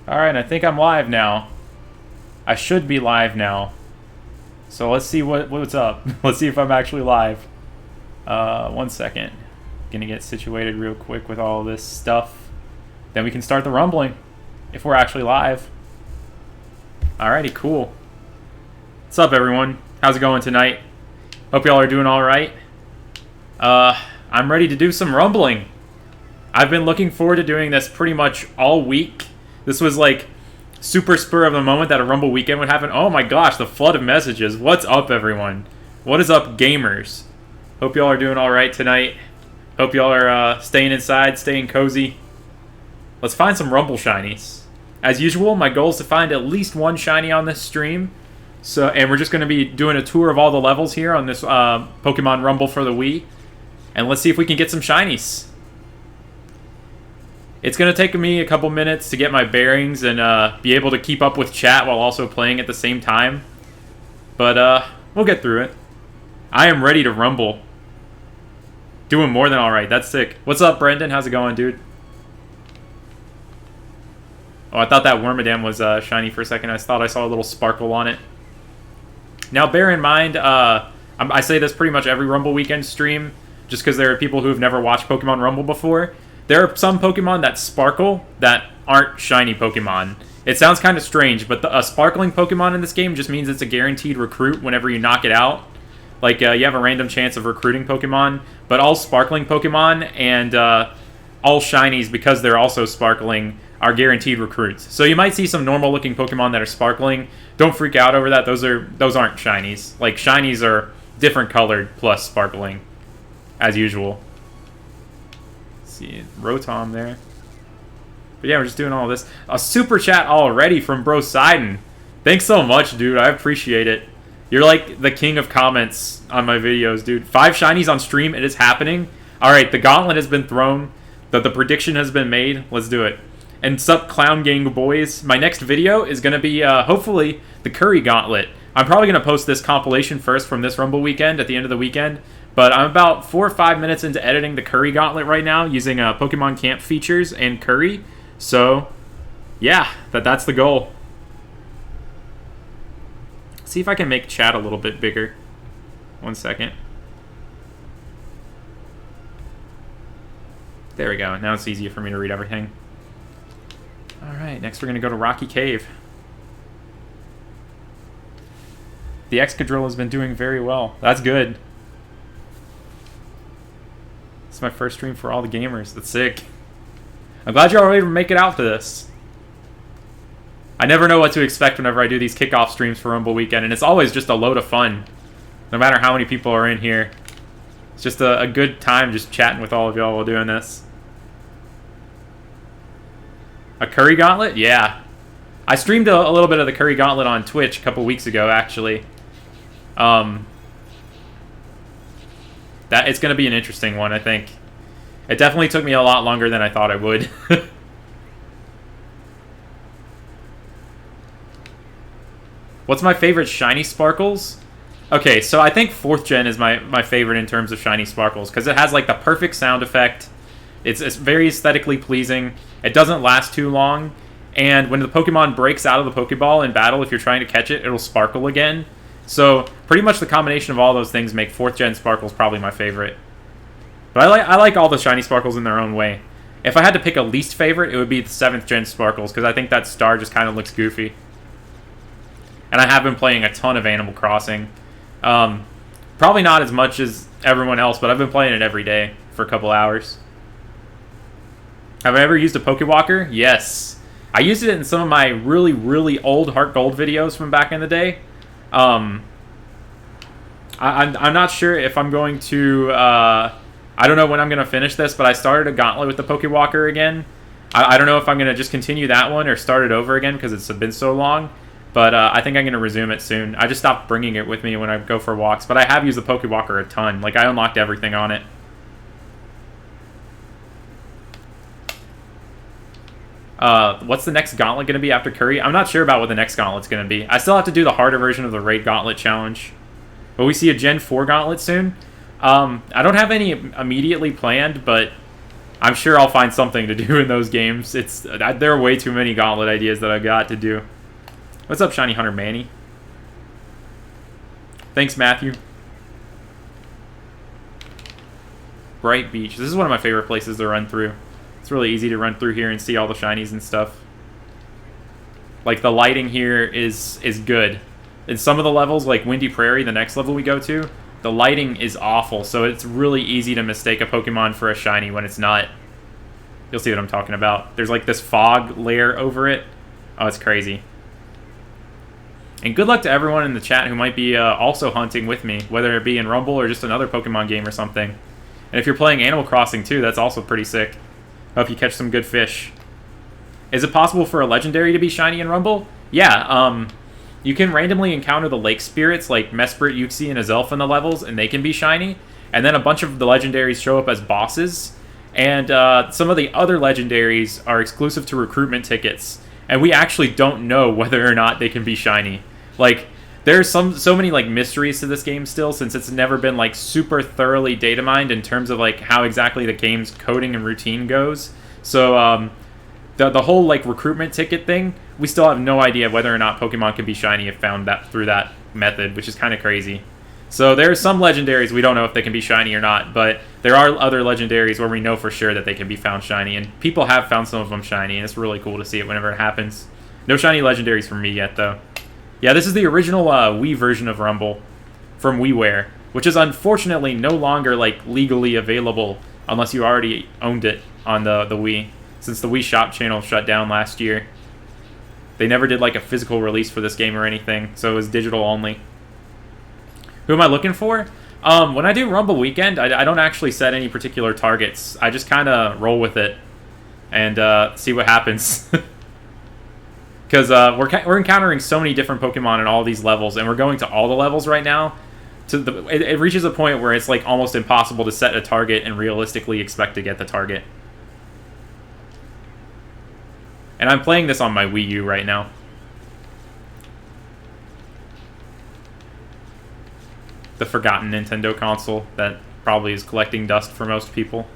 Alright, I think I'm live now. I should be live now. So let's see what's up. Let's see if I'm actually live. 1 second. Gonna get situated real quick with all this stuff. Then we can start the rumbling. If we're actually live. Alrighty, cool. What's up, everyone? How's it going tonight? Hope y'all are doing alright. I'm ready to do some rumbling. I've been looking forward to doing this pretty much all week. This was like super spur of the moment that a Rumble weekend would happen. Oh my gosh, the flood of messages. What's up, everyone? What is up, gamers? Hope y'all are doing alright tonight. Hope y'all are staying inside, staying cozy. Let's find some Rumble shinies. As usual, my goal is to find at least one shiny on this stream. And we're just going to be doing a tour of all the levels here on this Pokemon Rumble for the Wii. And let's see if we can get some shinies. It's going to take me a couple minutes to get my bearings and be able to keep up with chat while also playing at the same time. But we'll get through it. I am ready to rumble. Doing more than alright. That's sick. What's up, Brendan? How's it going, dude? Oh, I thought that Wormadam was shiny for a second. I thought I saw a little sparkle on it. Now, bear in mind, I say this pretty much every Rumble weekend stream, just because there are people who have never watched Pokemon Rumble before. There are some Pokemon that sparkle that aren't shiny Pokemon. It sounds kind of strange, but a sparkling Pokemon in this game just means it's a guaranteed recruit whenever you knock it out. Like, you have a random chance of recruiting Pokemon, but all sparkling Pokemon and all shinies, because they're also sparkling, are guaranteed recruits. So you might see some normal-looking Pokemon that are sparkling. Don't freak out over that. Those aren't shinies. Like, shinies are different colored plus sparkling, as usual. See Rotom there. But yeah, we're just doing all this. A super chat already from Bro Sidon. Thanks so much, dude. I appreciate it. You're like the king of comments on my videos, dude. 5 shinies on stream. It is happening. Alright, the gauntlet has been thrown. The prediction has been made. Let's do it. And sup, Clown Gang boys. My next video is going to be, hopefully, the Curry Gauntlet. I'm probably going to post this compilation first from this Rumble weekend at the end of the weekend. But I'm about 4 or 5 minutes into editing the Curry Gauntlet right now using Pokemon Camp features and Curry. So, yeah, that's the goal. See if I can make chat a little bit bigger. 1 second. There we go. Now it's easier for me to read everything. Alright, next we're going to go to Rocky Cave. The Excadrill has been doing very well. That's good. It's my first stream for all the gamers. That's sick. I'm glad you're all able to make it out to this. I never know what to expect whenever I do these kickoff streams for Rumble Weekend, and it's always just a load of fun. No matter how many people are in here. It's just a good time just chatting with all of y'all while doing this. A Curry Gauntlet? Yeah. I streamed a little bit of the Curry Gauntlet on Twitch a couple weeks ago, actually. It's going to be an interesting one, I think. It definitely took me a lot longer than I thought it would. What's my favorite shiny sparkles? Okay, so I think 4th gen is my favorite in terms of shiny sparkles, because it has like the perfect sound effect. It's very aesthetically pleasing. It doesn't last too long. And when the Pokemon breaks out of the Pokeball in battle, if you're trying to catch it, it'll sparkle again. So pretty much the combination of all those things make 4th gen sparkles probably my favorite. But I like all the shiny sparkles in their own way. If I had to pick a least favorite, it would be the 7th gen sparkles, because I think that star just kind of looks goofy. And I have been playing a ton of Animal Crossing. Probably not as much as everyone else, but I've been playing it every day for a couple hours. Have I ever used a Pokewalker? Yes. I used it in some of my really, really old Heart Gold videos from back in the day. I'm not sure if I'm going to... I don't know when I'm going to finish this, but I started a gauntlet with the Pokewalker again. I don't know if I'm going to just continue that one or start it over again because it's been so long. But I think I'm going to resume it soon. I just stopped bringing it with me when I go for walks. But I have used the Pokewalker a ton. Like, I unlocked everything on it. What's the next gauntlet going to be after Curry? I'm not sure about what the next gauntlet's going to be. I still have to do the harder version of the Raid Gauntlet Challenge. Will we see a Gen 4 gauntlet soon? I don't have any immediately planned, but I'm sure I'll find something to do in those games. There are way too many Gauntlet ideas that I've got to do. What's up, Shiny Hunter Manny? Thanks, Matthew. Bright Beach. This is one of my favorite places to run through. It's really easy to run through here and see all the shinies and stuff. Like, the lighting here is good. In some of the levels, like Windy Prairie, the next level we go to, the lighting is awful, so it's really easy to mistake a Pokemon for a shiny when it's not. You'll see what I'm talking about. There's like this fog layer over it. Oh, it's crazy. And good luck to everyone in the chat who might be also hunting with me, whether it be in Rumble or just another Pokemon game or something. And if you're playing Animal Crossing too, that's also pretty sick. Hope you catch some good fish. Is it possible for a legendary to be shiny in Rumble? Yeah, you can randomly encounter the lake spirits like Mesprit, Uxie, and Azelf in the levels, and they can be shiny. And then a bunch of the legendaries show up as bosses. And some of the other legendaries are exclusive to recruitment tickets. And we actually don't know whether or not they can be shiny. Like, there's so many like mysteries to this game still, since it's never been like super thoroughly data mined in terms of like how exactly the game's coding and routine goes. So the whole like recruitment ticket thing, we still have no idea whether or not Pokemon can be shiny if found that through that method, which is kind of crazy. So there are some legendaries we don't know if they can be shiny or not, but there are other legendaries where we know for sure that they can be found shiny, and people have found some of them shiny, and it's really cool to see it whenever it happens. No shiny legendaries from me yet, though. Yeah, this is the original Wii version of Rumble from WiiWare, which is unfortunately no longer like legally available unless you already owned it on the Wii, since the Wii Shop channel shut down last year. They never did like a physical release for this game or anything, so it was digital only. Who am I looking for? When I do Rumble Weekend, I don't actually set any particular targets. I just kind of roll with it and see what happens. Because we're encountering so many different Pokemon in all these levels, and we're going to all the levels right now. It reaches a point where it's like almost impossible to set a target and realistically expect to get the target. And I'm playing this on my Wii U right now. The forgotten Nintendo console that probably is collecting dust for most people.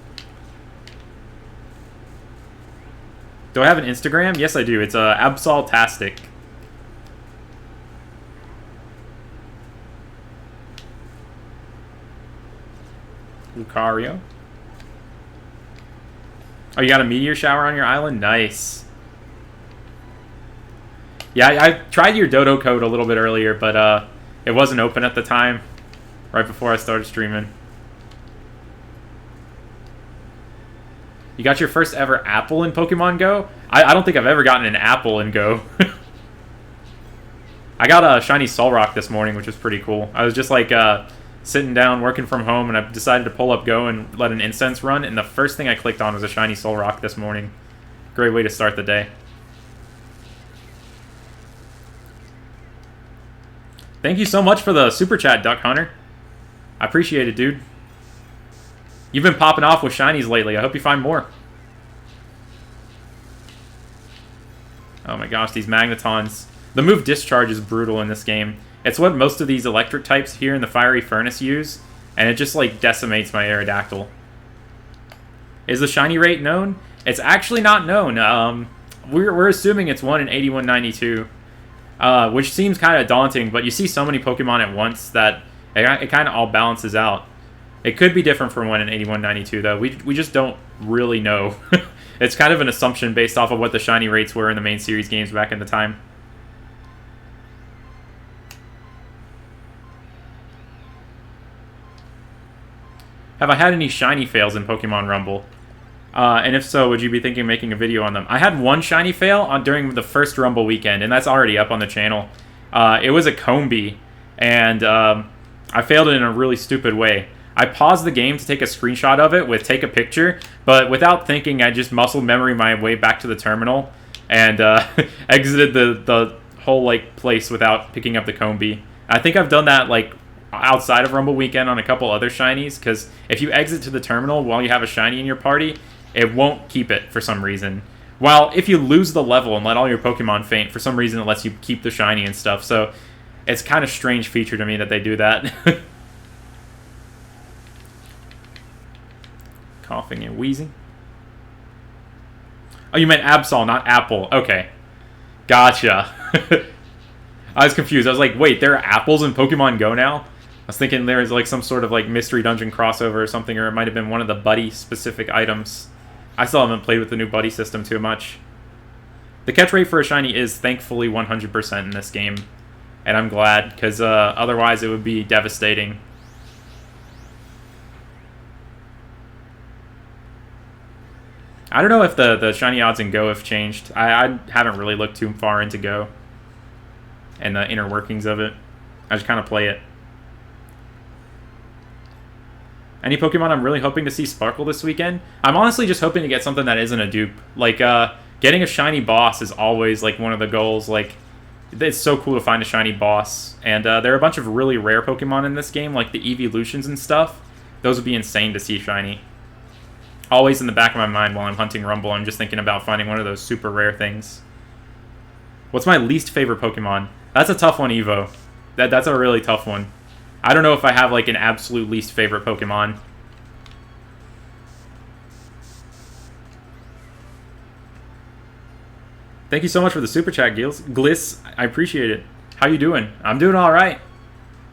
Do I have an Instagram? Yes, I do. It's Absoltastic. Lucario. Oh, you got a meteor shower on your island? Nice. Yeah, I tried your Dodo code a little bit earlier, but it wasn't open at the time, right before I started streaming. You got your first ever apple in Pokemon Go? I don't think I've ever gotten an apple in Go. I got a shiny Solrock this morning, which was pretty cool. I was just like sitting down, working from home, and I decided to pull up Go and let an incense run, and the first thing I clicked on was a shiny Solrock this morning. Great way to start the day. Thank you so much for the super chat, Duck Hunter. I appreciate it, dude. You've been popping off with shinies lately. I hope you find more. Oh my gosh, these Magnetons. The move Discharge is brutal in this game. It's what most of these electric types here in the Fiery Furnace use, and it just like decimates my Aerodactyl. Is the shiny rate known? It's actually not known. We're assuming it's 1 in 8192. Which seems kind of daunting, but you see so many Pokemon at once that it kind of all balances out. It could be different from 1 in 8192, though. We just don't really know. It's kind of an assumption based off of what the shiny rates were in the main series games back in the time. Have I had any shiny fails in Pokemon Rumble? And if so, would you be thinking of making a video on them? I had one shiny fail during the first Rumble weekend, and that's already up on the channel. It was a Combee, and I failed it in a really stupid way. I paused the game to take a screenshot of it with take a picture, but without thinking, I just muscle memory my way back to the terminal and exited the whole like place without picking up the Combee. I think I've done that like outside of Rumble weekend on a couple other shinies, because if you exit to the terminal while you have a shiny in your party, it won't keep it for some reason. While if you lose the level and let all your Pokemon faint, for some reason it lets you keep the shiny and stuff. So it's kind of strange feature to me that they do that. Coughing and wheezing. Oh, you meant Absol, not Apple. Okay. Gotcha. I was confused. I was like, wait, there are apples in Pokemon Go now? I was thinking there was like some sort of like mystery dungeon crossover or something, or it might have been one of the buddy specific items. I still haven't played with the new buddy system too much. The catch rate for a shiny is thankfully 100% in this game. And I'm glad, because otherwise it would be devastating. I don't know if the shiny odds in Go have changed. I haven't really looked too far into Go and the inner workings of it. I just kind of play it. Any Pokemon I'm really hoping to see sparkle this weekend? I'm honestly just hoping to get something that isn't a dupe. Like, getting a shiny boss is always, like, one of the goals. Like, it's so cool to find a shiny boss. And there are a bunch of really rare Pokemon in this game, like the Evolutions and stuff. Those would be insane to see shiny. Always in the back of my mind while I'm hunting Rumble, I'm just thinking about finding one of those super rare things. What's my least favorite Pokemon? That's a tough one, Evo. That's a really tough one. I don't know if I have, like, an absolute least favorite Pokemon. Thank you so much for the super chat, Gliss. I appreciate it. How you doing? I'm doing all right.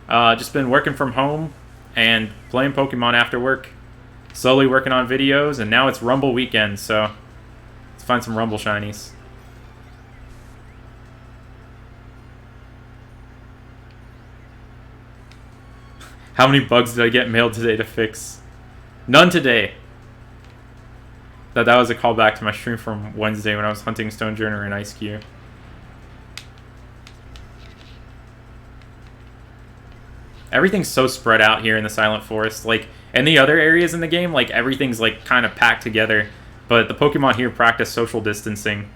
Just been working from home and playing Pokemon after work. Slowly working on videos, and now it's Rumble weekend, so let's find some Rumble shinies. How many bugs did I get mailed today to fix? None today. That was a callback to my stream from Wednesday when I was hunting Stonejourner and Ice-Q. Everything's so spread out here in the Silent Forest. Like, in the other areas in the game, like, everything's, like, kind of packed together. But the Pokemon here practice social distancing.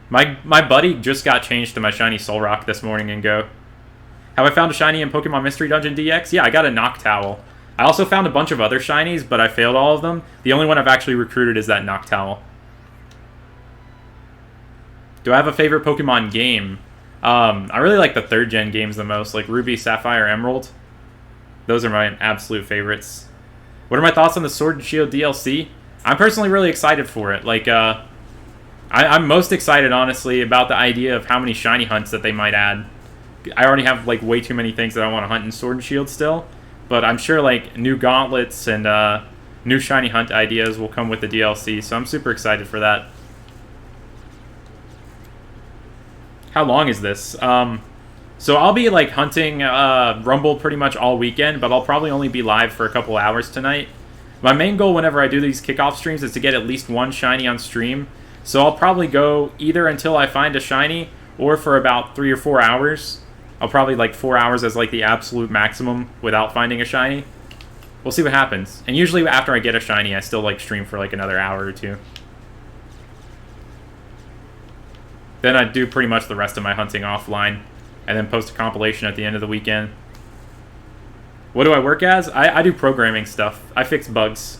My buddy just got changed to my shiny Solrock this morning in Go. Have I found a shiny in Pokemon Mystery Dungeon DX? Yeah, I got a Noctowl. I also found a bunch of other shinies, but I failed all of them. The only one I've actually recruited is that Noctowl. Do I have a favorite Pokemon game? I really like the 3rd gen games the most, like Ruby, Sapphire, Emerald. Those are my absolute favorites. What are my thoughts on the Sword and Shield DLC? I'm personally really excited for it. Like, I'm most excited, honestly, about the idea of how many shiny hunts that they might add. I already have, like, way too many things that I want to hunt in Sword and Shield still. But I'm sure, like, new gauntlets and new shiny hunt ideas will come with the DLC, so I'm super excited for that. How long is this? So I'll be, like, hunting Rumble pretty much all weekend, but I'll probably only be live for a couple hours tonight. My main goal whenever I do these kickoff streams is to get at least one shiny on stream. So I'll probably go either until I find a shiny or for about 3 or 4 hours. I'll probably, like, 4 hours as, like, the absolute maximum without finding a shiny. We'll see what happens. And usually after I get a shiny, I still, like, stream for, like, another hour or two. Then I do pretty much the rest of my hunting offline, and then post a compilation at the end of the weekend. What do I work as? I do programming stuff. I fix bugs.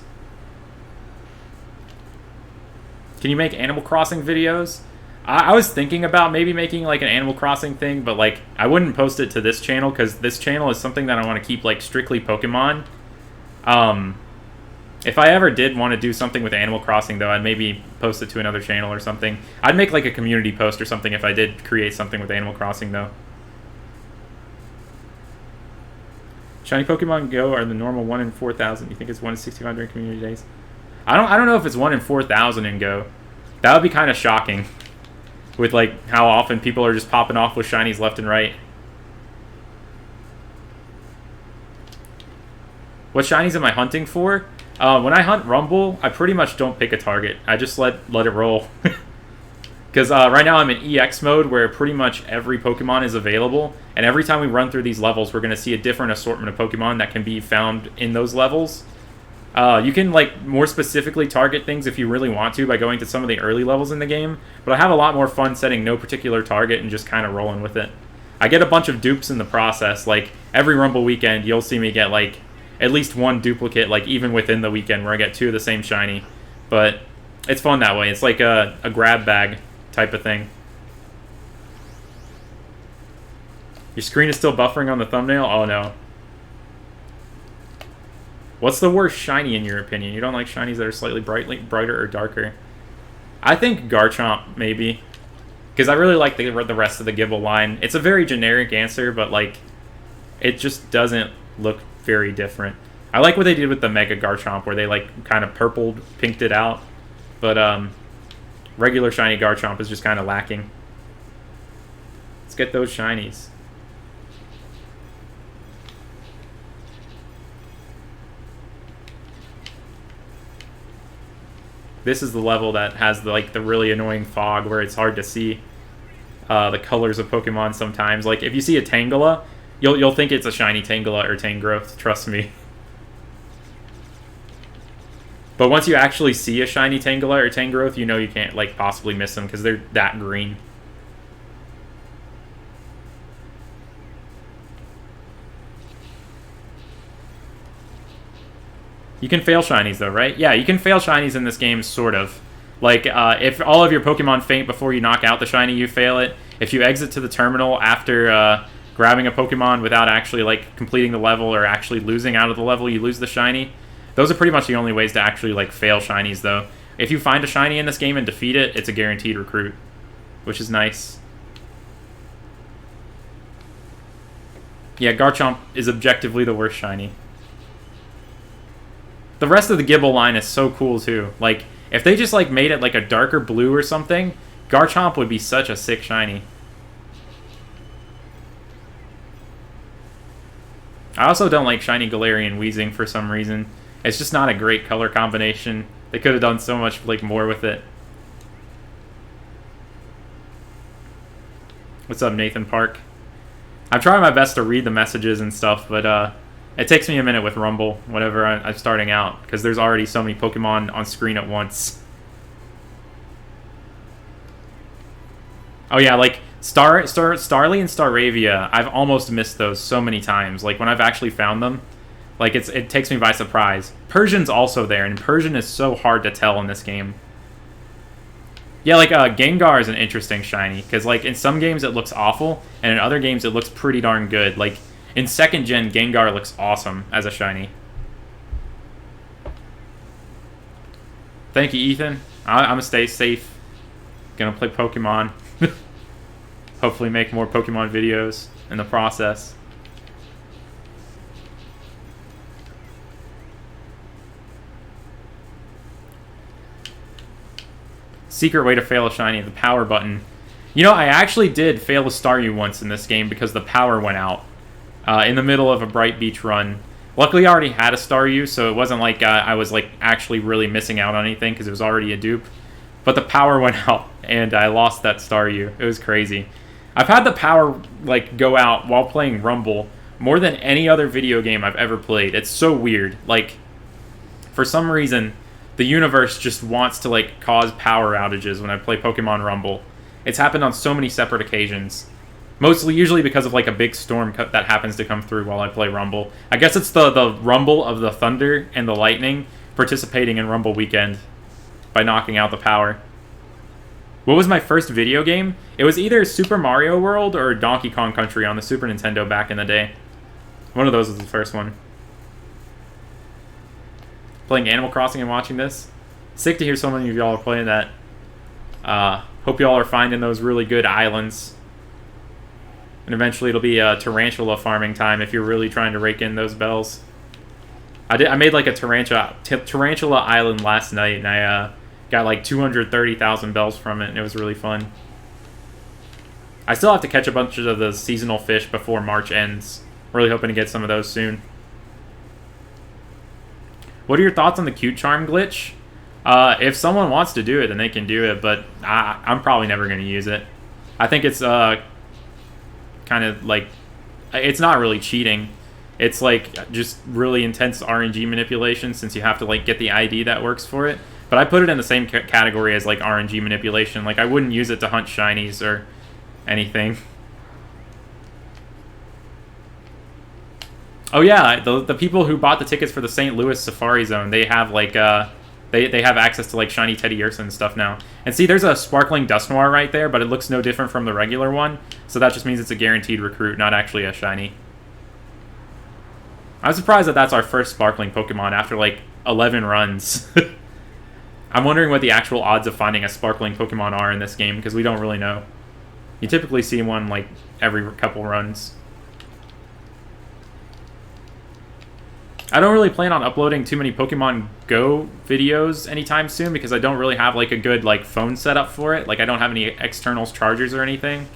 Can you make Animal Crossing videos? I was thinking about maybe making, like, an Animal Crossing thing, but, like, I wouldn't post it to this channel, because this channel is something that I want to keep, like, strictly Pokemon. If I ever did want to do something with Animal Crossing, though, I'd maybe post it to another channel or something. I'd make, like, a community post or something if I did create something with Animal Crossing, though. Shiny Pokemon Go are the normal 1 in 4,000. You think it's 1 in 6,500 community days? I don't know if it's 1 in 4,000 in Go. That would be kind of shocking. With, like, how often people are just popping off with shinies left and right. What shinies am I hunting for? When I hunt Rumble, I pretty much don't pick a target. I just let it roll. Because right now I'm in EX mode where pretty much every Pokemon is available. And every time we run through these levels, we're going to see a different assortment of Pokemon that can be found in those levels. You can, like, more specifically target things if you really want to by going to some of the early levels in the game. But I have a lot more fun setting no particular target and just kind of rolling with it. I get a bunch of dupes in the process. Like, every Rumble weekend, you'll see me get, like, at least one duplicate, like, even within the weekend where I get 2 of the same shiny. But it's fun that way. It's like a grab bag type of thing. Your screen is still buffering on the thumbnail? Oh, no. What's the worst shiny in your opinion? You don't like shinies that are slightly brighter or darker? I think Garchomp, maybe. Because I really like the rest of the Gible line. It's a very generic answer, but, like, it just doesn't look very different. I like what they did with the Mega Garchomp, where they, like, kind of purpled, pinked it out. But, regular shiny Garchomp is just kind of lacking. Let's get those shinies. This is the level that has the really annoying fog where it's hard to see the colors of Pokemon sometimes. Like if you see a Tangela, you'll think it's a shiny Tangela or Tangrowth, trust me. But once you actually see a shiny Tangela or Tangrowth, you know you can't like possibly miss them because they're that green. You can fail shinies, though, right? Yeah, you can fail shinies in this game, sort of. Like, if all of your Pokemon faint before you knock out the shiny, you fail it. If you exit to the terminal after grabbing a Pokemon without actually, like, completing the level or actually losing out of the level, you lose the shiny. Those are pretty much the only ways to actually, like, fail shinies, though. If you find a shiny in this game and defeat it, it's a guaranteed recruit, which is nice. Yeah, Garchomp is objectively the worst shiny. The rest of the Gible line is so cool, too. Like, if they just, like, made it, like, a darker blue or something, Garchomp would be such a sick shiny. I also don't like shiny Galarian Weezing for some reason. It's just not a great color combination. They could have done so much, like, more with it. What's up, Nathan Park? I'm trying my best to read the messages and stuff, but, it takes me a minute with Rumble whenever I'm starting out, because there's already so many Pokemon on screen at once. Oh yeah, like, Starly and Staravia, I've almost missed those so many times. Like, when I've actually found them, like, it takes me by surprise. Persian's also there, and Persian is so hard to tell in this game. Yeah, like, Gengar is an interesting shiny, because, like, in some games it looks awful, and in other games it looks pretty darn good. Like, in 2nd gen, Gengar looks awesome as a shiny. Thank you, Ethan. I'm gonna stay safe. Gonna play Pokemon. Hopefully make more Pokemon videos in the process. Secret way to fail a shiny, the power button. You know, I actually did fail a Staryu once in this game because the power went out. In the middle of a Bright Beach run. Luckily, I already had a Staryu, so it wasn't like I was like actually really missing out on anything because it was already a dupe. But the power went out, and I lost that Staryu. It was crazy. I've had the power like go out while playing Rumble more than any other video game I've ever played. It's so weird. Like, for some reason, the universe just wants to like cause power outages when I play Pokemon Rumble. It's happened on so many separate occasions. Usually because of like a big storm that happens to come through while I play Rumble. I guess it's the rumble of the thunder and the lightning participating in Rumble Weekend by knocking out the power. What was my first video game? It was either Super Mario World or Donkey Kong Country on the Super Nintendo back in the day. One of those was the first one. Playing Animal Crossing and watching this. Sick to hear so many of y'all are playing that. Hope y'all are finding those really good islands. And eventually it'll be tarantula farming time if you're really trying to rake in those bells. I made like a tarantula island last night, and I got like 230,000 bells from it, and it was really fun. I still have to catch a bunch of the seasonal fish before March ends. Really hoping to get some of those soon. What are your thoughts on the cute charm glitch? If someone wants to do it, then they can do it, but I'm probably never going to use it. I think it's kind of like, it's not really cheating. It's like just really intense RNG manipulation, since you have to like get the ID that works for it. But I put it in the same category as like RNG manipulation. Like, I wouldn't use it to hunt shinies or anything. Oh yeah, the people who bought the tickets for the St. Louis Safari Zone, they have like they have access to like shiny Teddy Ursa and stuff now. And see, there's a sparkling Dusknoir right there, but it looks no different from the regular one. So that just means it's a guaranteed recruit, not actually a shiny. I'm surprised that that's our first sparkling Pokemon after like 11 runs. I'm wondering what the actual odds of finding a sparkling Pokemon are in this game, because we don't really know. You typically see one like every couple runs. I don't really plan on uploading too many Pokemon Go videos anytime soon, because I don't really have like a good like phone setup for it. Like I don't have any external chargers or anything.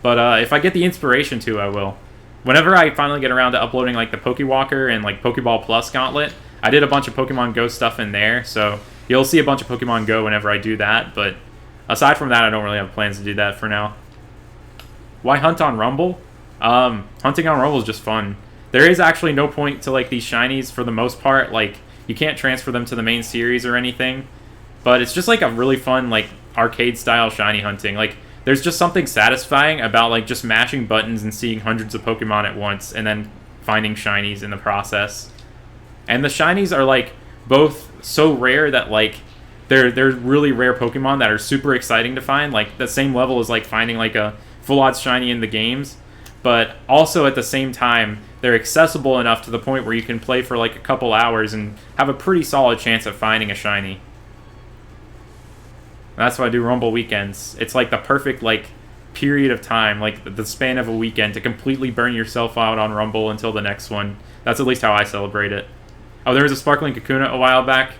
But if I get the inspiration to, I will. Whenever I finally get around to uploading like the Pokewalker and like Pokeball Plus Gauntlet, I did a bunch of Pokemon Go stuff in there, so you'll see a bunch of Pokemon Go whenever I do that. But aside from that, I don't really have plans to do that for now. Why hunt on Rumble? Hunting on Rumble is just fun. There is actually no point to like these shinies for the most part. Like you can't transfer them to the main series or anything, but it's just like a really fun like arcade style shiny hunting. Like there's just something satisfying about like just mashing buttons and seeing hundreds of Pokemon at once and then finding shinies in the process. And the shinies are like both so rare that like they're really rare Pokemon that are super exciting to find. Like the same level as like finding like a full odds shiny in the games, but also at the same time they're accessible enough to the point where you can play for like a couple hours and have a pretty solid chance of finding a shiny. That's why I do Rumble weekends. It's like the perfect like period of time, like the span of a weekend, to completely burn yourself out on Rumble until the next one. That's at least how I celebrate it. Oh, there was a Sparkling Kakuna a while back.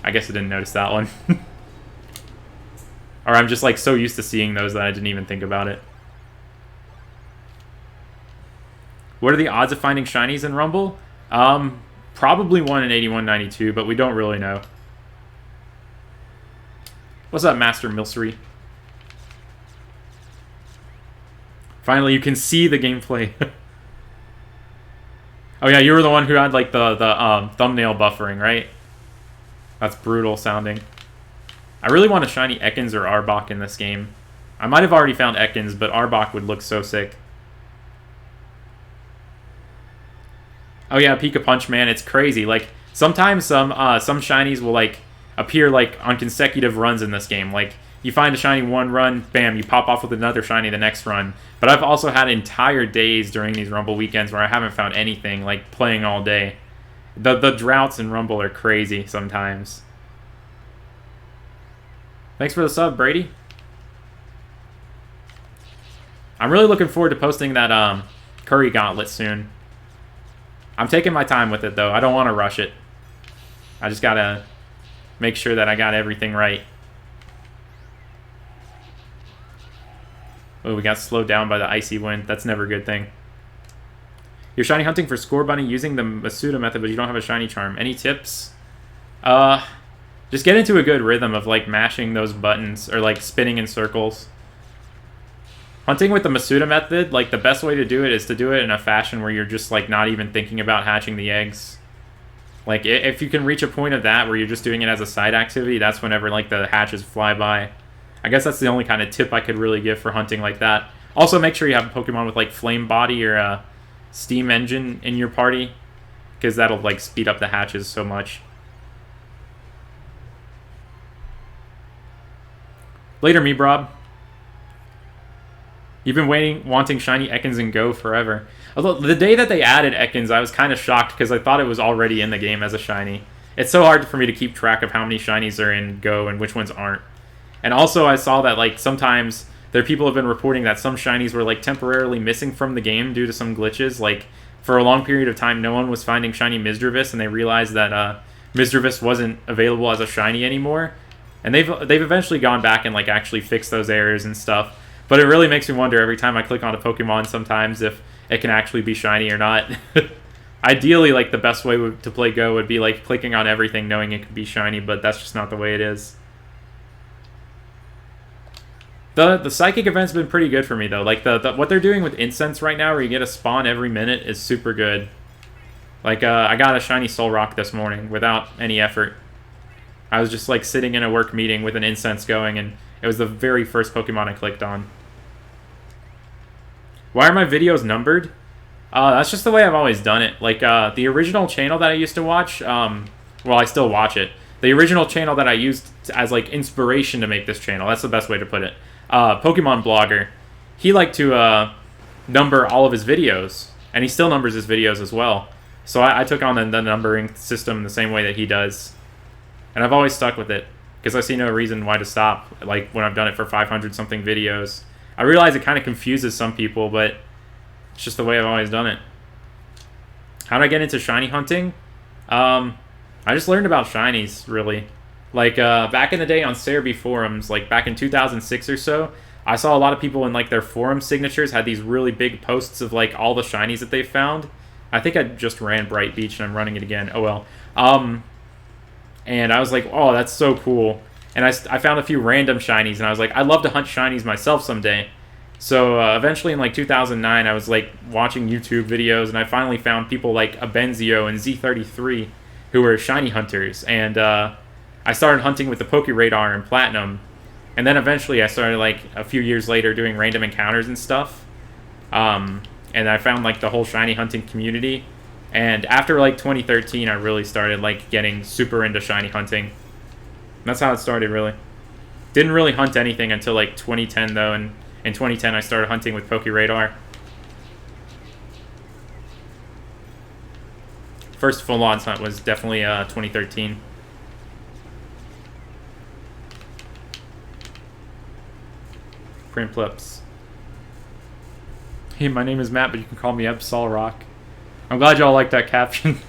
I guess I didn't notice that one. Or I'm just like so used to seeing those that I didn't even think about it. What are the odds of finding shinies in Rumble? Probably 1 in 8192, but we don't really know. What's up, Master Milcery? Finally, you can see the gameplay. Oh yeah, you were the one who had like the thumbnail buffering, right? That's brutal sounding. I really want a shiny Ekans or Arbok in this game. I might have already found Ekans, but Arbok would look so sick. Oh yeah, Pika Punch, man, it's crazy. Like sometimes some shinies will like appear like on consecutive runs in this game. Like you find a shiny one run, bam, you pop off with another shiny the next run. But I've also had entire days during these Rumble weekends where I haven't found anything, like playing all day. The droughts in Rumble are crazy sometimes. Thanks for the sub, Brady. I'm really looking forward to posting that Curry Gauntlet soon. I'm taking my time with it, though. I don't want to rush it. I just gotta make sure that I got everything right. Oh, we got slowed down by the icy wind. That's never a good thing. You're shiny hunting for Score Bunny using the Masuda method, but you don't have a shiny charm. Any tips? Just get into a good rhythm of, like, mashing those buttons or, like, spinning in circles. Hunting with the Masuda method, like, the best way to do it is to do it in a fashion where you're just, like, not even thinking about hatching the eggs. Like, if you can reach a point of that where you're just doing it as a side activity, that's whenever, like, the hatches fly by. I guess that's the only kind of tip I could really give for hunting like that. Also, make sure you have a Pokemon with, like, Flame Body or a Steam Engine in your party, because that'll, like, speed up the hatches so much. Later, Meebrob. You've been wanting shiny Ekans in Go forever. Although, the day that they added Ekans, I was kind of shocked because I thought it was already in the game as a shiny. It's so hard for me to keep track of how many shinies are in Go and which ones aren't. And also, I saw that, like, sometimes people have been reporting that some shinies were, like, temporarily missing from the game due to some glitches. Like, for a long period of time, no one was finding shiny Misdreavus, and they realized that Misdreavus wasn't available as a shiny anymore. And they've eventually gone back and, like, actually fixed those errors and stuff. But it really makes me wonder every time I click on a Pokemon sometimes if it can actually be shiny or not. Ideally, like, the best way to play Go would be, like, clicking on everything knowing it could be shiny, but that's just not the way it is. The Psychic event's been pretty good for me, though. Like, what they're doing with Incense right now, where you get a spawn every minute, is super good. Like, I got a shiny Solrock this morning without any effort. I was just, like, sitting in a work meeting with an Incense going, and it was the very first Pokemon I clicked on. Why are my videos numbered? That's just the way I've always done it. Like, the original channel that I used to watch, well, I still watch it. The original channel that I used as, like, inspiration to make this channel, that's the best way to put it. Pokemon Blogger, he liked to number all of his videos, and he still numbers his videos as well. So I took on the numbering system the same way that he does. And I've always stuck with it because I see no reason why to stop, like when I've done it for 500 something videos. I realize it kind of confuses some people, but it's just the way I've always done it. How did I get into shiny hunting? I just learned about shinies, really. Like, back in the day on Cerebi forums, like back in 2006 or so, I saw a lot of people in, like, their forum signatures had these really big posts of, like, all the shinies that they found. I think I just ran Bright Beach, and I'm running it again. Oh, well. And I was like, oh, that's so cool. And I found a few random shinies, and I was like, I'd love to hunt shinies myself someday. So eventually in like 2009, I was like watching YouTube videos, and I finally found people like Abenzio and Z33 who were shiny hunters. And I started hunting with the Poke Radar and Platinum. And then eventually I started like a few years later doing random encounters and stuff. And I found like the whole shiny hunting community. And after like 2013, I really started like getting super into shiny hunting. And that's how it started, really. Didn't really hunt anything until like 2010 though, and in 2010 I started hunting with Poke Radar. First full-on hunt was definitely 2013. Print Plips. Hey, my name is Matt, but you can call me Absol Rock. I'm glad y'all like that caption.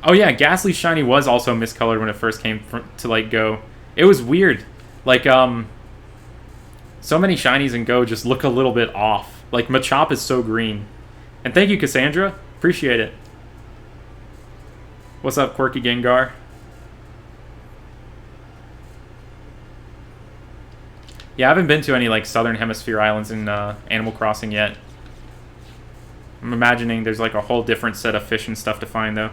Oh yeah, Ghastly Shiny was also miscolored when it first came to like Go. It was weird. Like so many shinies in Go just look a little bit off. Like Machop is so green. And thank you, Cassandra. Appreciate it. What's up, Quirky Gengar? Yeah, I haven't been to any like Southern Hemisphere islands in Animal Crossing yet. I'm imagining there's like a whole different set of fish and stuff to find though.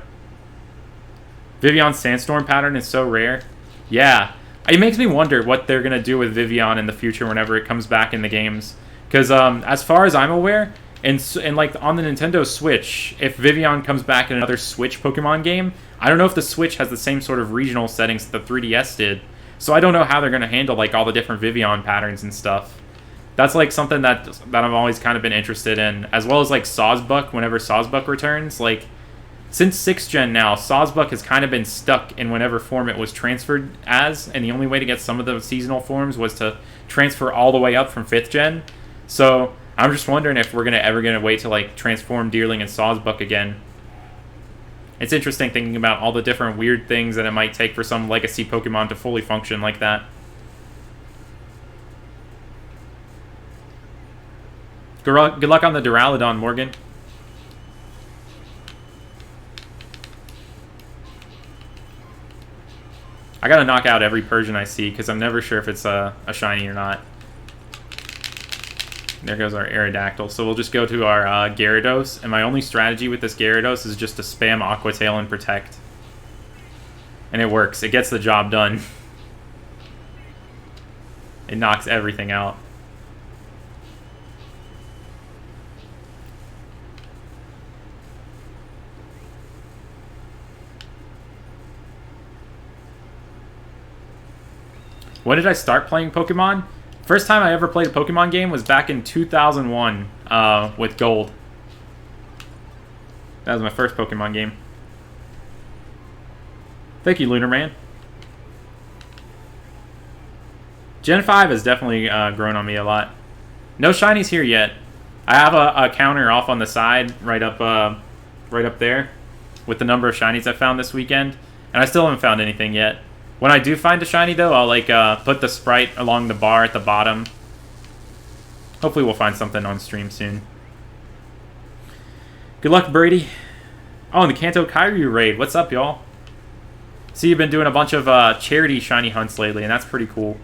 Vivion's Sandstorm pattern is so rare. Yeah. It makes me wonder what they're going to do with Vivian in the future whenever it comes back in the games. Because as far as I'm aware, and like on the Nintendo Switch, if Vivian comes back in another Switch Pokemon game, I don't know if the Switch has the same sort of regional settings that the 3DS did. So I don't know how they're going to handle like all the different Vivian patterns and stuff. That's like something that I've always kind of been interested in. As well as like Sawsbuck whenever Sawsbuck returns. Like, since 6th gen now, Sawsbuck has kind of been stuck in whatever form it was transferred as, and the only way to get some of the seasonal forms was to transfer all the way up from 5th gen. So I'm just wondering if we're ever gonna wait to like transform Deerling and Sawsbuck again. It's interesting thinking about all the different weird things that it might take for some legacy Pokemon to fully function like that. Good luck on the Duraludon, Morgan. I gotta knock out every Persian I see, because I'm never sure if it's a shiny or not. There goes our Aerodactyl. So we'll just go to our Gyarados, and my only strategy with this Gyarados is just to spam Aqua Tail and Protect. And it works. It gets the job done. It knocks everything out. When did I start playing Pokemon? First time I ever played a Pokemon game was back in 2001 with Gold. That was my first Pokemon game. Thank you, Lunar Man. Gen 5 has definitely grown on me a lot. No shinies here yet. I have a counter off on the side, right up there, with the number of shinies I found this weekend, and I still haven't found anything yet. When I do find a shiny, though, I'll like put the sprite along the bar at the bottom. Hopefully we'll find something on stream soon. Good luck, Brady. Oh, and the Kanto Kyrou raid. What's up, y'all? See, you've been doing a bunch of charity shiny hunts lately, and that's pretty cool.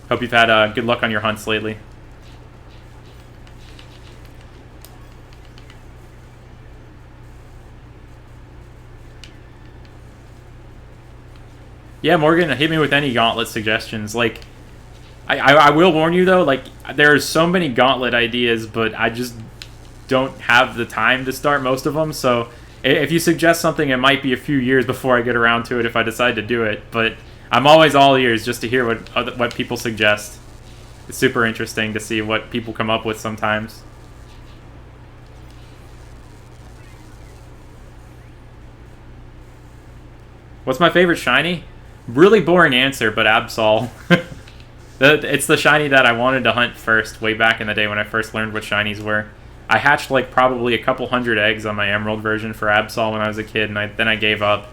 Hope you've had good luck on your hunts lately. Yeah, Morgan, hit me with any gauntlet suggestions. Like, I will warn you, though, like, there are so many gauntlet ideas, but I just don't have the time to start most of them. So if you suggest something, it might be a few years before I get around to it if I decide to do it. But I'm always all ears just to hear what people suggest. It's super interesting to see what people come up with sometimes. What's my favorite shiny? Really boring answer, but Absol. It's the shiny that I wanted to hunt first, way back in the day when I first learned what shinies were. I hatched like probably a couple hundred eggs on my Emerald version for Absol when I was a kid, and then I gave up.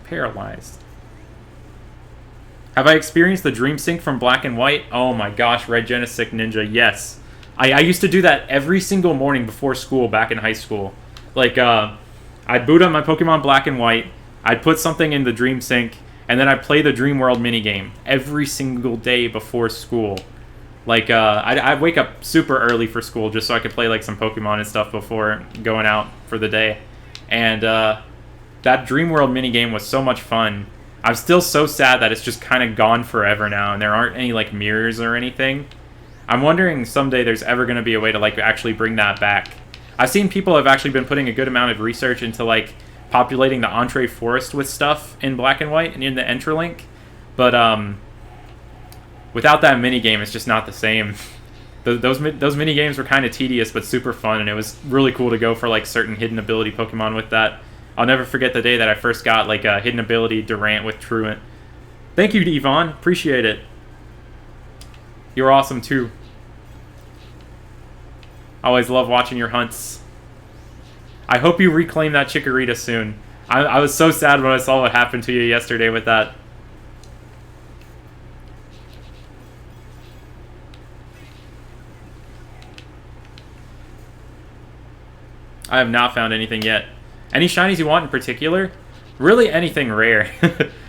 Paralyzed. Have I experienced the dream sync from Black and White? Oh my gosh, Red Genestic Ninja, yes. I used to do that every single morning before school back in high school. Like, I'd boot up my Pokemon Black and White, I'd put something in the dream sync, and then I'd play the Dream World minigame every single day before school. Like, I'd wake up super early for school just so I could play, like, some Pokemon and stuff before going out for the day. And, that Dream World minigame was so much fun. I'm still so sad that it's just kind of gone forever now, and there aren't any, like, mirrors or anything. I'm wondering someday there's ever going to be a way to, like, actually bring that back. I've seen people have actually been putting a good amount of research into, like, populating the Entree Forest with stuff in Black and White and in the Entralink. But, without that minigame, it's just not the same. Those minigames were kind of tedious, but super fun, and it was really cool to go for, like, certain hidden ability Pokemon with that. I'll never forget the day that I first got, like, a hidden ability Durant with Truant. Thank you, Yvonne. Appreciate it. You're awesome, too. Always love watching your hunts. I hope you reclaim that Chikorita soon. I was so sad when I saw what happened to you yesterday with that. I have not found anything yet. Any shinies you want in particular? Really anything rare.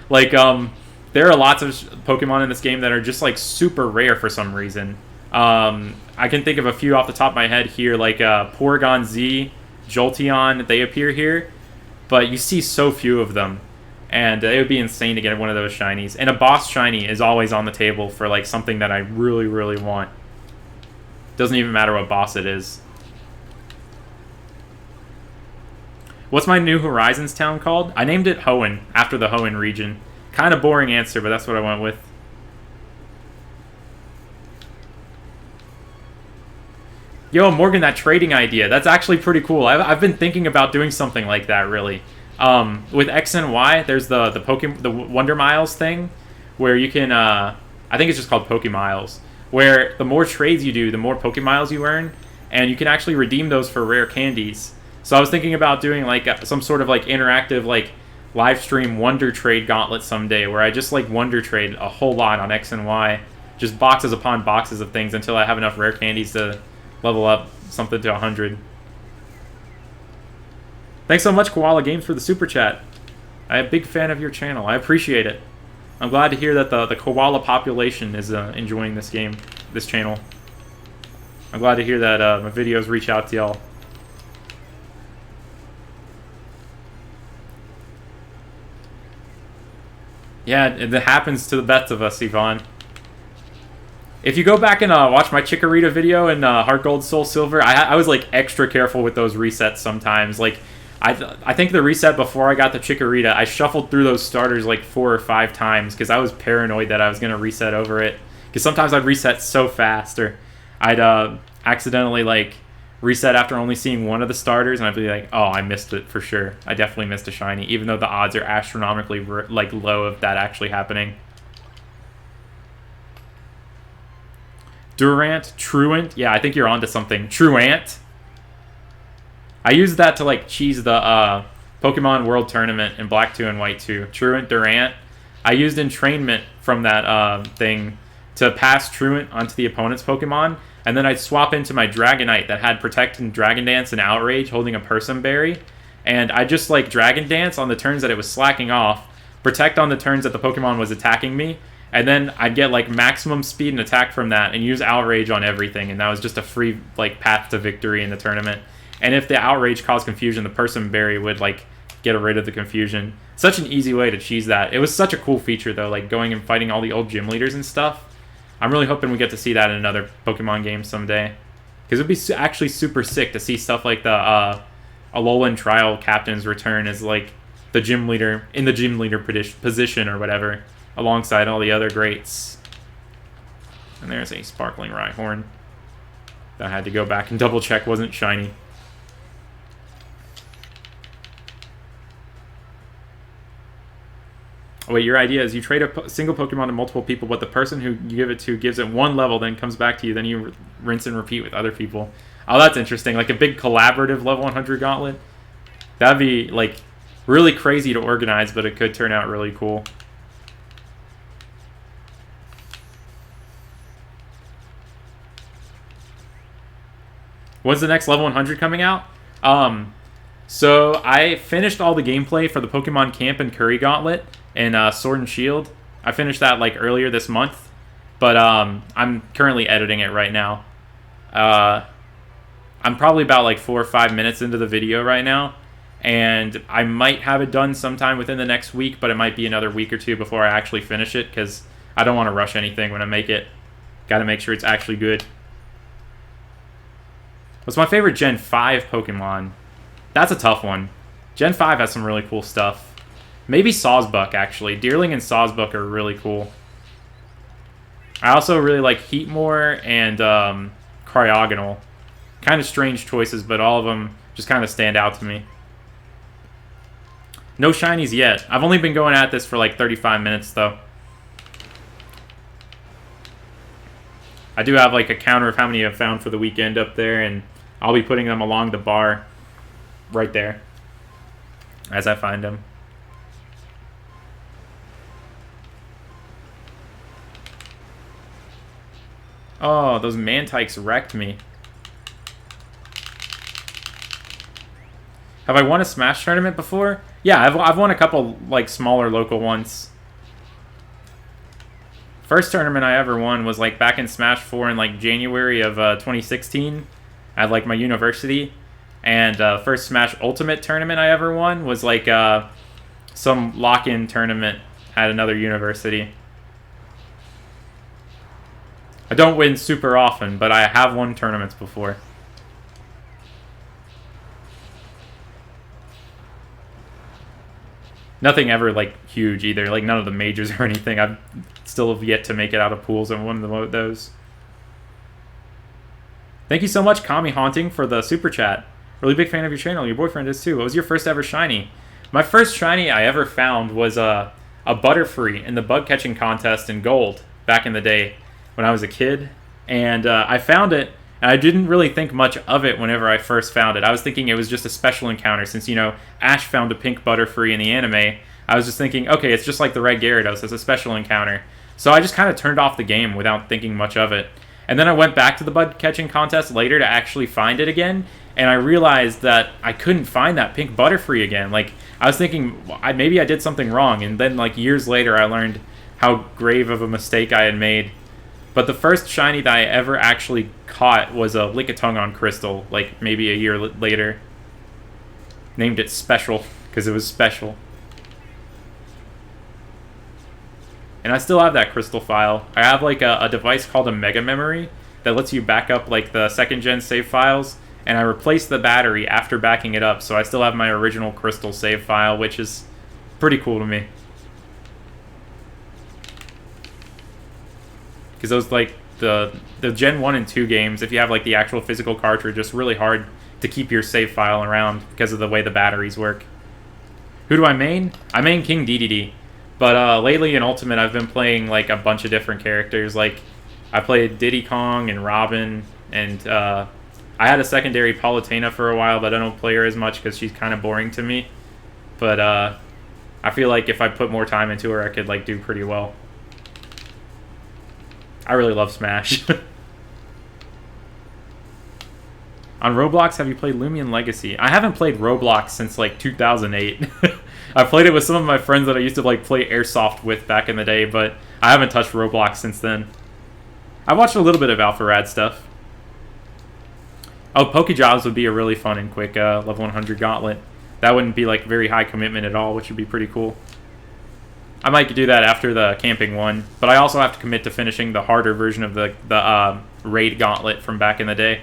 Like, there are lots of Pokemon in this game that are just, like, super rare for some reason. I can think of a few off the top of my head here, like Porygon Z, Jolteon, they appear here, but you see so few of them, and it would be insane to get one of those shinies. And a boss shiny is always on the table for, like, something that I really, really want. Doesn't even matter what boss it is. What's my New Horizons town called? I named it Hoenn, after the Hoenn region. Kind of boring answer, but that's what I went with. Yo, Morgan, that trading idea, that's actually pretty cool. I've been thinking about doing something like that, really. With X and Y, there's the Wonder Miles thing, where you can, I think it's just called Pokemiles, where the more trades you do, the more Pokemiles you earn, and you can actually redeem those for rare candies. So I was thinking about doing, like, some sort of, like, interactive, like, live stream Wonder Trade Gauntlet someday, where I just, like, Wonder Trade a whole lot on X and Y. Just boxes upon boxes of things until I have enough rare candies to level up something to 100. Thanks so much, Koala Games, for the super chat. I'm a big fan of your channel. I appreciate it. I'm glad to hear that the koala population is enjoying this game, this channel. I'm glad to hear that my videos reach out to y'all. Yeah, it happens to the best of us, Yvonne. If you go back and watch my Chikorita video in Heart Gold, Soul Silver, I was, like, extra careful with those resets sometimes. Like, I think the reset before I got the Chikorita, I shuffled through those starters, like, 4 or 5 times because I was paranoid that I was going to reset over it. Because sometimes I'd reset so fast, or I'd accidentally, like, reset after only seeing one of the starters, and I'd be like, oh, I missed it for sure. I definitely missed a shiny, even though the odds are astronomically, like, low of that actually happening. Durant, Truant. Yeah, I think you're onto something. Truant. I used that to, like, cheese the Pokemon World Tournament in Black 2 and White 2. Truant, Durant. I used entrainment from that thing to pass Truant onto the opponent's Pokemon, and then I'd swap into my Dragonite that had Protect and Dragon Dance and Outrage holding a Person Berry, and I just, like, Dragon Dance on the turns that it was slacking off, Protect on the turns that the Pokemon was attacking me, and then I'd get, like, maximum speed and attack from that and use Outrage on everything, and that was just a free, like, path to victory in the tournament. And if the Outrage caused confusion, the Person Berry would, like, get rid of the confusion. Such an easy way to cheese that. It was such a cool feature, though, like, going and fighting all the old gym leaders and stuff. I'm really hoping we get to see that in another Pokemon game someday. Because it'd be actually super sick to see stuff like the Alolan Trial Captain's return as like the gym leader in the gym leader position or whatever, alongside all the other greats. And there's a sparkling Rhyhorn that I had to go back and double check wasn't shiny. Oh, wait, your idea is you trade a single Pokemon to multiple people, but the person who you give it to gives it one level, then comes back to you, then you rinse and repeat with other people. Oh, that's interesting. Like a big collaborative level 100 gauntlet. That'd be, like, really crazy to organize, but it could turn out really cool. When's the next level 100 coming out? So I finished all the gameplay for the Pokemon Camp and Curry Gauntlet and Sword and Shield. I finished that like earlier this month, but I'm currently editing it right now. I'm probably about like 4 or 5 minutes into the video right now, and I might have it done sometime within the next week, but it might be another week or two before I actually finish it, because I don't want to rush anything when I make it. Got to make sure it's actually good. What's my favorite Gen 5 Pokemon? That's a tough one. Gen 5 has some really cool stuff. Maybe Sawsbuck, actually. Deerling and Sawsbuck are really cool. I also really like Heatmore and Cryogonal. Kind of strange choices, but all of them just kind of stand out to me. No shinies yet. I've only been going at this for like 35 minutes, though. I do have like a counter of how many I've found for the weekend up there, and I'll be putting them along the bar right there as I find them. Oh, those Mantikes wrecked me. Have I won a Smash tournament before? Yeah, I've won a couple like smaller local ones. First tournament I ever won was like back in Smash 4 in like January of 2016 at like my university. And first Smash Ultimate tournament I ever won was like some lock-in tournament at another university. I don't win super often, but I have won tournaments before. Nothing ever like huge either, like none of the majors or anything. I've still have yet to make it out of pools in one of those. Thank you so much, Kami Haunting, for the super chat. Really big fan of your channel. Your boyfriend is too. What was your first ever shiny? My first shiny I ever found was a Butterfree in the bug catching contest in Gold back in the day when I was a kid. And I found it, and I didn't really think much of it whenever I first found it. I was thinking it was just a special encounter since, you know, Ash found a pink Butterfree in the anime. I was just thinking, okay, it's just like the red Gyarados. It's a special encounter. So I just kind of turned off the game without thinking much of it. And then I went back to the bug catching contest later to actually find it again, and I realized that I couldn't find that pink Butterfree again. Like, I was thinking, maybe I did something wrong, and then like years later I learned how grave of a mistake I had made. But the first shiny that I ever actually caught was a Lickitung Crystal, like maybe a year later. Named it Special, because it was special. And I still have that crystal file. I have like a device called a Mega Memory that lets you back up like the second gen save files, and I replaced the battery after backing it up, so I still have my original crystal save file, which is pretty cool to me. Because those like the Gen 1 and 2 games, if you have like the actual physical cartridge, it's really hard to keep your save file around because of the way the batteries work. Who do I main? I main King Dedede. But lately in Ultimate, I've been playing like a bunch of different characters. Like, I played Diddy Kong and Robin, and I had a secondary Palutena for a while, but I don't play her as much because she's kind of boring to me. But I feel like if I put more time into her, I could like do pretty well. I really love Smash. On Roblox, have you played Lumion Legacy? I haven't played Roblox since like 2008. I played it with some of my friends that I used to like play Airsoft with back in the day, but I haven't touched Roblox since then. I watched a little bit of AlphaRad stuff. Oh, Pokejobs would be a really fun and quick level 100 gauntlet. That wouldn't be like very high commitment at all, which would be pretty cool. I might do that after the camping one, but I also have to commit to finishing the harder version of the raid gauntlet from back in the day.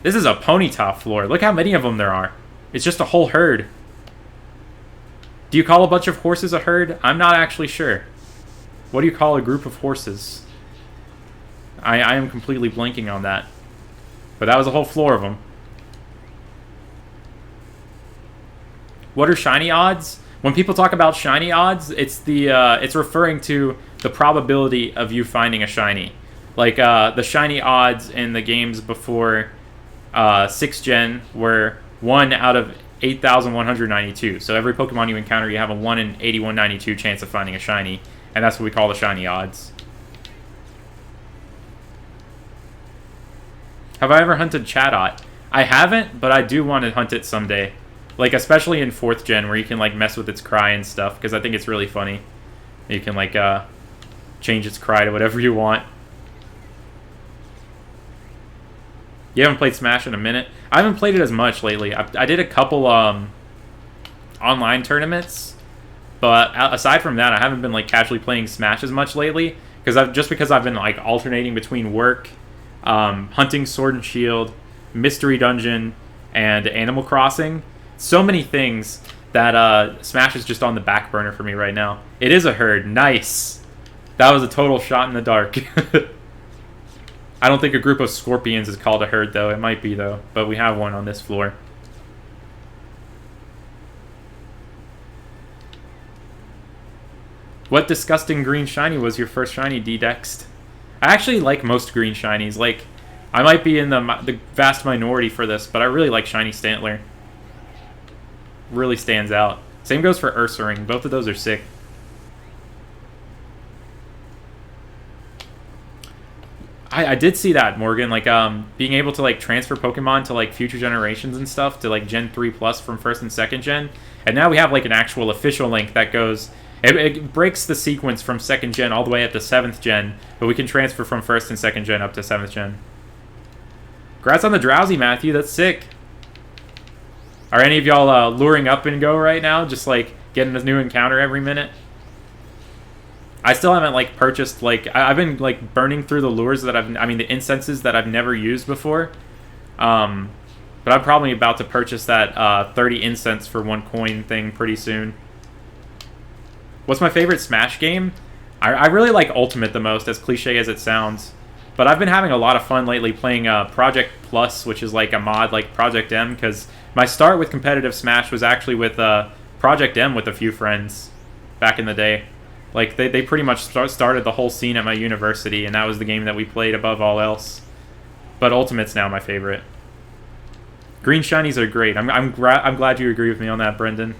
This is a ponytail floor. Look how many of them there are. It's just a whole herd. Do you call a bunch of horses a herd? I'm not actually sure. What do you call a group of horses? I am completely blanking on that. But that was a whole floor of them. What are shiny odds? When people talk about shiny odds, it's referring to the probability of you finding a shiny. Like the shiny odds in the games before 6th gen were 1 out of 8,192. So every Pokemon you encounter, you have a 1 in 8192 chance of finding a shiny, and that's what we call the shiny odds. Have I ever hunted Chatot? I haven't, but I do want to hunt it someday. Like, especially in 4th gen, where you can, like, mess with its cry and stuff, because I think it's really funny. You can, like, change its cry to whatever you want. You haven't played Smash in a minute? I haven't played it as much lately. I did a couple online tournaments, but aside from that, I haven't been, like, casually playing Smash as much lately, because I've been, like, alternating between work, hunting Sword and Shield, Mystery Dungeon, and Animal Crossing. So many things that Smash is just on the back burner for me right now. It is a herd. Nice. That was a total shot in the dark. I don't think a group of scorpions is called a herd, though. It might be, though. But we have one on this floor. What disgusting green shiny was your first shiny, D-Dexed? I actually like most green shinies. Like, I might be in the vast minority for this, but I really like Shiny Stantler. Really stands out. Same goes for Ursaring. Both of those are sick. I did see that, Morgan. Like, being able to, like, transfer Pokemon to, like, future generations and stuff to, like, Gen 3 Plus from 1st and 2nd Gen. And now we have, like, an actual official link that goes... It breaks the sequence from 2nd Gen all the way up to 7th Gen, but we can transfer from 1st and 2nd Gen up to 7th Gen. Congrats on the Drowsy, Matthew. That's sick. Are any of y'all luring up and go right now? Just, like, getting a new encounter every minute? I still haven't, like, purchased, like... I've been, like, burning through the lures that the incenses that I've never used before. But I'm probably about to purchase that 30 incense for 1 coin thing pretty soon. What's my favorite Smash game? I really like Ultimate the most, as cliche as it sounds. But I've been having a lot of fun lately playing Project Plus, which is like a mod like Project M, because my start with competitive Smash was actually with Project M with a few friends back in the day. Like, they pretty much started the whole scene at my university, and that was the game that we played above all else. But Ultimate's now my favorite. Green shinies are great. I'm glad you agree with me on that, Brendan.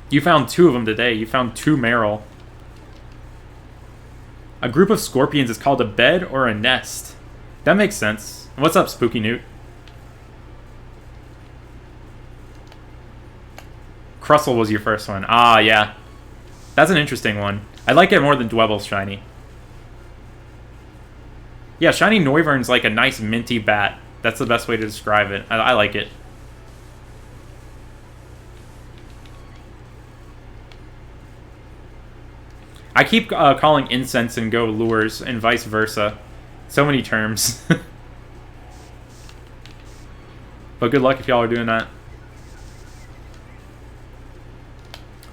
You found 2 of them today. You found 2 Meryl. A group of scorpions is called a bed or a nest. That makes sense. What's up, Spooky Newt? Crustle was your first one. Ah, yeah. That's an interesting one. I like it more than Dwebble's shiny. Yeah, shiny Noivern's like a nice minty bat. That's the best way to describe it. I like it. I keep calling incense and go lures, and vice versa. So many terms. But good luck if y'all are doing that.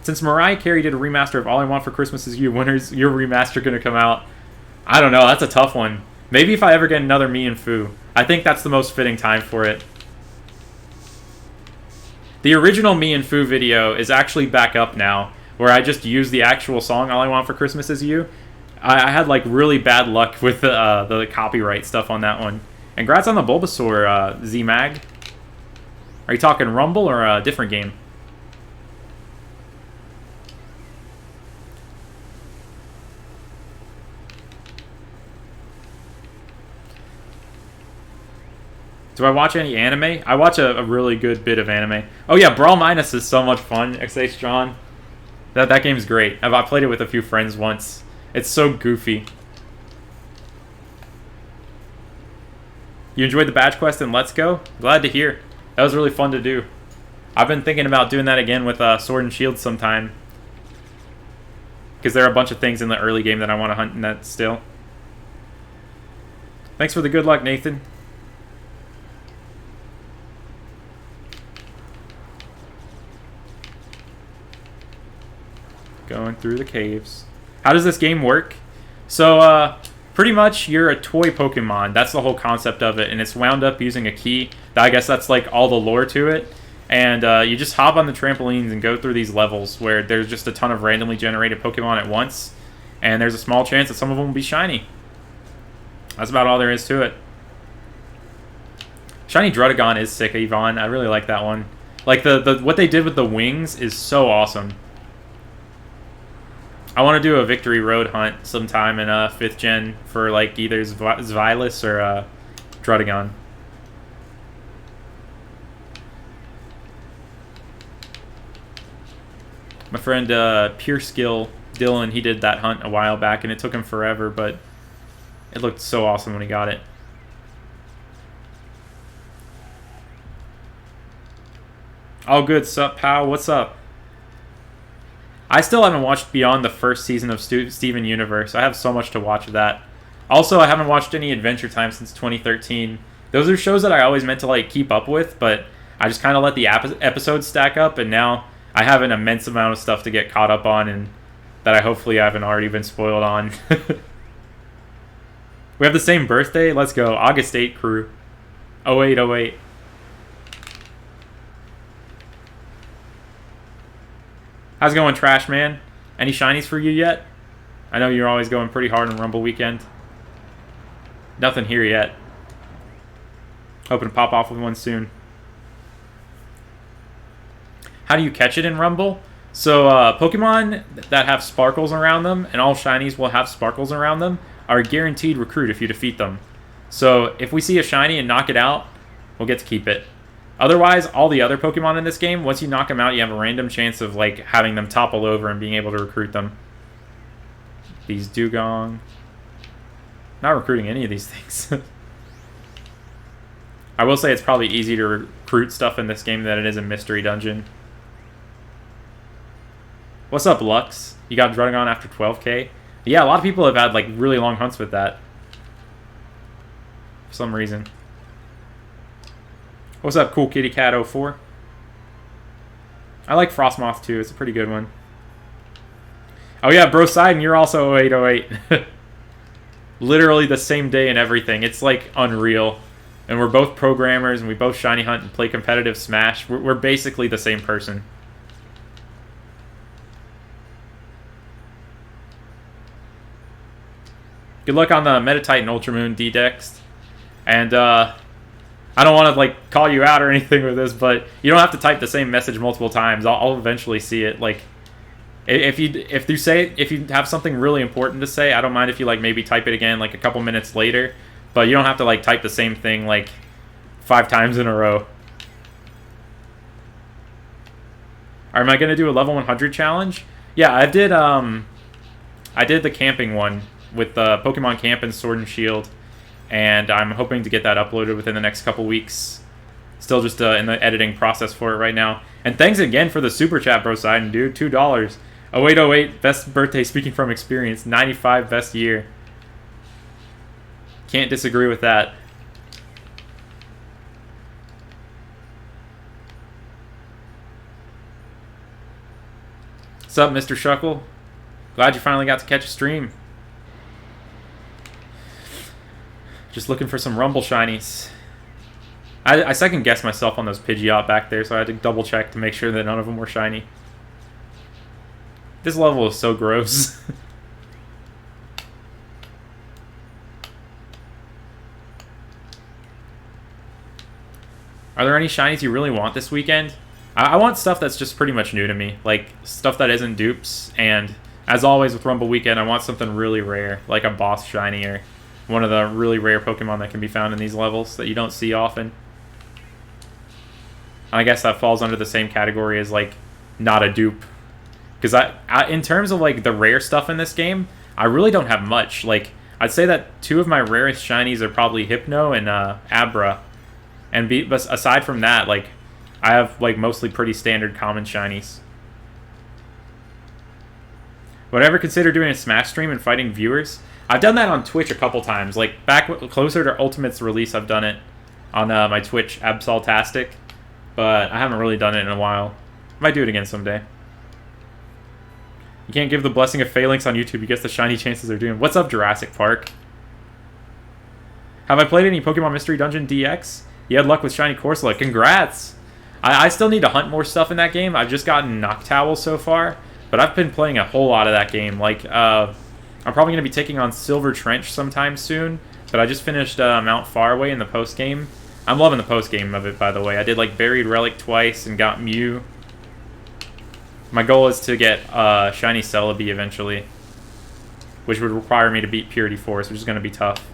Since Mariah Carey did a remaster of All I Want for Christmas Is You, when is your remaster going to come out? I don't know, that's a tough one. Maybe if I ever get another Me and Fu. I think that's the most fitting time for it. The original Me and Fu video is actually back up now, where I just used the actual song, All I Want for Christmas Is You. I had, like, really bad luck with the copyright stuff on that one. And congrats on the Bulbasaur, Z-Mag. Are you talking Rumble or a different game? Do I watch any anime? I watch a really good bit of anime. Oh yeah, Brawl Minus is so much fun, XH John. That game's great. I played it with a few friends once. It's so goofy. You enjoyed the badge quest in Let's Go? Glad to hear. That was really fun to do. I've been thinking about doing that again with Sword and Shield sometime. Because there are a bunch of things in the early game that I want to hunt in that still. Thanks for the good luck, Nathan. Going through the caves. How does this game work? So, pretty much you're a toy Pokemon. That's the whole concept of it. And it's wound up using a key. I guess that's like all the lore to it. And you just hop on the trampolines and go through these levels where there's just a ton of randomly generated Pokemon at once. And there's a small chance that some of them will be shiny. That's about all there is to it. Shiny Druddigon is sick, Yvonne. I really like that one. Like, what they did with the wings is so awesome. I want to do a Victory Road hunt sometime in 5th gen for, like, either Zvilis or Druddigon. My friend Pure Skill Dylan, he did that hunt a while back, and it took him forever, but it looked so awesome when he got it. All good, sup, pal? What's up? I still haven't watched beyond the first season of Steven Universe. I have so much to watch of that. Also, I haven't watched any Adventure Time since 2013. Those are shows that I always meant to like keep up with, but I just kind of let the episodes stack up, and now I have an immense amount of stuff to get caught up on, and that I hopefully haven't already been spoiled on. We have the same birthday? Let's go. August 8 crew. 0808. How's it going, Trash Man? Any shinies for you yet? I know you're always going pretty hard on Rumble Weekend. Nothing here yet. Hoping to pop off with one soon. How do you catch it in Rumble? So, Pokemon that have sparkles around them, and all shinies will have sparkles around them, are a guaranteed recruit if you defeat them. So, if we see a shiny and knock it out, we'll get to keep it. Otherwise, all the other Pokemon in this game, once you knock them out, you have a random chance of like having them topple over and being able to recruit them. These Dugong. Not recruiting any of these things. I will say it's probably easier to recruit stuff in this game than it is in Mystery Dungeon. What's up, Lux? You got Druddigon after 12k? Yeah, a lot of people have had like really long hunts with that. For some reason. What's up, Cool Kitty Cat 04? I like Frostmoth too. It's a pretty good one. Oh yeah, Bro Sidon, you're also 0808. Literally the same day and everything. It's like unreal. And we're both programmers, and we both shiny hunt and play competitive Smash. We're basically the same person. Good luck on the Metatitan Ultramoon D-Dex. And I don't want to like call you out or anything with this, but you don't have to type the same message multiple times. I'll eventually see it. Like, if you have something really important to say, I don't mind if you like maybe type it again like a couple minutes later, but you don't have to like type the same thing like 5 times in a row. Am I gonna do a level 100 challenge? Yeah, I did the camping one with Pokemon Camp and Sword and Shield. And I'm hoping to get that uploaded within the next couple weeks. Still just in the editing process for it right now. And thanks again for the super chat, Bro Sidon, dude. $2. 0808, best birthday speaking from experience. 95, best year. Can't disagree with that. What's up, Mr. Shuckle? Glad you finally got to catch a stream. Just looking for some Rumble shinies. I second guessed myself on those Pidgeot back there, so I had to double check to make sure that none of them were shiny. This level is so gross. Are there any shinies you really want this weekend? I want stuff that's just pretty much new to me. Like, stuff that isn't dupes. And, as always with Rumble Weekend, I want something really rare. Like a boss shiny or one of the really rare Pokemon that can be found in these levels that you don't see often. I guess that falls under the same category as, like, not a dupe. Because in terms of, like, the rare stuff in this game, I really don't have much. Like, I'd say that 2 of my rarest shinies are probably Hypno and Abra. But aside from that, like, I have, like, mostly pretty standard common shinies. Would I ever consider doing a Smash stream and fighting viewers? I've done that on Twitch a couple times. Like, back closer to Ultimate's release, I've done it on my Twitch, Absoltastic. But I haven't really done it in a while. Might do it again someday. You can't give the blessing of phalanx on YouTube. You guess the shiny chances are doomed. What's up, Jurassic Park? Have I played any Pokemon Mystery Dungeon DX? You had luck with shiny Corsola. Congrats! I still need to hunt more stuff in that game. I've just gotten Noctowl so far. But I've been playing a whole lot of that game. Like, I'm probably going to be taking on Silver Trench sometime soon. But I just finished Mount Faraway in the post-game. I'm loving the post-game of it, by the way. I did, like, Buried Relic twice and got Mew. My goal is to get Shiny Celebi eventually. Which would require me to beat Purity Force, which is going to be tough.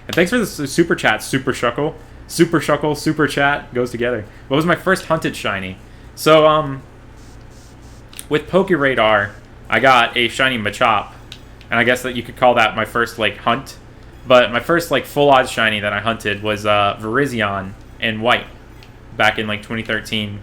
And thanks for the Super Chat, Super Shuckle. Super Shuckle, Super Chat goes together. What was my first hunted Shiny? So, with Pokeradar, I got a shiny Machop, and I guess that you could call that my first, like, hunt. But my first, like, full odds shiny that I hunted was Virizion in white back in, like, 2013.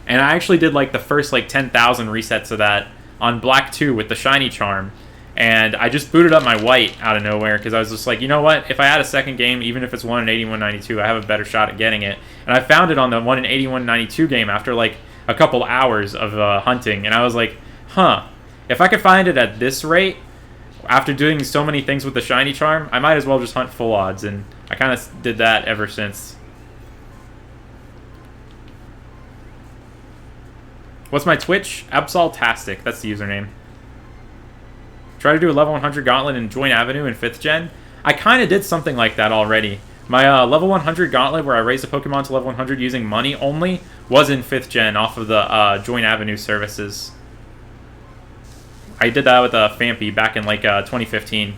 And I actually did, like, the first, like, 10,000 resets of that on Black 2 with the shiny charm. And I just booted up my white out of nowhere because I was just like, you know what? If I add a second game, even if it's 1 in 8192, I have a better shot at getting it. And I found it on the 1 in 8192 game after, like, a couple hours of hunting. And I was like, huh, if I could find it at this rate, after doing so many things with the shiny charm, I might as well just hunt full odds. And I kind of did that ever since. What's my Twitch? Absoltastic. That's the username. Try to do a level 100 gauntlet in Joint Avenue in 5th gen. I kind of did something like that already. My level 100 gauntlet where I raised a Pokemon to level 100 using money only was in 5th gen off of the Joint Avenue services. I did that with Fampy back in like 2015.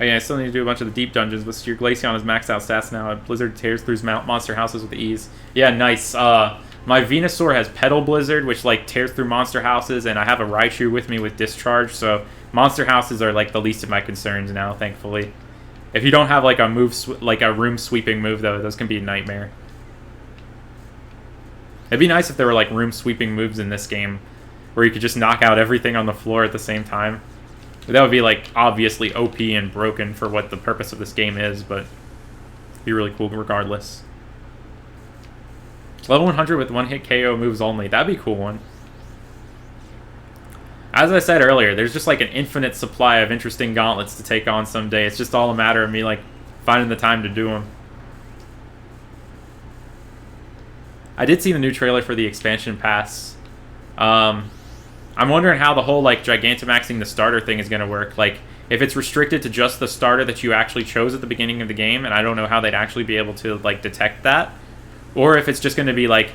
Oh yeah, I still need to do a bunch of the deep dungeons, but your Glaceon is maxed out stats now. Blizzard tears through monster houses with ease. Yeah, nice. My Venusaur has Petal Blizzard, which like tears through monster houses, and I have a Raichu with me with Discharge, so monster houses are like the least of my concerns now, thankfully. If you don't have like a like a room sweeping move though, those can be a nightmare. It'd be nice if there were like room sweeping moves in this game, where you could just knock out everything on the floor at the same time. That would be like obviously OP and broken for what the purpose of this game is, but it'd be really cool regardless. Level 100 with one-hit KO moves only. That'd be a cool one. As I said earlier, there's just like an infinite supply of interesting gauntlets to take on someday. It's just all a matter of me like finding the time to do them. I did see the new trailer for the expansion pass. I'm wondering how the whole like Gigantamaxing the starter thing is going to work. Like, if it's restricted to just the starter that you actually chose at the beginning of the game, and I don't know how they'd actually be able to like detect that, or if it's just going to be like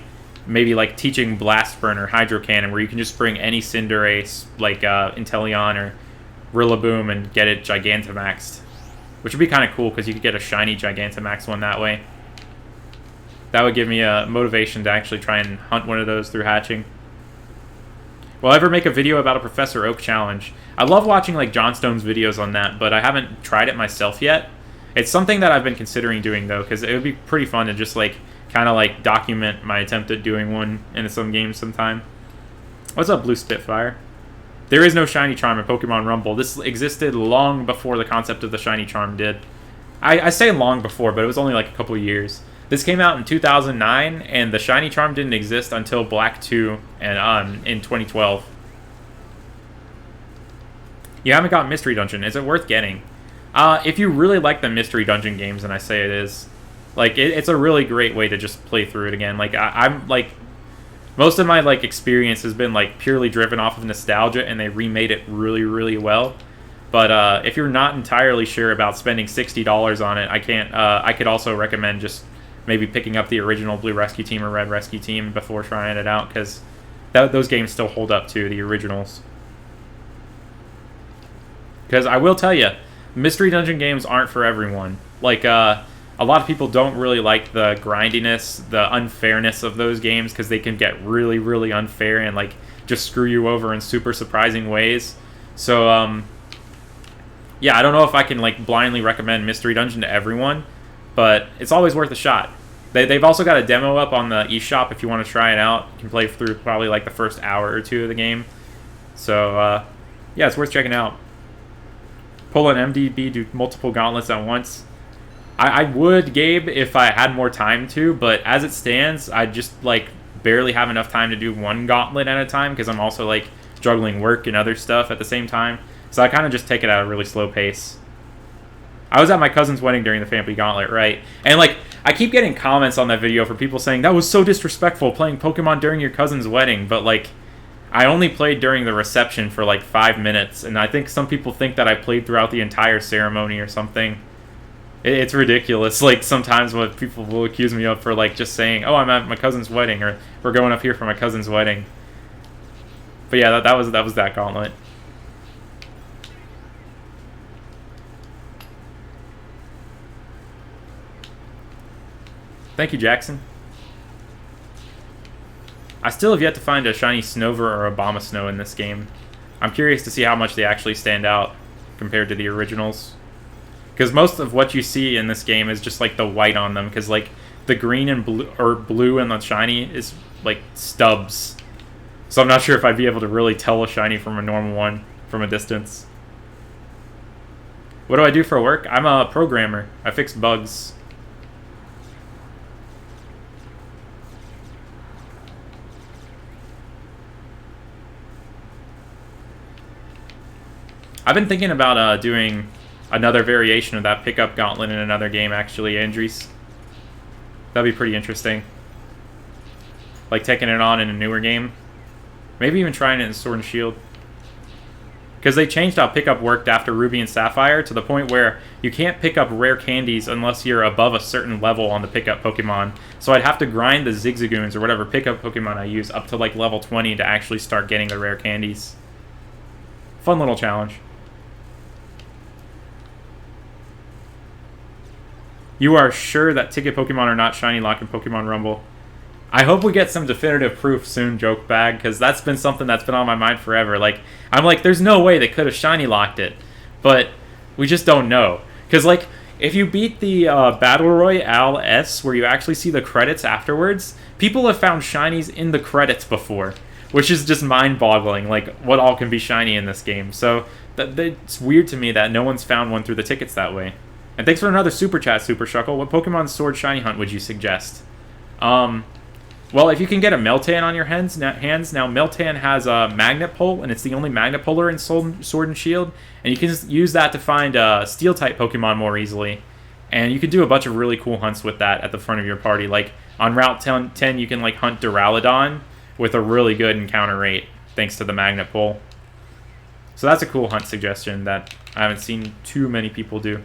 maybe like teaching Blast Burn or Hydro Cannon, where you can just bring any Cinderace like Inteleon or Rillaboom and get it Gigantamaxed, which would be kind of cool because you could get a shiny Gigantamax one that way. That would give me a motivation to actually try and hunt one of those through hatching. Will I ever make a video about a Professor Oak challenge? I love watching like Johnstone's videos on that, but I haven't tried it myself yet. It's something that I've been considering doing though, because it would be pretty fun to just like kind of like document my attempt at doing one in some games sometime. What's up, Blue Spitfire? There is no shiny charm in Pokemon Rumble. This existed long before the concept of the shiny charm did. I say long before, but it was only like a couple years. This came out in 2009, and the shiny charm didn't exist until Black 2 and in 2012. You haven't got Mystery Dungeon. Is it worth getting? If you really like the Mystery Dungeon games, and I say it is, like it's a really great way to just play through it again. Like I'm like, most of my like experience has been like purely driven off of nostalgia, and they remade it really, really well. But if you're not entirely sure about spending $60 on it, I could also recommend just maybe picking up the original Blue Rescue Team or Red Rescue Team before trying it out, because those games still hold up to the originals. Because I will tell you, Mystery Dungeon games aren't for everyone. Like, a lot of people don't really like the grindiness, the unfairness of those games, because they can get really, really unfair and, like, just screw you over in super surprising ways. So, yeah, I don't know if I can, like, blindly recommend Mystery Dungeon to everyone, but it's always worth a shot. They've also got a demo up on the eShop if you want to try it out. You can play through probably like the first hour or two of the game. So, yeah, it's worth checking out. Pull an MDB, do multiple gauntlets at once. I would, Gabe, if I had more time to, but as it stands, I just, like, barely have enough time to do one gauntlet at a time because I'm also, like, juggling work and other stuff at the same time. So I kind of just take it at a really slow pace. I was at my cousin's wedding during the family gauntlet, right? And, like, I keep getting comments on that video for people saying, that was so disrespectful playing Pokemon during your cousin's wedding, but, like, I only played during the reception for, like, 5 minutes, and I think some people think that I played throughout the entire ceremony or something. It's ridiculous, like, sometimes what people will accuse me of for, like, just saying, oh, I'm at my cousin's wedding, or we're going up here for my cousin's wedding. But yeah, that was that gauntlet. Thank you, Jackson. I still have yet to find a shiny Snover or Abomasnow in this game. I'm curious to see how much they actually stand out compared to the originals. Because most of what you see in this game is just like the white on them. Because like the green and blue, or blue and the shiny is like stubs. So I'm not sure if I'd be able to really tell a shiny from a normal one from a distance. What do I do for work? I'm a programmer. I fix bugs. I've been thinking about doing another variation of that pickup gauntlet in another game, actually, Andres. That'd be pretty interesting. Like taking it on in a newer game. Maybe even trying it in Sword and Shield. Because they changed how pickup worked after Ruby and Sapphire to the point where you can't pick up rare candies unless you're above a certain level on the pickup Pokemon. So I'd have to grind the Zigzagoons or whatever pickup Pokemon I use up to like level 20 to actually start getting the rare candies. Fun little challenge. You are sure that ticket Pokemon are not shiny lock in Pokemon Rumble? I hope we get some definitive proof soon, Joke Bag, because that's been something that's been on my mind forever. Like, I'm like, there's no way they could have shiny locked it, but we just don't know. Because, like, if you beat the Battle Royale S, where you actually see the credits afterwards, people have found shinies in the credits before, which is just mind-boggling, like, what all can be shiny in this game. So, it's weird to me that no one's found one through the tickets that way. And thanks for another super chat, Super Shuckle. What Pokemon Sword shiny hunt would you suggest? Well, if you can get a Meltan on your hands, now Meltan has a Magnet Pole, and it's the only Magnet Poler in Sword and Shield, and you can use that to find Steel-type Pokemon more easily. And you can do a bunch of really cool hunts with that at the front of your party. Like, on Route 10 you can, like, hunt Duraludon with a really good encounter rate, thanks to the Magnet Pole. So that's a cool hunt suggestion that I haven't seen too many people do.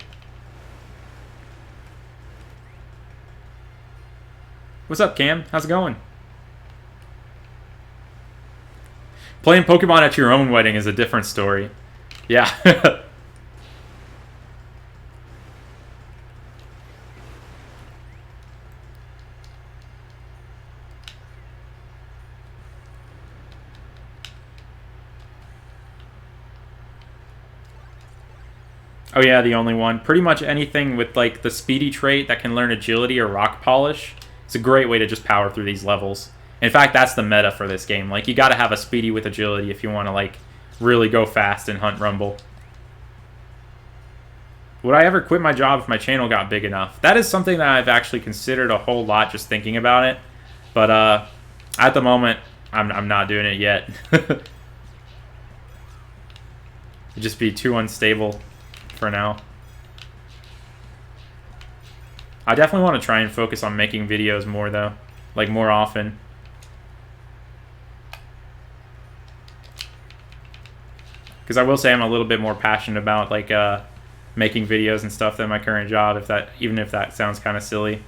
What's up, Cam? How's it going? Playing Pokemon at your own wedding is a different story. Yeah. Oh yeah, the only one. Pretty much anything with like the speedy trait that can learn agility or rock polish. It's a great way to just power through these levels. In fact, that's the meta for this game. Like, you gotta have a speedy with agility if you want to, like, really go fast and hunt Rumble. Would I ever quit my job if my channel got big enough? That is something that I've actually considered a whole lot just thinking about it. But, at the moment, I'm not doing it yet. It'd just be too unstable for now. I definitely want to try and focus on making videos more, though. Like, more often. Because I will say I'm a little bit more passionate about, like, making videos and stuff than my current job, even if that sounds kind of silly.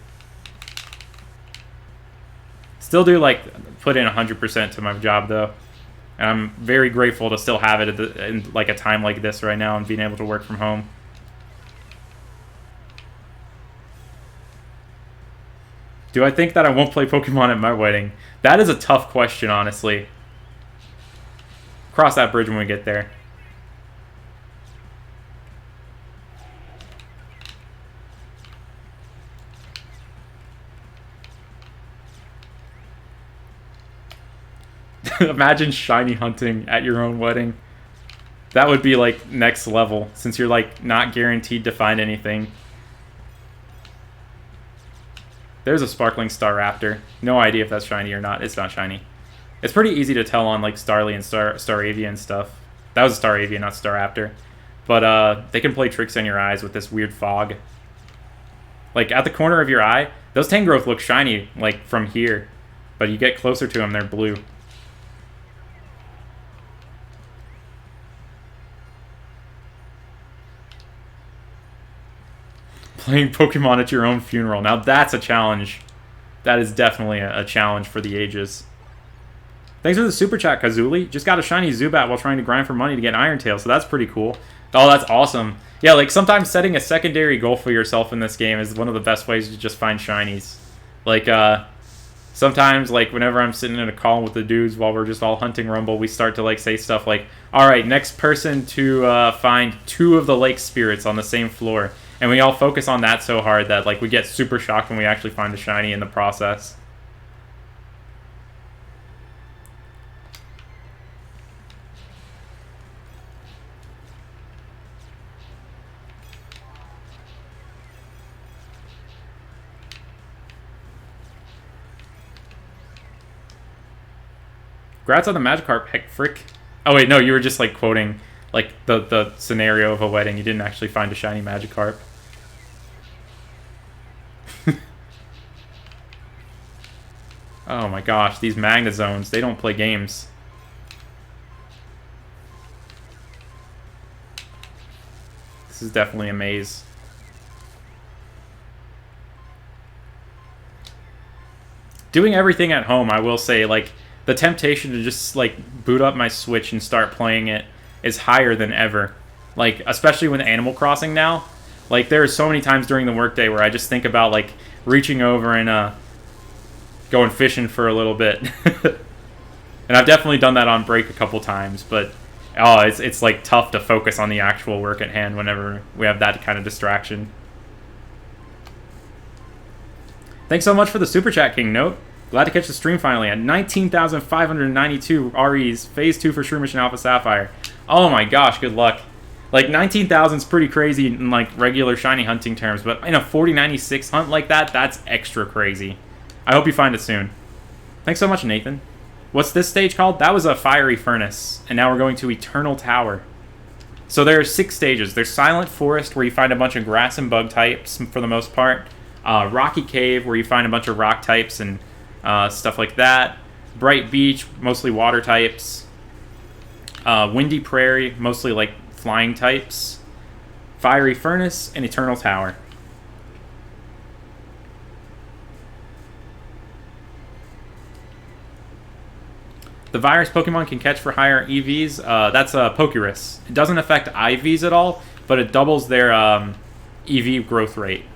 Still do, like, put in 100% to my job, though. And I'm very grateful to still have it in, like, a time like this right now and being able to work from home. Do I think that I won't play Pokemon at my wedding? That is a tough question, honestly. Cross that bridge when we get there. Imagine shiny hunting at your own wedding. That would be like next level, since you're like not guaranteed to find anything. There's a sparkling star raptor. No idea if that's shiny or not. It's not shiny. It's pretty easy to tell on like Starly and Staravia and stuff. That was a Staravia, not Staraptor. But they can play tricks on your eyes with this weird fog. Like at the corner of your eye, those Tangrowth look shiny like from here. But you get closer to them, they're blue. Playing Pokemon at your own funeral. Now that's a challenge. That is definitely a challenge for the ages. Thanks for the super chat, Kazuli. Just got a shiny Zubat while trying to grind for money to get Iron Tail, so that's pretty cool. Oh, that's awesome. Yeah, like sometimes setting a secondary goal for yourself in this game is one of the best ways to just find shinies. Like, sometimes, like, whenever I'm sitting in a call with the dudes while we're just all hunting Rumble, we start to, like, say stuff like, alright, next person to find 2 of the lake spirits on the same floor. And we all focus on that so hard that, like, we get super shocked when we actually find a shiny in the process. Congrats on the Magikarp, heck frick. Oh wait, no, you were just like quoting like the scenario of a wedding. You didn't actually find a shiny Magikarp. Oh my gosh, these Magnazones, they don't play games. This is definitely a maze. Doing everything at home, I will say, like, the temptation to just, like, boot up my Switch and start playing it is higher than ever. Like, especially with Animal Crossing now. Like, there are so many times during the workday where I just think about, like, reaching over and, going fishing for a little bit. And I've definitely done that on break a couple times, but, oh, it's, like, tough to focus on the actual work at hand whenever we have that kind of distraction. Thanks so much for the Super Chat, King Note. Glad to catch the stream finally at 19,592 REs, Phase 2 for Shroom Mission Alpha Sapphire. Oh my gosh, good luck. Like, 19,000 is pretty crazy in, like, regular shiny hunting terms, but in a 4096 hunt like that, that's extra crazy. I hope you find it soon. Thanks so much, Nathan. What's this stage called? That was a Fiery Furnace, and now we're going to Eternal Tower. So there are 6 stages. There's Silent Forest, where you find a bunch of grass and bug types, for the most part. Rocky Cave, where you find a bunch of rock types and stuff like that. Bright Beach, mostly water types. Windy Prairie, mostly like flying types. Fiery Furnace, and Eternal Tower. The virus Pokemon can catch for higher EVs. That's a Pokerus. It doesn't affect IVs at all, but it doubles their EV growth rate.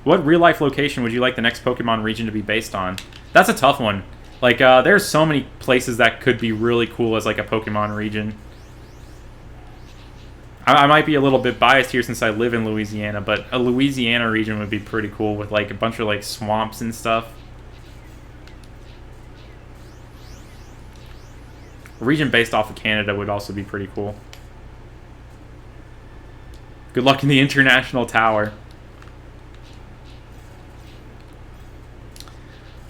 What real-life location would you like the next Pokemon region to be based on? That's a tough one. Like, there's so many places that could be really cool as, like, a Pokemon region. I might be a little bit biased here since I live in Louisiana, but a Louisiana region would be pretty cool with, like, a bunch of, like, swamps and stuff. A region based off of Canada would also be pretty cool. Good luck in the International Tower.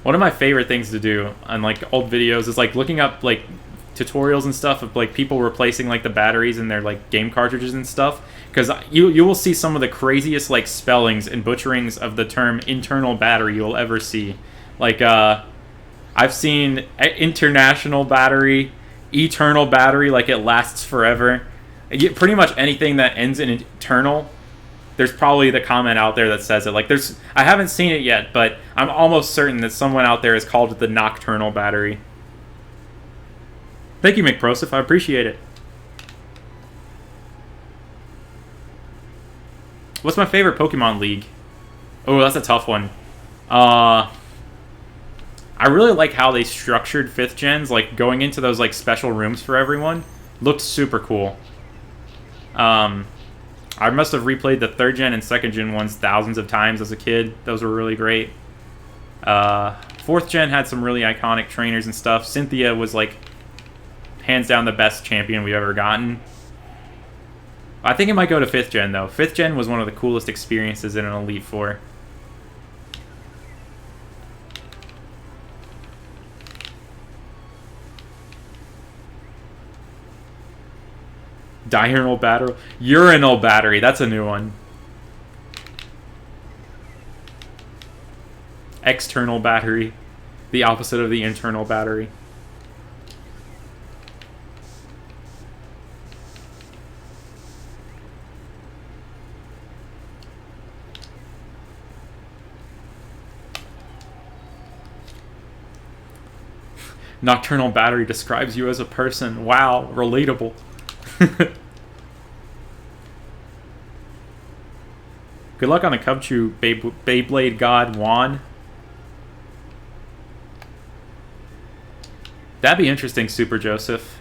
One of my favorite things to do on, like, old videos is, like, looking up, like, tutorials and stuff of, like, people replacing, like, the batteries in their, like, game cartridges and stuff. Because you will see some of the craziest, like, spellings and butcherings of the term internal battery you'll ever see. Like, I've seen international battery, eternal battery, like it lasts forever. Pretty much anything that ends in eternal, there's probably the comment out there that says it. Like, I haven't seen it yet, but I'm almost certain that someone out there has called it the nocturnal battery. Thank you, McProsif. I appreciate it. What's my favorite Pokemon League? Oh, that's a tough one. I really like how they structured 5th gens, like going into those like special rooms for everyone. Looked super cool. I must have replayed the 3rd gen and 2nd gen ones thousands of times as a kid. Those were really great. 4th gen had some really iconic trainers and stuff. Cynthia was like hands down the best champion we've ever gotten. I think it might go to 5th gen though. 5th gen was one of the coolest experiences in an Elite Four. Diurnal battery. Urinal battery. That's a new one. External battery. The opposite of the internal battery. Nocturnal battery describes you as a person. Wow, relatable. Good luck on the Cubchoo Beyblade God Juan. That'd be interesting, Super Joseph.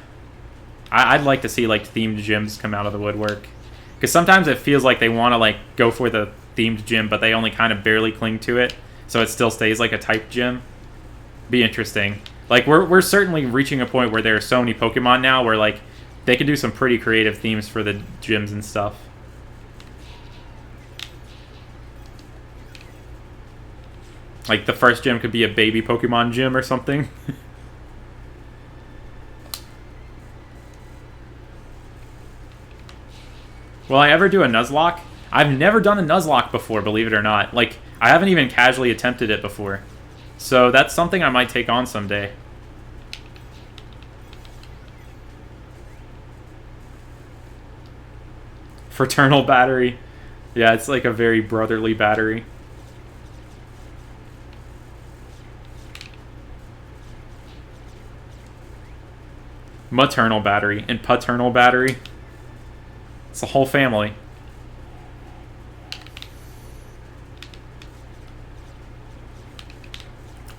I'd like to see like themed gyms come out of the woodwork, because sometimes it feels like they want to like go for the themed gym, but they only kind of barely cling to it, so it still stays like a type gym. Be interesting. Like we're certainly reaching a point where there are so many Pokemon now where like they can do some pretty creative themes for the gyms and stuff. Like the first gym could be a baby Pokemon gym or something. Will I ever do a Nuzlocke? I've never done a Nuzlocke before, believe it or not. Like, I haven't even casually attempted it before. So that's something I might take on someday. Fraternal battery. Yeah, it's like a very brotherly battery. Maternal battery and paternal battery. It's the whole family.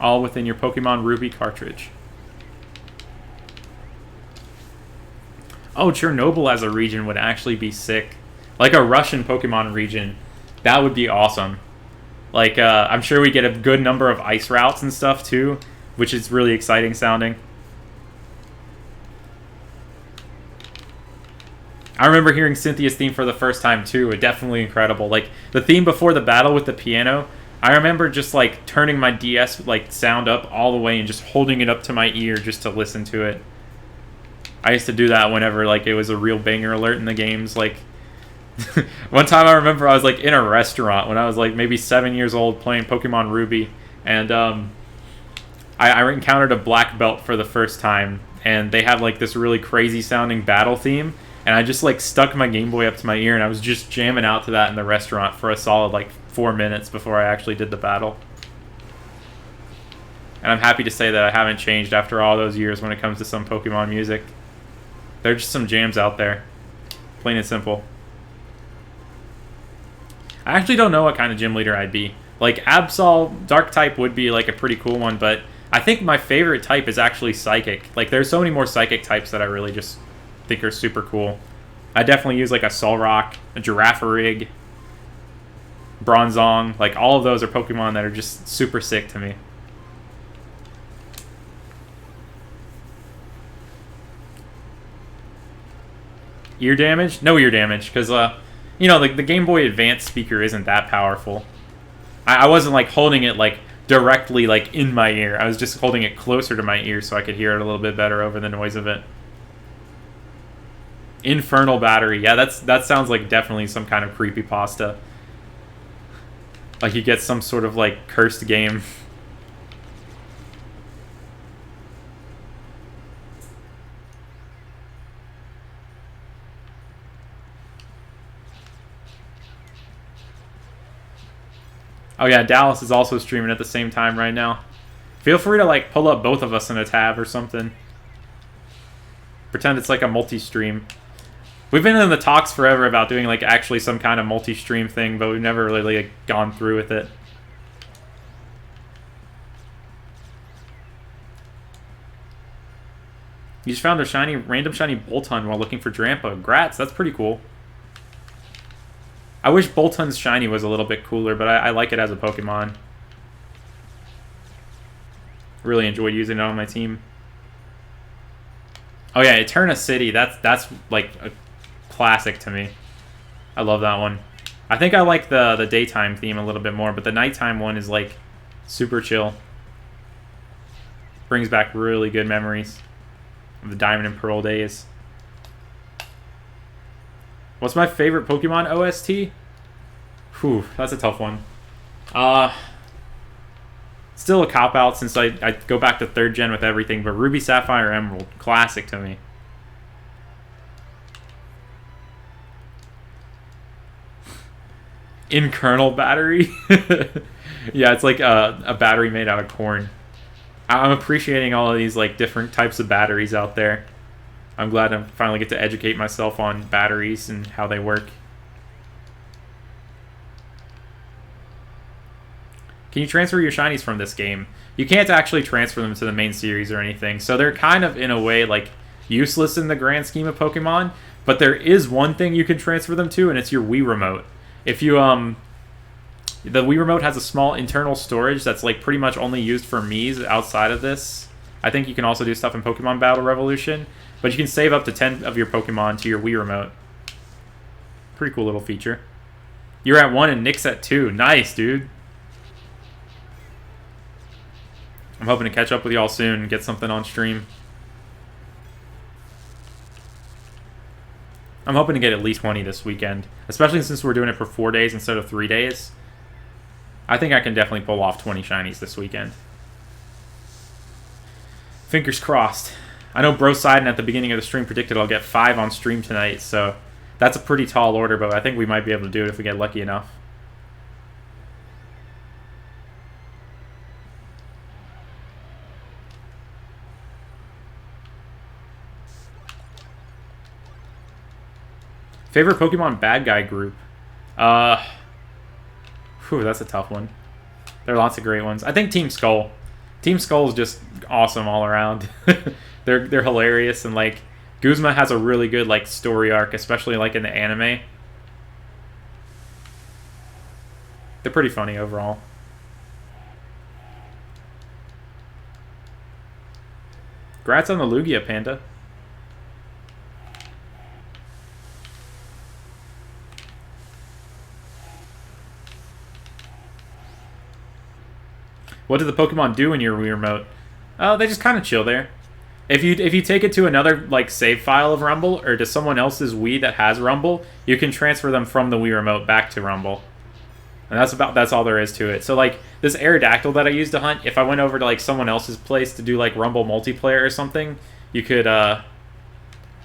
All within your Pokemon Ruby cartridge. Oh, Chernobyl as a region would actually be sick. Like a Russian Pokemon region. That would be awesome. Like, I'm sure we get a good number of ice routes and stuff too, which is really exciting sounding. I remember hearing Cynthia's theme for the first time too. It definitely incredible. Like the theme before the battle with the piano, I remember just like turning my DS like sound up all the way and just holding it up to my ear just to listen to it. I used to do that whenever like it was a real banger alert in the games. Like one time I remember I was like in a restaurant when I was like maybe 7 years old playing Pokemon Ruby, and I encountered a black belt for the first time, and they had like this really crazy sounding battle theme. And I just like stuck my Game Boy up to my ear, and I was just jamming out to that in the restaurant for a solid like 4 minutes before I actually did the battle. And I'm happy to say that I haven't changed after all those years when it comes to some Pokemon music. There are just some jams out there. Plain and simple. I actually don't know what kind of gym leader I'd be. Like Absol, Dark type would be like a pretty cool one, but I think my favorite type is actually Psychic. Like there's so many more Psychic types that I really just think are super cool. I definitely use like a Solrock, a Girafarig, Bronzong. Like all of those are Pokemon that are just super sick to me. Ear damage? No ear damage, because you know, like the Game Boy Advance speaker isn't that powerful. I wasn't like holding it like directly like in my ear. I was just holding it closer to my ear so I could hear it a little bit better over the noise of it. Infernal battery. Yeah, that sounds like definitely some kind of creepypasta. Like you get some sort of like cursed game. Oh yeah, Dallas is also streaming at the same time right now. Feel free to like pull up both of us in a tab or something. Pretend it's like a multi-stream. We've been in the talks forever about doing like actually some kind of multi-stream thing, but we've never really like gone through with it. You just found a random shiny Boltund while looking for Drampa. Grats, that's pretty cool. I wish Boltund's shiny was a little bit cooler, but I like it as a Pokemon. Really enjoyed using it on my team. Oh yeah, Eterna City. That's like a classic to me. I love that one. I think I like the daytime theme a little bit more, but the nighttime one is like super chill. Brings back really good memories of the Diamond and Pearl days. What's my favorite Pokemon OST? Whew, that's a tough one. Still a cop-out since I go back to 3rd gen with everything, but Ruby, Sapphire, Emerald, classic to me. In-kernel battery? Yeah, it's like a battery made out of corn. I'm appreciating all of these like different types of batteries out there. I'm glad I finally get to educate myself on batteries and how they work. Can you transfer your shinies from this game? You can't actually transfer them to the main series or anything, so they're kind of, in a way, like, useless in the grand scheme of Pokemon, but there is one thing you can transfer them to, and it's your Wii Remote. If you, the Wii Remote has a small internal storage that's, like, pretty much only used for Miis outside of this. I think you can also do stuff in Pokemon Battle Revolution, but you can save up to 10 of your Pokemon to your Wii Remote. Pretty cool little feature. You're at 1 and Nick's at 2. Nice, dude. I'm hoping to catch up with y'all soon and get something on stream. I'm hoping to get at least 20 this weekend, especially since we're doing it for 4 days instead of 3 days. I think I can definitely pull off 20 shinies this weekend. Fingers crossed. I know Bro Sidon at the beginning of the stream predicted I'll get 5 on stream tonight, so that's a pretty tall order, but I think we might be able to do it if we get lucky enough. Favorite Pokemon bad guy group? Whew, that's a tough one. There are lots of great ones. I think Team Skull. Team Skull is just awesome all around. They're hilarious, and like Guzma has a really good like story arc, especially like in the anime. They're pretty funny overall. Congrats on the Lugia, Panda. What do the Pokemon do in your Wii Remote? They just kind of chill there. If you take it to another like save file of Rumble or to someone else's Wii that has Rumble, you can transfer them from the Wii Remote back to Rumble. And that's all there is to it. So like this Aerodactyl that I used to hunt, if I went over to like someone else's place to do like Rumble multiplayer or something, you could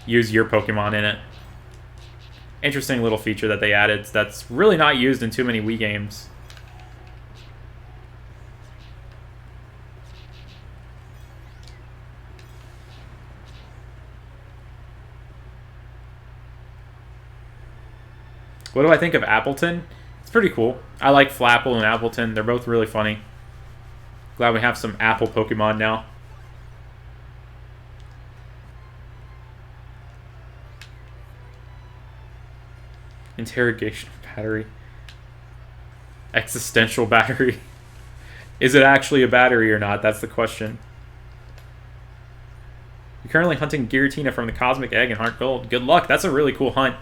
use your Pokemon in it. Interesting little feature that they added that's really not used in too many Wii games. What do I think of Appleton? It's pretty cool. I like Flapple and Appleton. They're both really funny. Glad we have some Apple Pokemon now. Interrogation battery. Existential battery. Is it actually a battery or not? That's the question. You're currently hunting Giratina from the Cosmic Egg and Heart Gold. Good luck. That's a really cool hunt.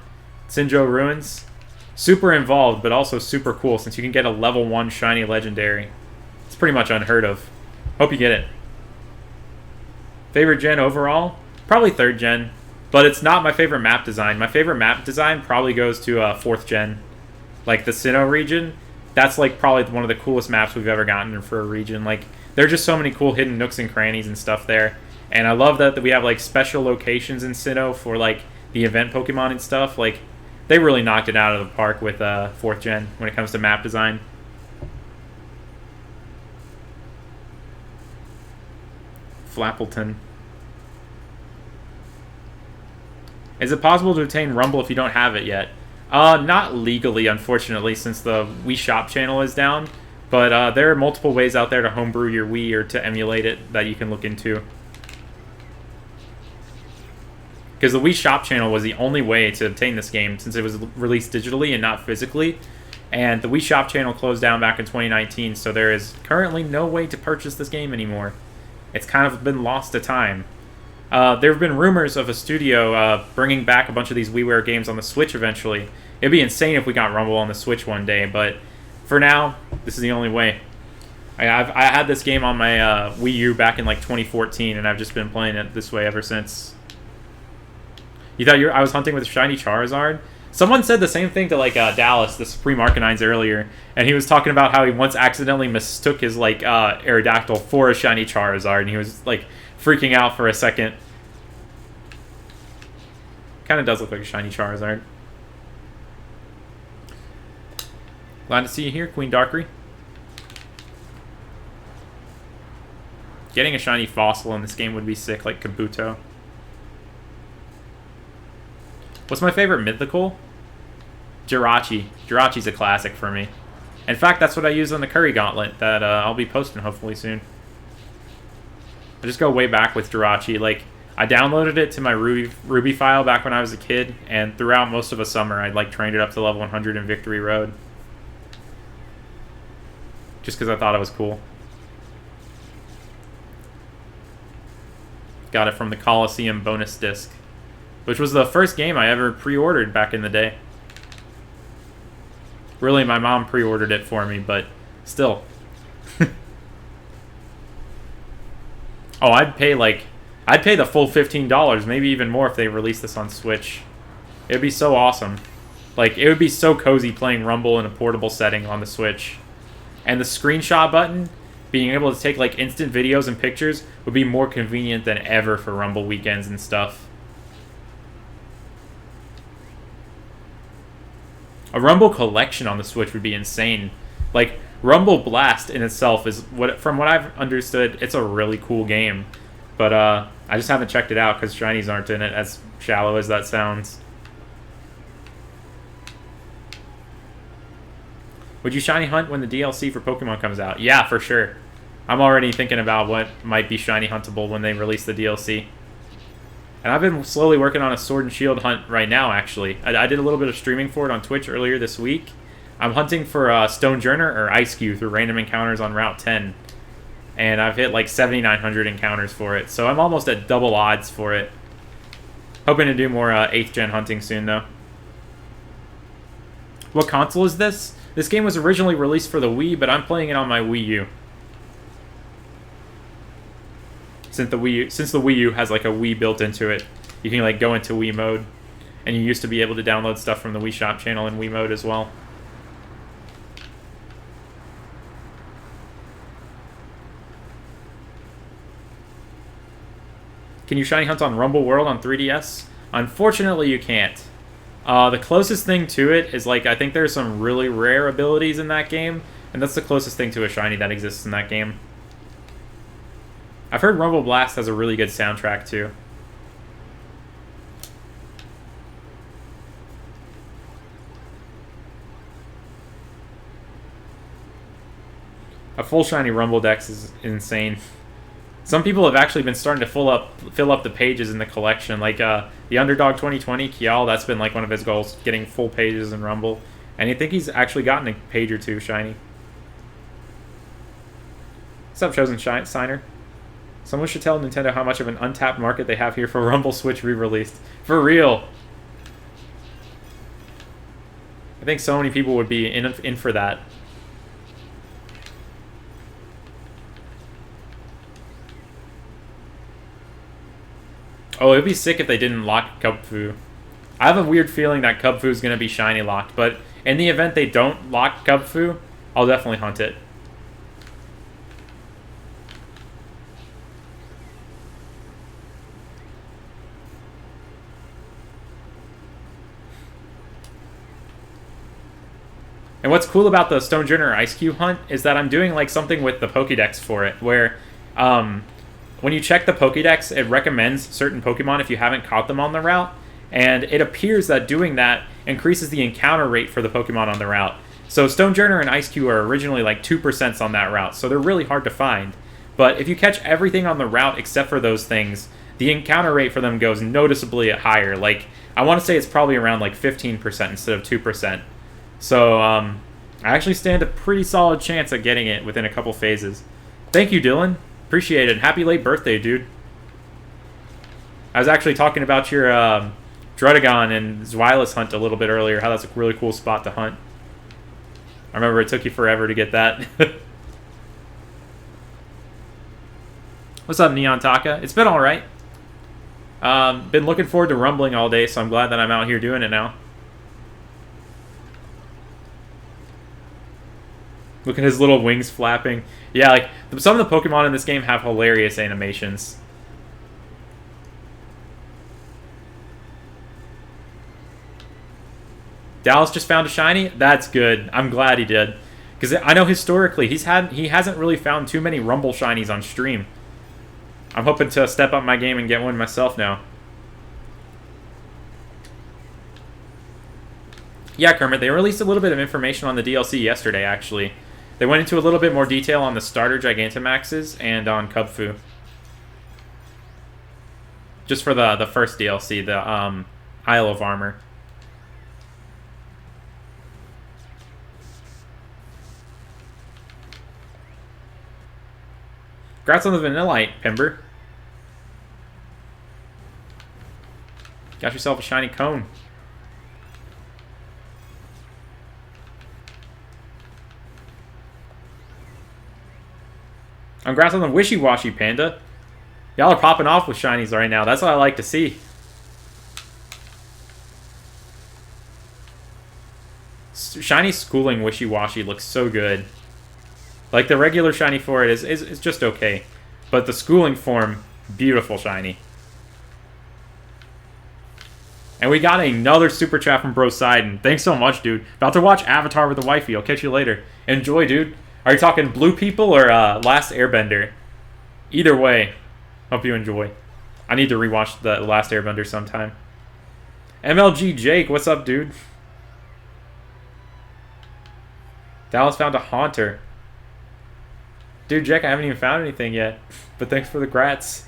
Sinjo Ruins. Super involved, but also super cool since you can get a level 1 shiny legendary. It's pretty much unheard of. Hope you get it. Favorite gen overall? Probably 3rd gen, but it's not my favorite map design. My favorite map design probably goes to 4th gen. Like the Sinnoh region, that's like probably one of the coolest maps we've ever gotten for a region. Like there are just so many cool hidden nooks and crannies and stuff there. And I love that we have like special locations in Sinnoh for like the event Pokemon and stuff. Like they really knocked it out of the park with 4th gen when it comes to map design. Flappleton. Is it possible to obtain Rumble if you don't have it yet? Not legally, unfortunately, since the Wii Shop channel is down. But there are multiple ways out there to homebrew your Wii or to emulate it that you can look into. Because the Wii Shop channel was the only way to obtain this game since it was released digitally and not physically. And the Wii Shop channel closed down back in 2019, so there is currently no way to purchase this game anymore. It's kind of been lost to time. There have been rumors of a studio bringing back a bunch of these WiiWare games on the Switch eventually. It'd be insane if we got Rumble on the Switch one day, but for now, this is the only way. I had this game on my Wii U back in like 2014, and I've just been playing it this way ever since. You thought I was hunting with a shiny Charizard? Someone said the same thing to like Dallas, the Supreme Arcanines earlier, and he was talking about how he once accidentally mistook his like Aerodactyl for a shiny Charizard, and he was like freaking out for a second. Kind of does look like a shiny Charizard. Glad to see you here, Queen Darkery. Getting a shiny fossil in this game would be sick, like Kabuto. What's my favorite mythical? Jirachi. Jirachi's a classic for me. In fact, that's what I use on the Curry Gauntlet that I'll be posting hopefully soon. I just go way back with Jirachi. Like, I downloaded it to my Ruby file back when I was a kid, and throughout most of a summer, I'd like trained it up to level 100 in Victory Road. Just because I thought it was cool. Got it from the Coliseum bonus disc, which was the first game I ever pre-ordered back in the day. Really, my mom pre-ordered it for me, but still. Oh, I'd pay the full $15, maybe even more if they released this on Switch. It'd be so awesome. Like, it would be so cozy playing Rumble in a portable setting on the Switch. And the screenshot button, being able to take like instant videos and pictures, would be more convenient than ever for Rumble weekends and stuff. A Rumble collection on the Switch would be insane. Like, Rumble Blast in itself is, from what I've understood, it's a really cool game. But I just haven't checked it out because shinies aren't in it, as shallow as that sounds. Would you shiny hunt when the DLC for Pokemon comes out? Yeah, for sure. I'm already thinking about what might be shiny huntable when they release the DLC. And I've been slowly working on a Sword and Shield hunt right now, actually. I did a little bit of streaming for it on Twitch earlier this week. I'm hunting for Stonejourner or Ice-Q through random encounters on Route 10. And I've hit like 7,900 encounters for it. So I'm almost at double odds for it. Hoping to do more 8th gen hunting soon, though. What console is this? This game was originally released for the Wii, but I'm playing it on my Wii U. Since the Wii U has like a Wii built into it, you can like go into Wii mode, and you used to be able to download stuff from the Wii Shop channel in Wii mode as well. Can you shiny hunt on Rumble World on 3DS? Unfortunately, you can't. The closest thing to it is, like, I think there's some really rare abilities in that game, and that's the closest thing to a shiny that exists in that game. I've heard Rumble Blast has a really good soundtrack, too. A full shiny Rumble Dex is insane. Some people have actually been starting to fill up the pages in the collection. Like the Underdog 2020, Kial, that's been like one of his goals, getting full pages in Rumble. And I think he's actually gotten a page or two shiny. What's up, Chosen Signer? Someone should tell Nintendo how much of an untapped market they have here for Rumble Switch re-released. For real. I think so many people would be in for that. Oh, it'd be sick if they didn't lock Cubfu. I have a weird feeling that Cubfu is going to be shiny locked, but in the event they don't lock Cubfu, I'll definitely hunt it. And what's cool about the Stonejourner Ice-Q hunt is that I'm doing like something with the Pokédex for it, where when you check the Pokédex, it recommends certain Pokemon if you haven't caught them on the route, and it appears that doing that increases the encounter rate for the Pokemon on the route. So Stonejourner and Ice-Q are originally like 2% on that route, so they're really hard to find. But if you catch everything on the route except for those things, the encounter rate for them goes noticeably higher. Like, I want to say it's probably around like 15% instead of 2%. So I actually stand a pretty solid chance at getting it within a couple phases. Thank you, Dylan. Appreciate it. Happy late birthday, dude. I was actually talking about your Drudagon and Zweilous hunt a little bit earlier, how that's a really cool spot to hunt. I remember it took you forever to get that. What's up, Neon Taka? It's been alright. Been looking forward to rumbling all day, so I'm glad that I'm out here doing it now. Look at his little wings flapping. Yeah, like, some of the Pokemon in this game have hilarious animations. Dallas just found a shiny? That's good. I'm glad he did. Because I know historically, he hasn't really found too many Rumble shinies on stream. I'm hoping to step up my game and get one myself now. Yeah, Kermit, they released a little bit of information on the DLC yesterday, actually. They went into a little bit more detail on the starter Gigantamaxes and on Kubfu. Just for the first DLC, the Isle of Armor. Congrats on the Vanillite, Pember. Got yourself a shiny cone. Congrats on the Wishy-Washy, Panda. Y'all are popping off with shinies right now. That's what I like to see. Shiny Schooling Wishy-Washy looks so good. Like, the regular shiny for it is just okay. But the Schooling form, beautiful shiny. And we got another super chat from Brosidon. Thanks so much, dude. About to watch Avatar with the wifey. I'll catch you later. Enjoy, dude. Are you talking Blue People or Last Airbender? Either way, hope you enjoy. I need to rewatch the Last Airbender sometime. MLG Jake, what's up, dude? Dallas found a Haunter. Dude, Jake, I haven't even found anything yet. But thanks for the grats.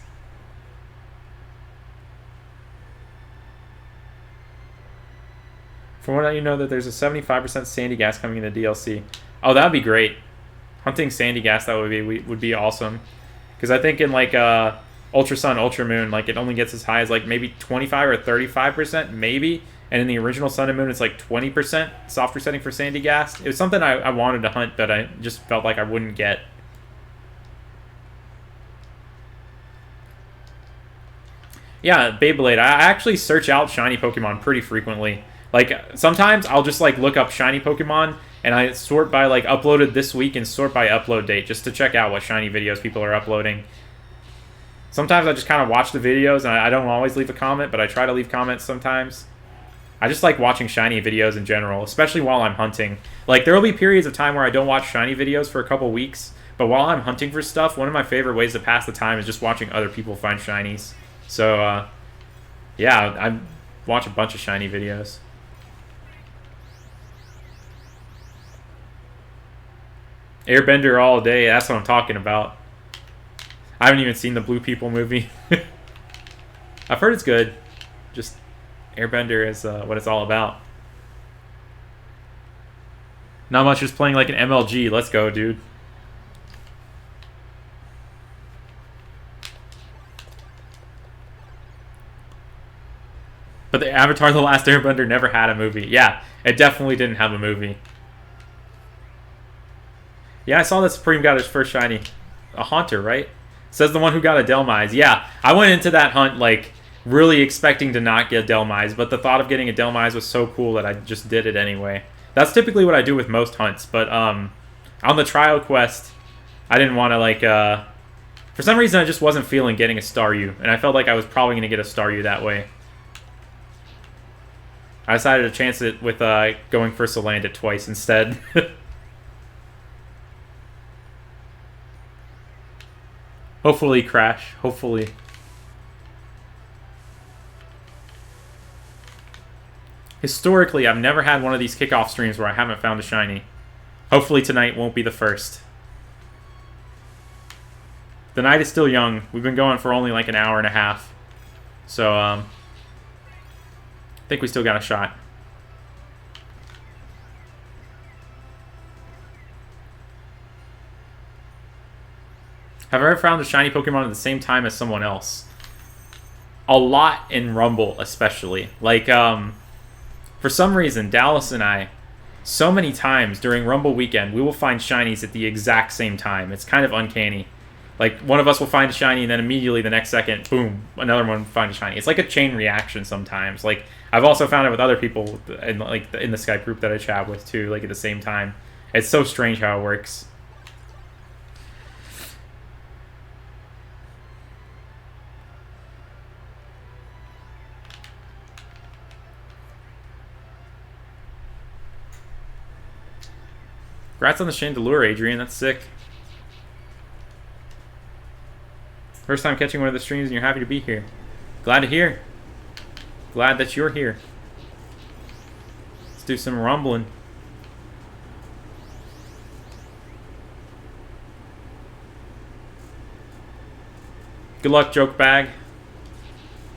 From what you know, that there's a 75% Sandy Gas coming in the DLC. Oh, that'd be great. Hunting Sandy Gas, that would be awesome. Because I think in like Ultra Sun, Ultra Moon, like it only gets as high as like maybe 25 or 35%, maybe. And in the original Sun and Moon, it's like 20% soft resetting for Sandy Gas. It was something I wanted to hunt, but I just felt like I wouldn't get. Yeah, Beyblade. I actually search out shiny Pokemon pretty frequently. Like, sometimes I'll just, like, look up shiny Pokemon, and I sort by, like, uploaded this week and sort by upload date, just to check out what shiny videos people are uploading. Sometimes I just kind of watch the videos, and I don't always leave a comment, but I try to leave comments sometimes. I just like watching shiny videos in general, especially while I'm hunting. Like, there will be periods of time where I don't watch shiny videos for a couple weeks, but while I'm hunting for stuff, one of my favorite ways to pass the time is just watching other people find shinies. So, yeah, I watch a bunch of shiny videos. Airbender all day, that's what I'm talking about. I haven't even seen the Blue People movie. I've heard it's good. Just, Airbender is what it's all about. Not much, just playing like an MLG. Let's go, dude. But the Avatar The Last Airbender never had a movie. Yeah, it definitely didn't have a movie. Yeah, I saw that Supreme got his first shiny. A Haunter, right? Says the one who got a Delmise. Yeah, I went into that hunt, like, really expecting to not get Delmise, but the thought of getting a Delmise was so cool that I just did it anyway. That's typically what I do with most hunts, but on the trial quest, I didn't want to, like, for some reason I just wasn't feeling getting a Staryu, and I felt like I was probably going to get a Staryu that way. I decided to chance it with going for Salandit twice instead. Hopefully, Crash. Hopefully. Historically, I've never had one of these kickoff streams where I haven't found a shiny. Hopefully tonight won't be the first. The night is still young. We've been going for only like an hour and a half. So, I think we still got a shot. Have I ever found a shiny Pokemon at the same time as someone else? A lot in Rumble, especially. Like, for some reason, Dallas and I, so many times during Rumble weekend, we will find shinies at the exact same time. It's kind of uncanny. Like, one of us will find a shiny, and then immediately the next second, boom, another one will find a shiny. It's like a chain reaction sometimes. Like, I've also found it with other people in, like, in the Skype group that I chat with, too, like, at the same time. It's so strange how it works. Congrats on the Chandelure, Adrian. That's sick. First time catching one of the streams and you're happy to be here. Glad to hear. Glad that you're here. Let's do some rumbling. Good luck, joke bag.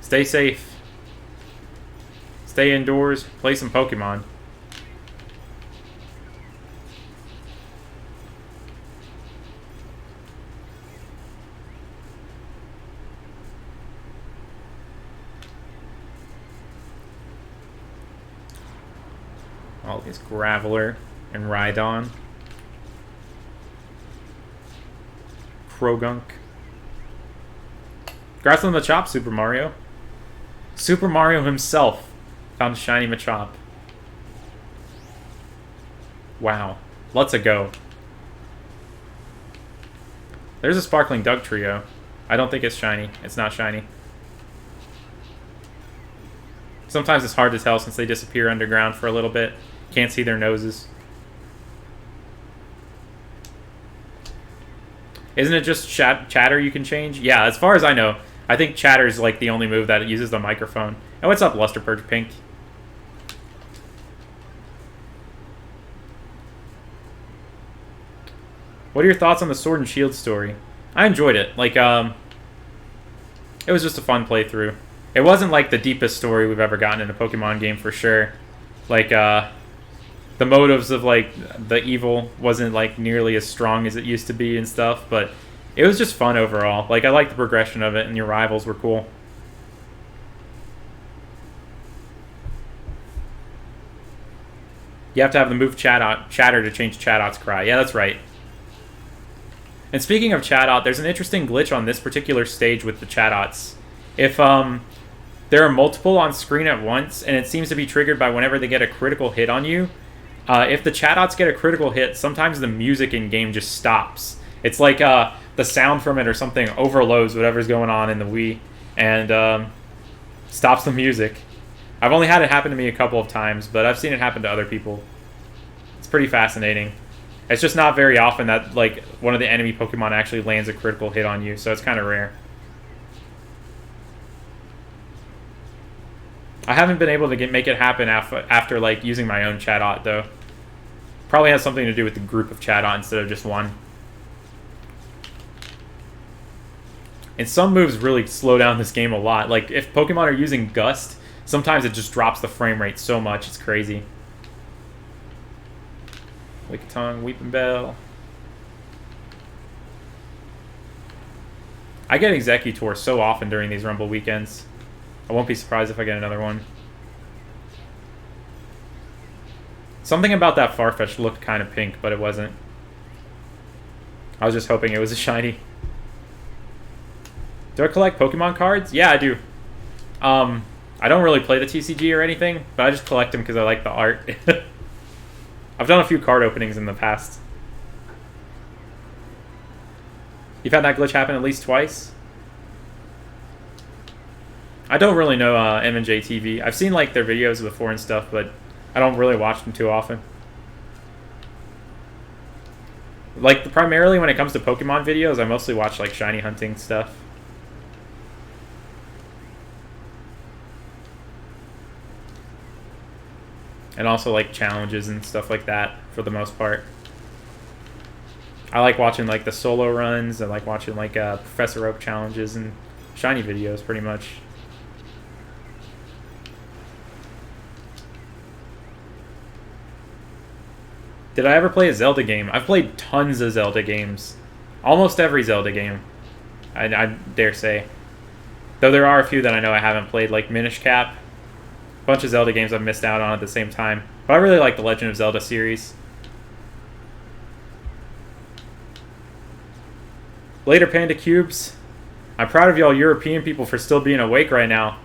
Stay safe. Stay indoors. Play some Pokemon. All these Graveler and Rhydon. Krogunk. Congrats on the Machop, Super Mario. Super Mario himself found a shiny Machop. Wow. Let's a go. There's a Sparkling Doug trio. I don't think it's shiny. It's not shiny. Sometimes it's hard to tell since they disappear underground for a little bit. Can't see their noses. Isn't it just chatter you can change? Yeah, as far as I know. I think chatter's like the only move that uses the microphone. And what's up, Lusterpurge Pink? What are your thoughts on the Sword and Shield story? I enjoyed it. Like, it was just a fun playthrough. It wasn't like the deepest story we've ever gotten in a Pokemon game for sure. Like, the motives of like the evil wasn't like nearly as strong as it used to be and stuff, but it was just fun overall. Like, I liked the progression of it, and your rivals were cool. You have to have the move chatter to change Chatot cry. Yeah, that's right. And speaking of Chatot, there's an interesting glitch on this particular stage with the Chatots. If there are multiple on screen at once, and it seems to be triggered by whenever they get a critical hit on you, if the Chatots get a critical hit, sometimes the music in-game just stops. It's like the sound from it or something overloads whatever's going on in the Wii and stops the music. I've only had it happen to me a couple of times, but I've seen it happen to other people. It's pretty fascinating. It's just not very often that like one of the enemy Pokemon actually lands a critical hit on you, so it's kind of rare. I haven't been able to make it happen after like using my own Chatot though. Probably has something to do with the group of Chatot instead of just one. And some moves really slow down this game a lot. Like, if Pokemon are using Gust, sometimes it just drops the frame rate so much. It's crazy. Lickitung, Weeping Bell. I get Executor so often during these Rumble weekends. I won't be surprised if I get another one. Something about that Farfetch looked kind of pink, but it wasn't. I was just hoping it was a shiny. Do I collect Pokemon cards? Yeah, I do. I don't really play the TCG or anything, but I just collect them because I like the art. I've done a few card openings in the past. You've had that glitch happen at least twice? I don't really know M&J TV. I've seen like their videos before and stuff, but I don't really watch them too often. Like, primarily when it comes to Pokemon videos, I mostly watch like shiny hunting stuff. And also like challenges and stuff like that for the most part. I like watching like the solo runs. I like watching like Professor Oak challenges and shiny videos pretty much. Did I ever play a Zelda game? I've played tons of Zelda games Almost every Zelda game, I dare say. Though there are a few that I know I haven't played, like Minish Cap. A bunch of Zelda games I've missed out on at the same time. But I really like the Legend of Zelda series. Later, Panda Cubes. I'm proud of y'all European people for still being awake right now.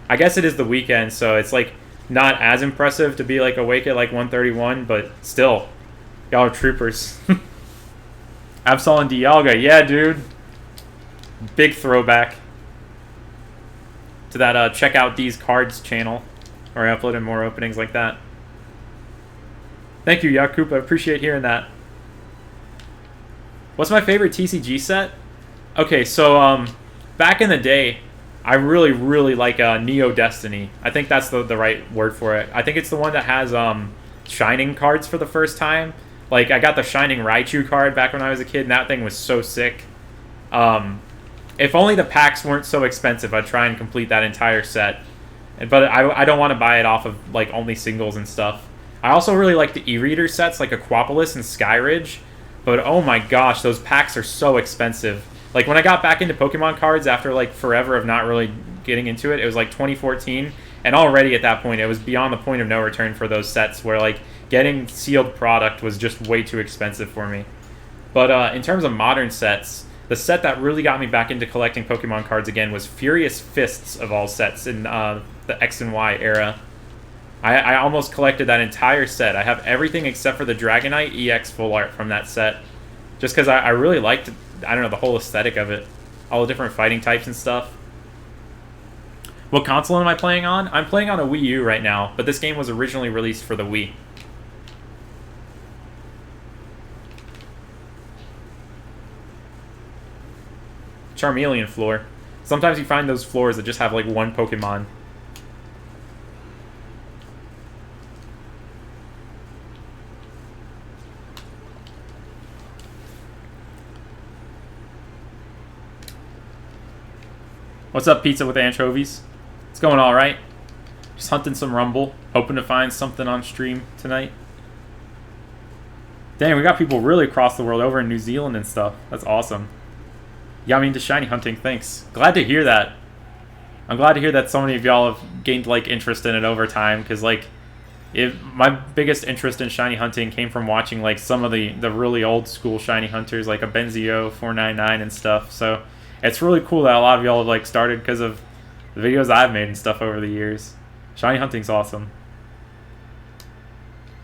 I guess it is the weekend, so it's like not as impressive to be like awake at like 1:31, but still, y'all are troopers. Absol and Dialga, yeah, dude. Big throwback to that check out these cards channel, where I uploaded more openings like that. Thank you, Yakub. I appreciate hearing that. What's my favorite TCG set? Okay, so back in the day, I really, really like Neo Destiny. I think that's the right word for it. I think it's the one that has Shining cards for the first time. Like, I got the Shining Raichu card back when I was a kid, and that thing was so sick. If only the packs weren't so expensive, I'd try and complete that entire set. But I don't want to buy it off of like only singles and stuff. I also really like the e-reader sets, like Aquapolis and Skyridge. But oh my gosh, those packs are so expensive. Like, when I got back into Pokemon cards after like forever of not really getting into it, it was like 2014, and already at that point it was beyond the point of no return for those sets, where like getting sealed product was just way too expensive for me. But in terms of modern sets, the set that really got me back into collecting Pokemon cards again was Furious Fists of all sets in the X and Y era. I almost collected that entire set. I have everything except for the Dragonite EX full art from that set, just because I really liked, I don't know, the whole aesthetic of it. All the different fighting types and stuff. What console am I playing on? I'm playing on a Wii U right now, but this game was originally released for the Wii. Charmeleon floor. Sometimes you find those floors that just have like one Pokemon. What's up, Pizza with Anchovies? It's going alright. Just hunting some Rumble. Hoping to find something on stream tonight. Dang, we got people really across the world over in New Zealand and stuff. That's awesome. Yeah, I'm into shiny hunting. Thanks. Glad to hear that. I'm glad to hear that so many of y'all have gained like interest in it over time, because like, my biggest interest in shiny hunting came from watching like some of the really old school shiny hunters, like a Benzio 499 and stuff. So it's really cool that a lot of y'all have like started because of the videos I've made and stuff over the years. Shiny hunting's awesome.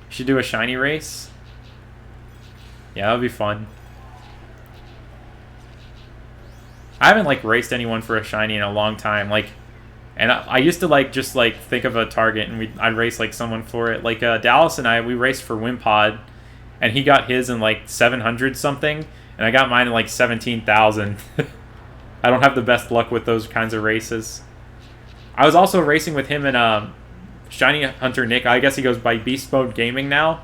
You should do a shiny race. Yeah, that would be fun. I haven't like raced anyone for a shiny in a long time. Like, and I used to like just like think of a target and I'd race like someone for it. Like Dallas and we raced for Wimpod, and he got his in like 700 something, and I got mine in like 17,000. I don't have the best luck with those kinds of races. I was also racing with him and Shiny Hunter Nick. I guess he goes by Beast Mode Gaming now.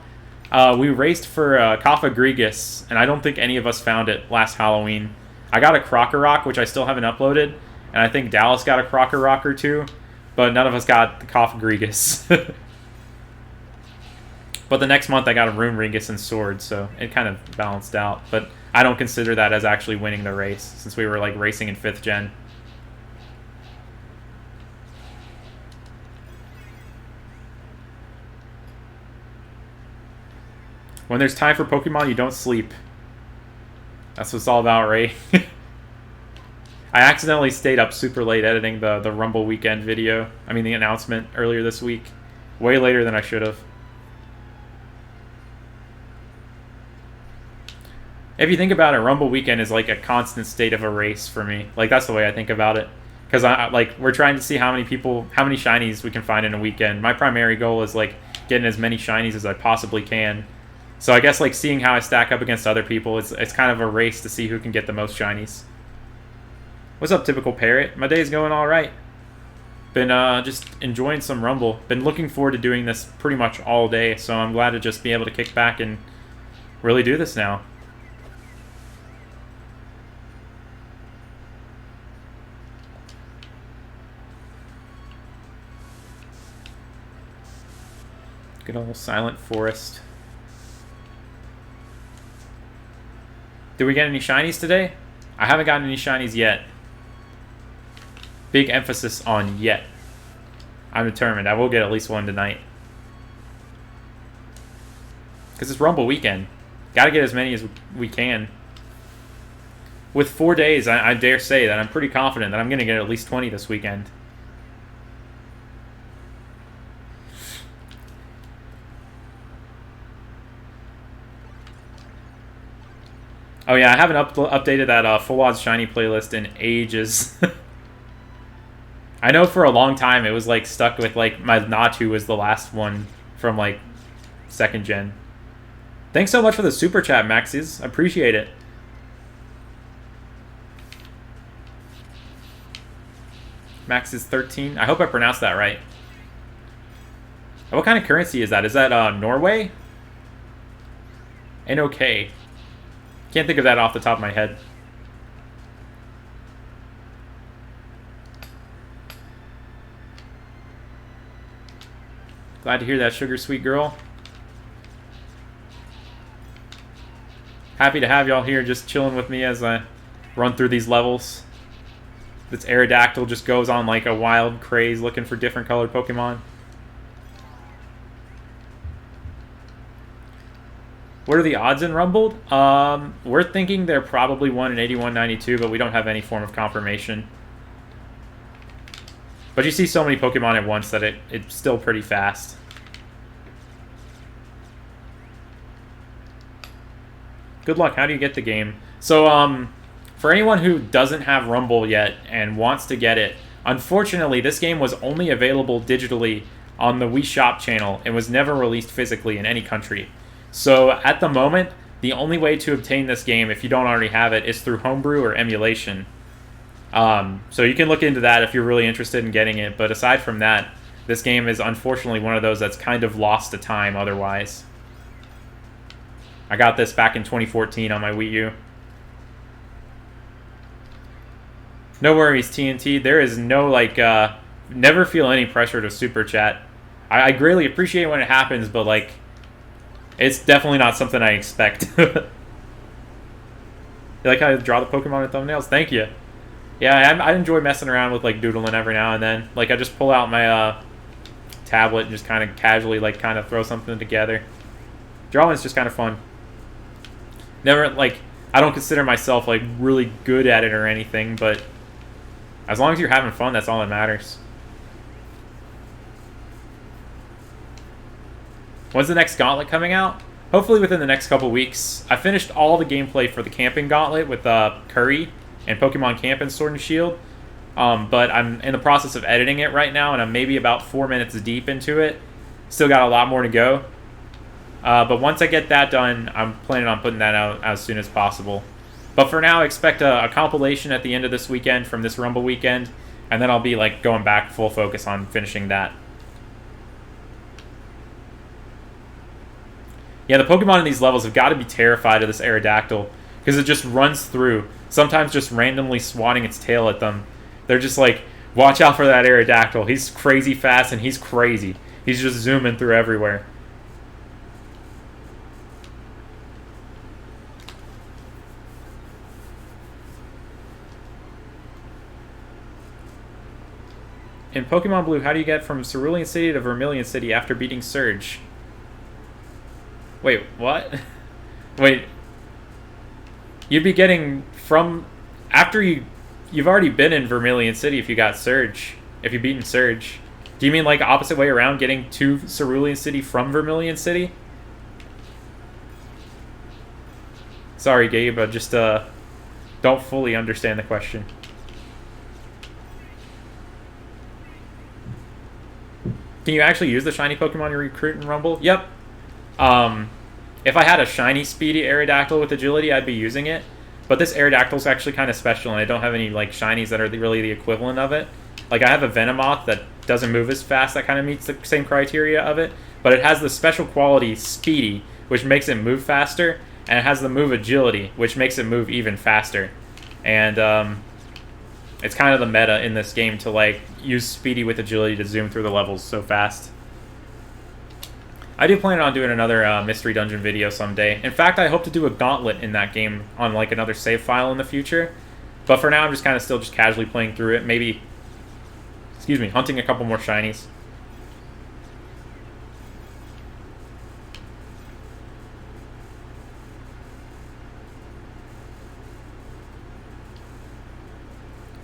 We raced for Kaffa Grigus, and I don't think any of us found it last Halloween. I got a Krokorok, which I still haven't uploaded, and I think Dallas got a Krokorok or two, but none of us got the Kaffa Grigus. But the next month I got a Roomringus and Sword, so it kind of balanced out. But I don't consider that as actually winning the race, since we were like racing in 5th gen. When there's time for Pokemon, you don't sleep. That's what it's all about, Ray. I accidentally stayed up super late editing the Rumble weekend video. I mean, the announcement earlier this week. Way later than I should have. If you think about it, Rumble weekend is like a constant state of a race for me. Like, that's the way I think about it. Because we're trying to see how many shinies we can find in a weekend. My primary goal is like getting as many shinies as I possibly can. So I guess like seeing how I stack up against other people, it's kind of a race to see who can get the most shinies. What's up, Typical Parrot? My day's going all right. Been just enjoying some Rumble. Been looking forward to doing this pretty much all day, so I'm glad to just be able to kick back and really do this now. Good old Silent Forest. Did we get any shinies today? I haven't gotten any shinies yet. Big emphasis on yet. I'm determined. I will get at least one tonight. Because it's Rumble weekend. Gotta get as many as we can. With 4 days, I dare say that I'm pretty confident that I'm going to get at least 20 this weekend. Oh yeah, I haven't updated that Full Odds Shiny playlist in ages. I know for a long time it was like stuck with like my Natu was the last one from like 2nd gen. Thanks so much for the super chat, Maxes. I appreciate it. Max is 13. I hope I pronounced that right. What kind of currency is that? Is that Norway? NOK. Can't think of that off the top of my head. Glad to hear that, sugar sweet girl. Happy to have y'all here just chilling with me as I run through these levels. This Aerodactyl just goes on like a wild craze looking for different colored Pokemon. What are the odds in Rumbled? We're thinking they're probably 1 in 8192, but we don't have any form of confirmation. But you see so many Pokemon at once that it's still pretty fast. Good luck. How do you get the game? So, for anyone who doesn't have Rumble yet and wants to get it, unfortunately, this game was only available digitally on the Wii Shop channel and was never released physically in any country. So, at the moment, the only way to obtain this game, if you don't already have it, is through homebrew or emulation. So you can look into that if you're really interested in getting it, but aside from that, this game is unfortunately one of those that's kind of lost to time otherwise. I got this back in 2014 on my Wii U. No worries, TNT. There is no, like, never feel any pressure to super chat. I greatly appreciate when it happens, but, like, it's definitely not something I expect. You like how I draw the Pokemon in thumbnails? Thank you. Yeah, I enjoy messing around with, like, doodling every now and then. Like, I just pull out my tablet and just kind of casually, like, kind of throw something together. Drawing's just kind of fun. Never, like, I don't consider myself, like, really good at it or anything, but as long as you're having fun, that's all that matters. When's the next Gauntlet coming out? Hopefully within the next couple weeks. I finished all the gameplay for the Camping Gauntlet with Curry and Pokemon Camp and Sword and Shield, but I'm in the process of editing it right now, and I'm maybe about 4 minutes deep into it. Still got a lot more to go. But once I get that done, I'm planning on putting that out as soon as possible. But for now, expect a compilation at the end of this weekend from this Rumble weekend, and then I'll be like going back full focus on finishing that. Yeah, the Pokemon in these levels have got to be terrified of this Aerodactyl, because it just runs through, sometimes just randomly swatting its tail at them. They're just like, watch out for that Aerodactyl. He's crazy fast and he's crazy. He's just zooming through everywhere. In Pokemon Blue, how do you get from Cerulean City to Vermilion City after beating Surge? Wait, what? Wait. You'd be getting from... After you've already been in Vermilion City if you got Surge. If you've beaten Surge. Do you mean like opposite way around, getting to Cerulean City from Vermilion City? Sorry, Gabe, I just don't fully understand the question. Can you actually use the shiny Pokemon you recruit in Rumble? Yep. If I had a shiny speedy Aerodactyl with agility, I'd be using it. But this Aerodactyl's actually kind of special, and I don't have any like shinies that are really the equivalent of it. Like, I have a Venomoth that doesn't move as fast, that kind of meets the same criteria of it. But it has the special quality Speedy, which makes it move faster. And it has the move Agility, which makes it move even faster. And it's kind of the meta in this game to like use Speedy with Agility to zoom through the levels so fast. I do plan on doing another mystery dungeon video someday. In fact, I hope to do a gauntlet in that game on like another save file in the future. But for now, I'm just kind of still just casually playing through it. Maybe, excuse me, hunting a couple more shinies.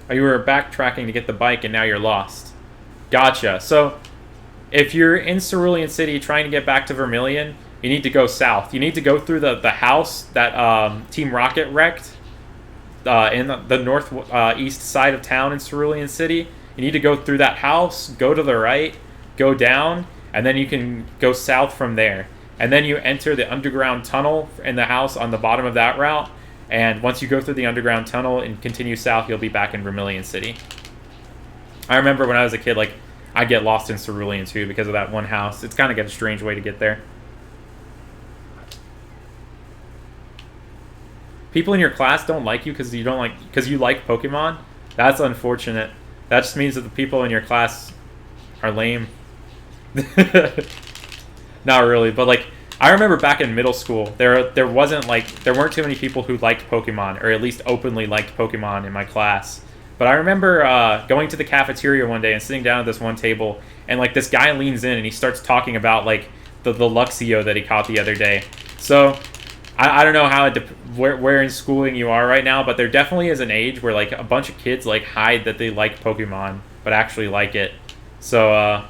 Oh, you were backtracking to get the bike and now you're lost. Gotcha. So, if you're in Cerulean City trying to get back to Vermilion, you need to go south. You need to go through the house that Team Rocket wrecked in the northeast side of town in Cerulean City. You need to go through that house, go to the right, go down, and then you can go south from there. And then you enter the underground tunnel in the house on the bottom of that route. And once you go through the underground tunnel and continue south, you'll be back in Vermilion City. I remember when I was a kid, like, I'd get lost in Cerulean too because of that one house. It's kind of a strange way to get there. People in your class don't like you because you like Pokemon. That's unfortunate. That just means that the people in your class are lame. Not really, but like I remember back in middle school, there weren't too many people who liked Pokemon, or at least openly liked Pokemon in my class. But I remember going to the cafeteria one day and sitting down at this one table, and like this guy leans in and he starts talking about like the Luxio that he caught the other day. So I don't know how where in schooling you are right now, but there definitely is an age where like a bunch of kids like hide that they like Pokemon, but actually like it. So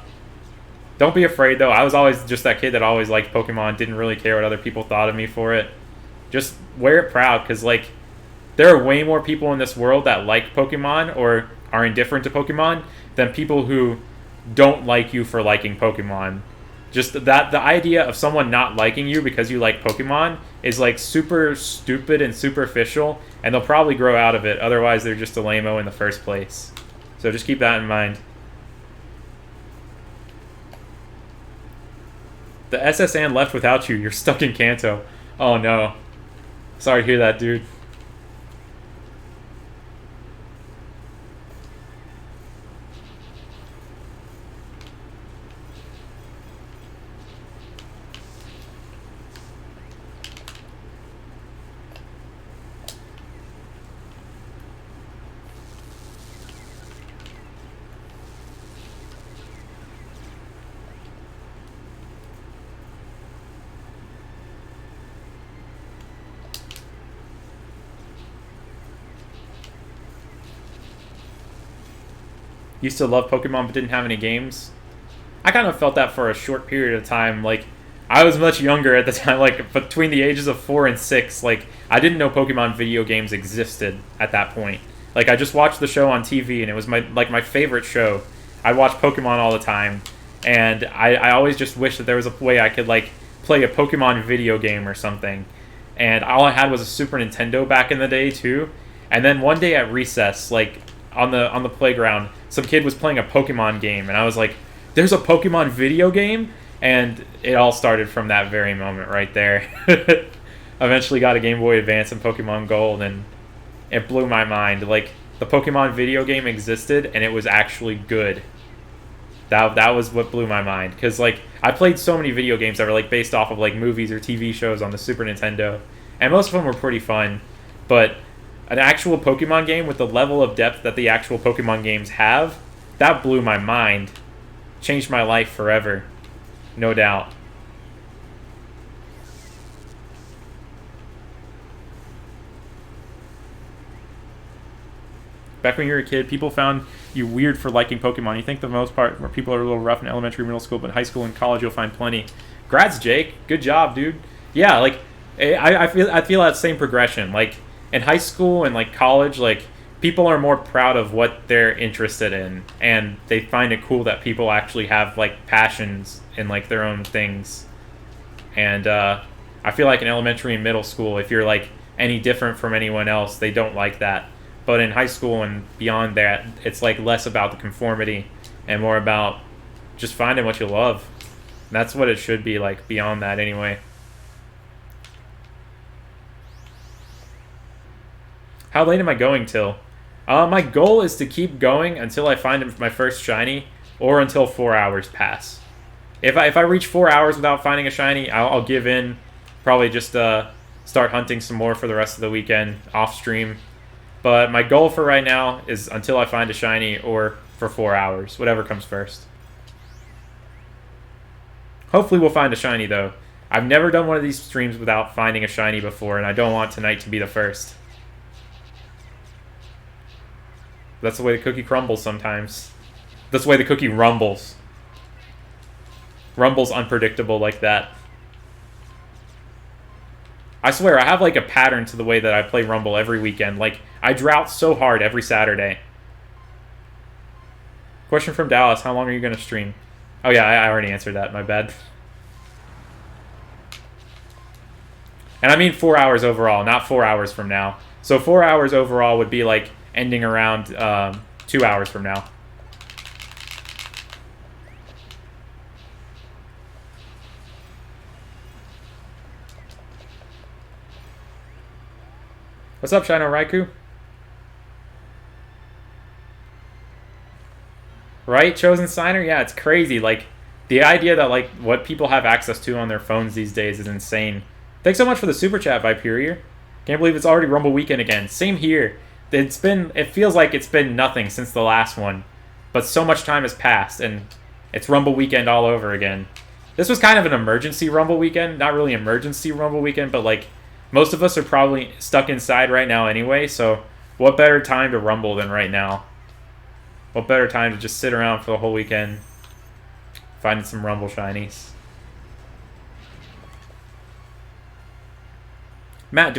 don't be afraid though. I was always just that kid that always liked Pokemon, didn't really care what other people thought of me for it. Just wear it proud, because like there are way more people in this world that like Pokemon or are indifferent to Pokemon than people who don't like you for liking Pokemon. Just that the idea of someone not liking you because you like Pokemon is like super stupid and superficial, and they'll probably grow out of it. Otherwise, they're just a lame-o in the first place. So just keep that in mind. The SSN left without you. You're stuck in Kanto. Oh no. Sorry to hear that, dude. Used to love Pokemon but didn't have any games. I kind of felt that for a short period of time. Like, I was much younger at the time, like between the ages of 4 and 6. Like, I didn't know Pokemon video games existed at that point. Like, I just watched the show on TV, and it was my favorite show. I watched Pokemon all the time, and I always just wished that there was a way I could like play a Pokemon video game or something. And all I had was a Super Nintendo back in the day too. And then one day at recess, like on the playground, some kid was playing a Pokemon game, and I was like, there's a Pokemon video game? And it all started from that very moment right there. Eventually got a Game Boy Advance and Pokemon Gold, and it blew my mind. Like, the Pokemon video game existed, and it was actually good. That was what blew my mind. Because, like, I played so many video games that were, like, based off of, like, movies or TV shows on the Super Nintendo. And most of them were pretty fun. But an actual Pokemon game with the level of depth that the actual Pokemon games have, that blew my mind. Changed my life forever. No doubt. Back when you were a kid, people found you weird for liking Pokemon. You think the most part where people are a little rough in elementary, middle school, but high school and college you'll find plenty. Congrats, Jake. Good job, dude. Yeah, like I feel that same progression. Like in high school and like college, like people are more proud of what they're interested in, and they find it cool that people actually have like passions in like their own things. And I feel like in elementary and middle school, if you're like any different from anyone else, they don't like that. But in high school and beyond that, it's like less about the conformity and more about just finding what you love. And that's what it should be like beyond that anyway. How late am I going till? My goal is to keep going until I find my first shiny, or until 4 hours pass. If I reach 4 hours without finding a shiny, I'll give in. Probably just start hunting some more for the rest of the weekend off stream. But my goal for right now is until I find a shiny or for 4 hours, whatever comes first. Hopefully we'll find a shiny though. I've never done one of these streams without finding a shiny before, and I don't want tonight to be the first. That's the way the cookie crumbles sometimes. That's the way the cookie rumbles. Rumble's unpredictable like that. I swear, I have like a pattern to the way that I play Rumble every weekend. Like, I drought so hard every Saturday. Question from Dallas, how long are you going to stream? Oh yeah, I already answered that, my bad. And I mean 4 hours overall, not 4 hours from now. So 4 hours overall would be like ending around 2 hours from now. What's up, Shino Raikou? Right, Chosen Signer? Yeah, it's crazy. Like, the idea that, like, what people have access to on their phones these days is insane. Thanks so much for the super chat, Viperior. Can't believe it's already Rumble weekend again. Same here. It feels like it's been nothing since the last one. But so much time has passed, and it's Rumble weekend all over again. This was kind of an emergency Rumble weekend. Not really emergency Rumble weekend, but, like, most of us are probably stuck inside right now anyway, so what better time to Rumble than right now? What better time to just sit around for the whole weekend finding some Rumble shinies? Matt,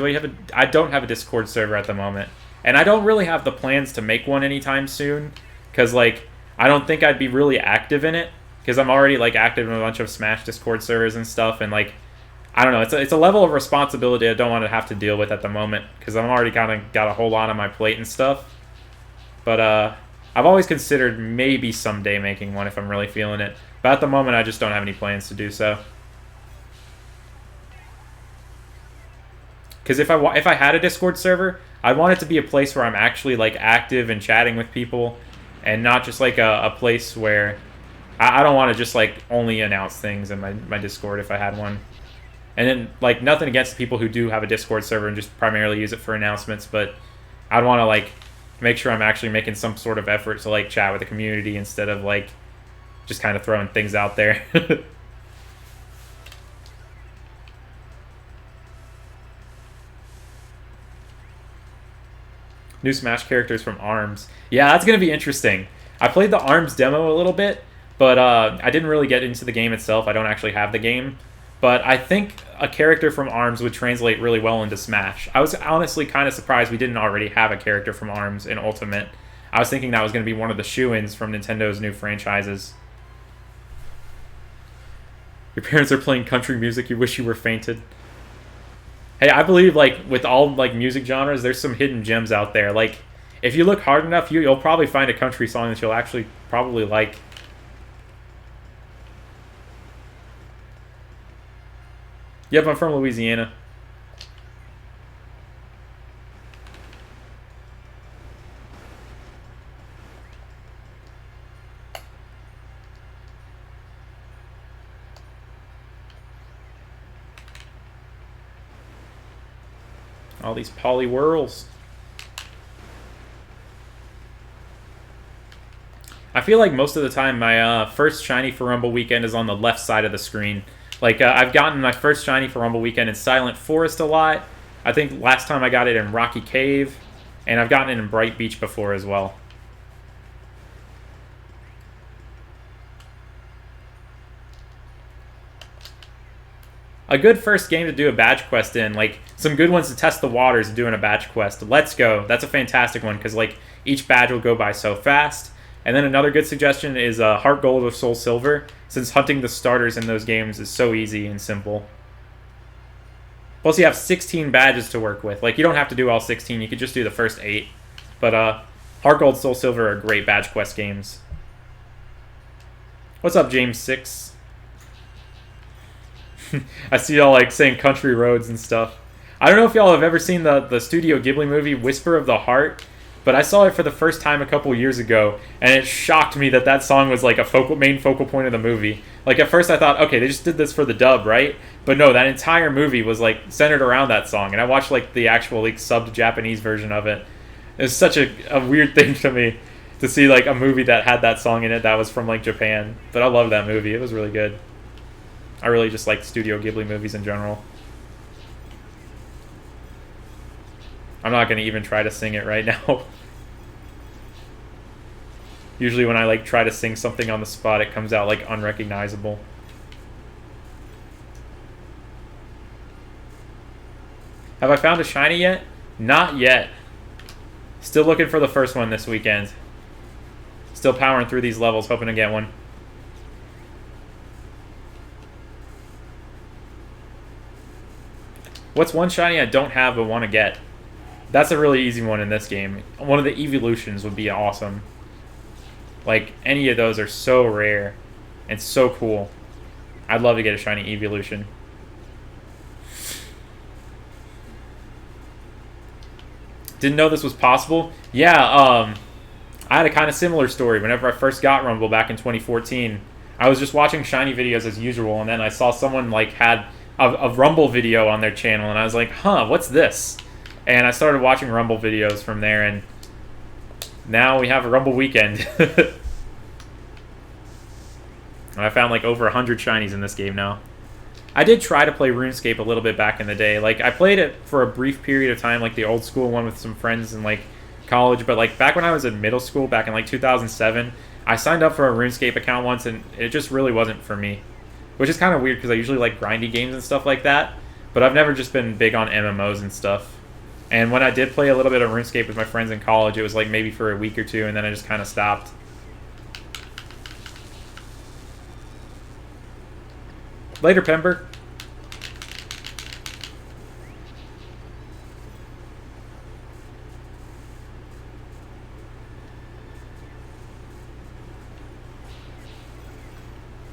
I don't have a Discord server at the moment. And I don't really have the plans to make one anytime soon. Because, like, I don't think I'd be really active in it. Because I'm already, like, active in a bunch of Smash Discord servers and stuff. And, like, I don't know. It's a level of responsibility I don't want to have to deal with at the moment. Because I'm already kind of got a whole lot on my plate and stuff. But, I've always considered maybe someday making one if I'm really feeling it. But at the moment, I just don't have any plans to do so. Because if I had a Discord server, I'd want it to be a place where I'm actually, like, active and chatting with people, and not just, like, a place where I don't want to just, like, only announce things in my Discord if I had one. And then, like, nothing against people who do have a Discord server and just primarily use it for announcements, but I'd want to, like, make sure I'm actually making some sort of effort to, like, chat with the community instead of, like, just kind of throwing things out there. New Smash characters from ARMS. Yeah, that's going to be interesting. I played the ARMS demo a little bit, but I didn't really get into the game itself. I don't actually have the game. But I think a character from ARMS would translate really well into Smash. I was honestly kind of surprised we didn't already have a character from ARMS in Ultimate. I was thinking that was going to be one of the shoo-ins from Nintendo's new franchises. Your parents are playing country music, you wish you were fainted. Hey, I believe, like, with all, like, music genres, there's some hidden gems out there. Like, if you look hard enough, you'll probably find a country song that you'll actually probably like. Yep, I'm from Louisiana. All these poly whirls. I feel like most of the time my first shiny for Rumble Weekend is on the left side of the screen. Like, I've gotten my first shiny for Rumble Weekend in Silent Forest a lot. I think last time I got it in Rocky Cave. And I've gotten it in Bright Beach before as well. A good first game to do a badge quest in. Like, some good ones to test the waters of doing a badge quest. Let's Go. That's a fantastic one because, like, each badge will go by so fast. And then another good suggestion is Heart Gold with Soul Silver, since hunting the starters in those games is so easy and simple. Plus, you have 16 badges to work with. Like, you don't have to do all 16. You could just do the first 8. But Heart Gold, Soul Silver are great badge quest games. What's up, James 6? I see y'all, like, saying country roads and stuff. I don't know if y'all have ever seen the Studio Ghibli movie Whisper of the Heart, but I saw it for the first time a couple years ago, and it shocked me that that song was like a main focal point of the movie. Like, at first I thought, okay, they just did this for the dub, right? But no, that entire movie was, like, centered around that song. And I watched, like, the actual, like, subbed Japanese version of it. It was such a weird thing to me to see, like, a movie that had that song in it that was from, like, Japan. But I love that movie. It was really good. I really just like Studio Ghibli movies in general. I'm not going to even try to sing it right now. Usually when I like try to sing something on the spot, it comes out like unrecognizable. Have I found a shiny yet? Not yet. Still looking for the first one this weekend. Still powering through these levels, hoping to get one. What's one shiny I don't have but want to get? That's a really easy one in this game. One of the evolutions would be awesome. Like, any of those are so rare and so cool. I'd love to get a shiny evolution. Didn't know this was possible? Yeah, I had a kind of similar story. Whenever I first got Rumble back in 2014, I was just watching shiny videos as usual, and then I saw someone like had a Rumble video on their channel, and I was like, huh, what's this? And I started watching Rumble videos from there, and now we have a Rumble weekend. And I found like over 100 shinies in this game now. I did try to play RuneScape a little bit back in the day. Like, I played it for a brief period of time, like the old school one with some friends in like college, but like back when I was in middle school, back in like 2007, I signed up for a RuneScape account once, and it just really wasn't for me. Which is kind of weird because I usually like grindy games and stuff like that, but I've never just been big on MMOs and stuff. And when I did play a little bit of RuneScape with my friends in college, it was like maybe for a week or two, and then I just kind of stopped. Later, Pember.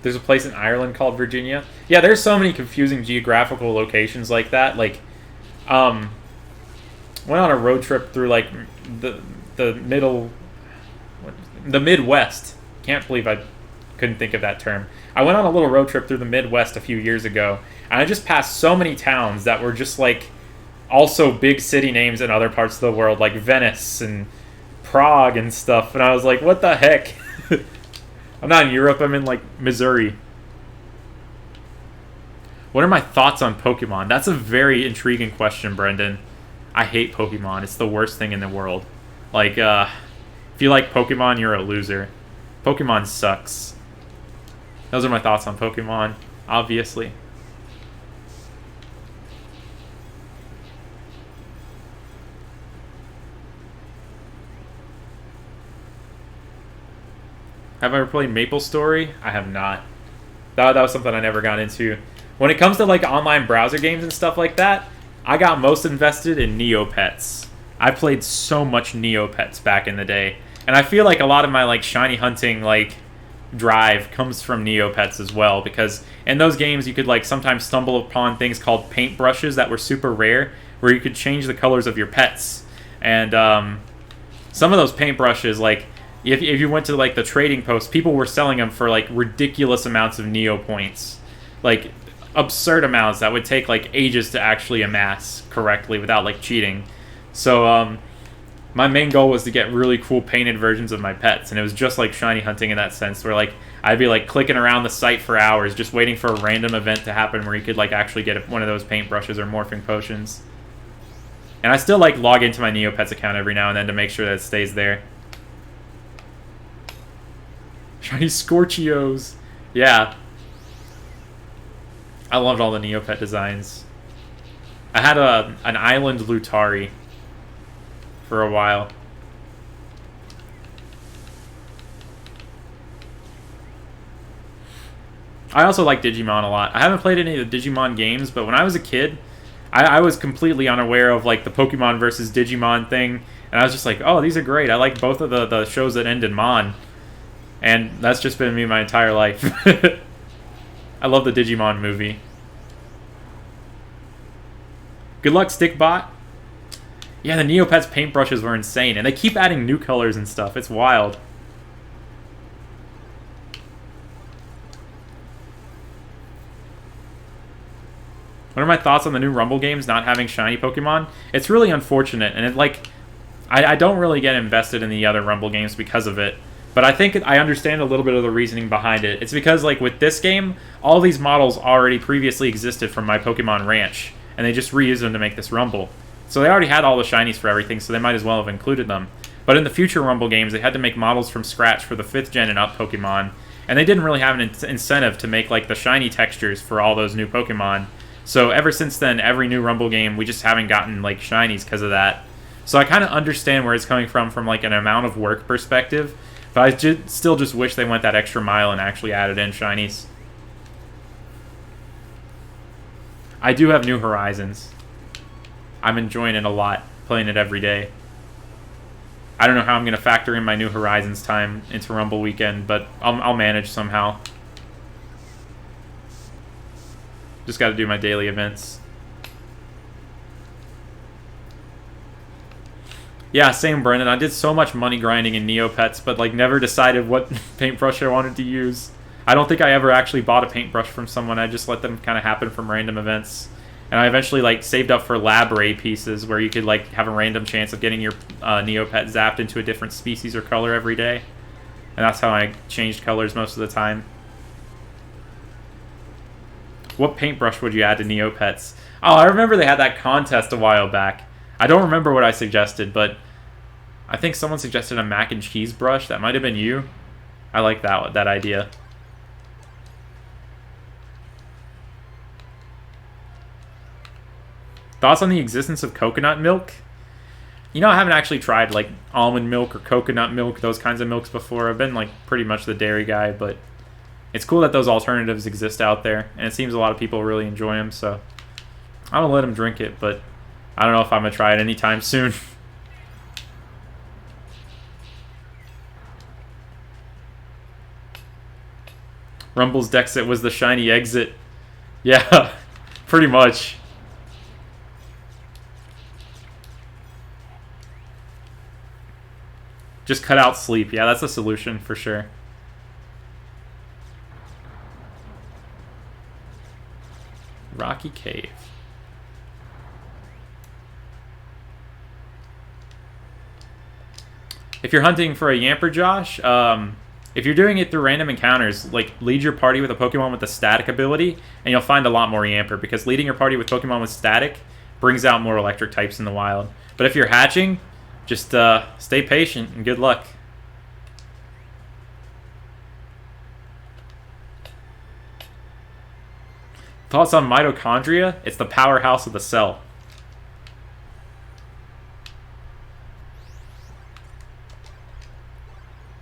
There's a place in Ireland called Virginia. Yeah, there's so many confusing geographical locations like that. Like, went on a road trip through like the Midwest. Can't believe I couldn't think of that term. I went on a little road trip through the Midwest a few years ago, and I just passed so many towns that were just like also big city names in other parts of the world, like Venice and Prague and stuff. And I was like, what the heck? I'm not in Europe, I'm in, like, Missouri. What are my thoughts on Pokemon? That's a very intriguing question, Brendan. I hate Pokemon. It's the worst thing in the world. Like, if you like Pokemon, you're a loser. Pokemon sucks. Those are my thoughts on Pokemon, obviously. Have I ever played MapleStory? I have not. That was something I never got into. When it comes to like online browser games and stuff like that, I got most invested in Neopets. I played so much Neopets back in the day, and I feel like a lot of my like shiny hunting like drive comes from Neopets as well, because in those games you could like sometimes stumble upon things called paintbrushes that were super rare, where you could change the colors of your pets. And some of those paintbrushes, like if you went to like the trading post, people were selling them for like ridiculous amounts of Neo points, like absurd amounts that would take like ages to actually amass correctly without like cheating. So my main goal was to get really cool painted versions of my pets, and it was just like shiny hunting in that sense, where like I'd be like clicking around the site for hours just waiting for a random event to happen where you could like actually get one of those paintbrushes or morphing potions. And I still like log into my Neopets account every now and then to make sure that it stays there. Shiny Scorchios. Yeah. I loved all the Neopet designs. I had an island Lutari for a while. I also like Digimon a lot. I haven't played any of the Digimon games, but when I was a kid, I was completely unaware of like the Pokemon versus Digimon thing, and I was just like, oh, these are great. I like both of the shows that end in Mon. And that's just been me my entire life. I love the Digimon movie. Good luck, Stickbot. Yeah, the Neopets paintbrushes were insane, and they keep adding new colors and stuff. It's wild. What are my thoughts on the new Rumble games not having shiny Pokemon? It's really unfortunate, and I don't really get invested in the other Rumble games because of it. But I think I understand a little bit of the reasoning behind it. It's because, like, with this game, all these models already previously existed from my Pokemon Ranch, and they just reused them to make this Rumble. So they already had all the shinies for everything, so they might as well have included them. But in the future Rumble games, they had to make models from scratch for the 5th gen and up Pokemon, and they didn't really have an incentive to make, like, the shiny textures for all those new Pokemon. So ever since then, every new Rumble game, we just haven't gotten, like, shinies because of that. So I kind of understand where it's coming from like, an amount of work perspective, but I still just wish they went that extra mile and actually added in shinies. I do have New Horizons. I'm enjoying it a lot, playing it every day. I don't know how I'm going to factor in my New Horizons time into Rumble weekend, but I'll manage somehow. Just got to do my daily events. Yeah, same, Brendan. I did so much money grinding in Neopets, but like never decided what paintbrush I wanted to use. I don't think I ever actually bought a paintbrush from someone. I just let them kind of happen from random events. And I eventually like saved up for lab ray pieces where you could like have a random chance of getting your Neopet zapped into a different species or color every day. And that's how I changed colors most of the time. What paintbrush would you add to Neopets? Oh, I remember they had that contest a while back. I don't remember what I suggested, but I think someone suggested a mac and cheese brush. That might have been you. I like that idea. Thoughts on the existence of coconut milk? You know, I haven't actually tried like almond milk or coconut milk, those kinds of milks before. I've been like pretty much the dairy guy, but it's cool that those alternatives exist out there, and it seems a lot of people really enjoy them, so I'm gonna let them drink it, but I don't know if I'm gonna try it anytime soon. Rumble's Dexit was the shiny exit. Yeah, pretty much. Just cut out sleep. Yeah, that's a solution for sure. Rocky Cave. If you're hunting for a Yamper, Josh, if you're doing it through random encounters, like lead your party with a Pokemon with the static ability, and you'll find a lot more Yamper, because leading your party with Pokemon with static brings out more electric types in the wild. But if you're hatching, just stay patient and good luck. Thoughts on mitochondria? It's the powerhouse of the cell.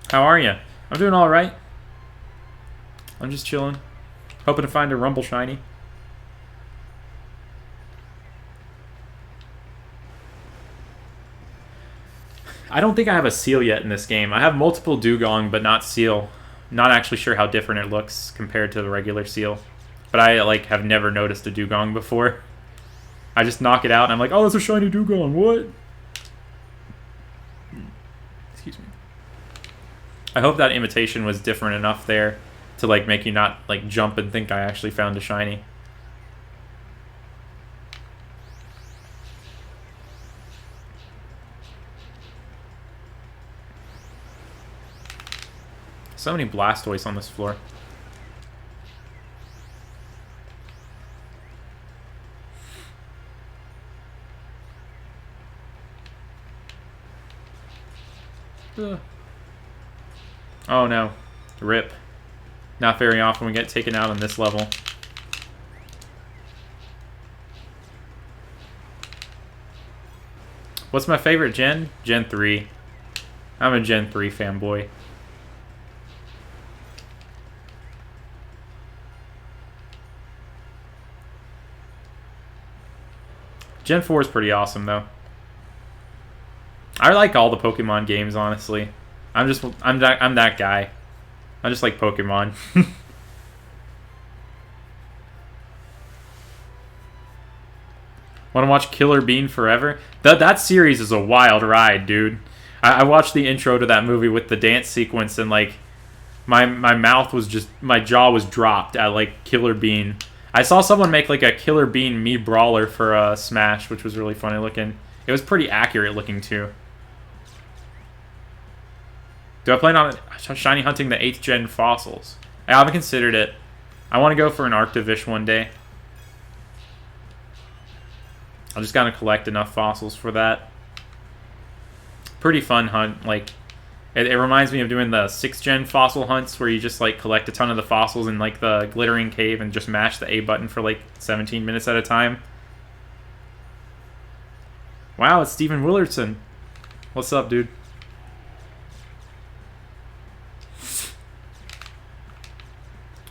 How are you? I'm doing all right. I'm just chilling, hoping to find a Rumble shiny. I don't think I have a Seal yet in this game. I have multiple Dugong, but not Seal. Not actually sure how different it looks compared to the regular Seal. But I like have never noticed a Dugong before. I just knock it out and I'm like, oh, it's a shiny Dugong. What? Excuse me. I hope that imitation was different enough there to like make you not like jump and think I actually found a shiny. So many Blastoise on this floor. Oh no. Rip. Not very often we get taken out on this level. What's my favorite gen? Gen 3. I'm a Gen 3 fanboy. Gen 4 is pretty awesome though. I like all the Pokemon games, honestly. I'm that guy. I just like Pokemon. Want to watch Killer Bean Forever? That series is a wild ride, dude. I watched the intro to that movie with the dance sequence, and like my mouth was just, my jaw was dropped at like Killer Bean. I saw someone make like a Killer Bean me brawler for Smash, which was really funny looking. It was pretty accurate looking too. Do I plan on shiny hunting the 8th gen fossils? I haven't considered it. I want to go for an Arctivish one day. I just gotta collect enough fossils for that. Pretty fun hunt. Like, it reminds me of doing the 6th gen fossil hunts where you just like collect a ton of the fossils in like the glittering cave and just mash the A button for like 17 minutes at a time. Wow, it's Steven Willardson. What's up, dude?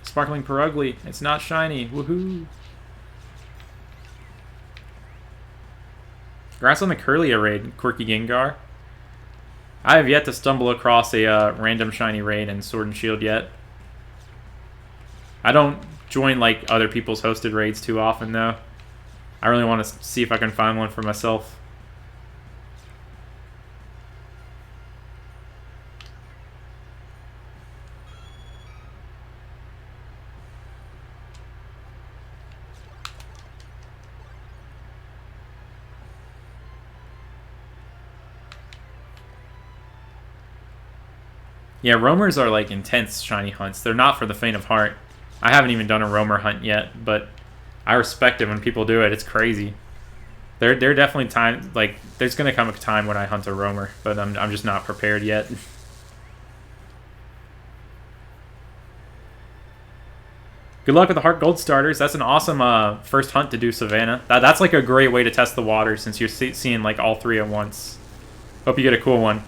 Sparkling Perugly. It's not shiny. Woohoo. Congrats on the Curlia raid, Quirky Gengar. I have yet to stumble across a random shiny raid in Sword and Shield yet. I don't join like other people's hosted raids too often though. I really want to see if I can find one for myself. Yeah, roamers are like intense shiny hunts. They're not for the faint of heart. I haven't even done a roamer hunt yet, but I respect it when people do it. It's crazy. There are definitely times, like, there's going to come a time when I hunt a roamer, but I'm just not prepared yet. Good luck with the Heart Gold starters. That's an awesome first hunt to do Savannah. That's like a great way to test the water since you're seeing like all 3 at once. Hope you get a cool one.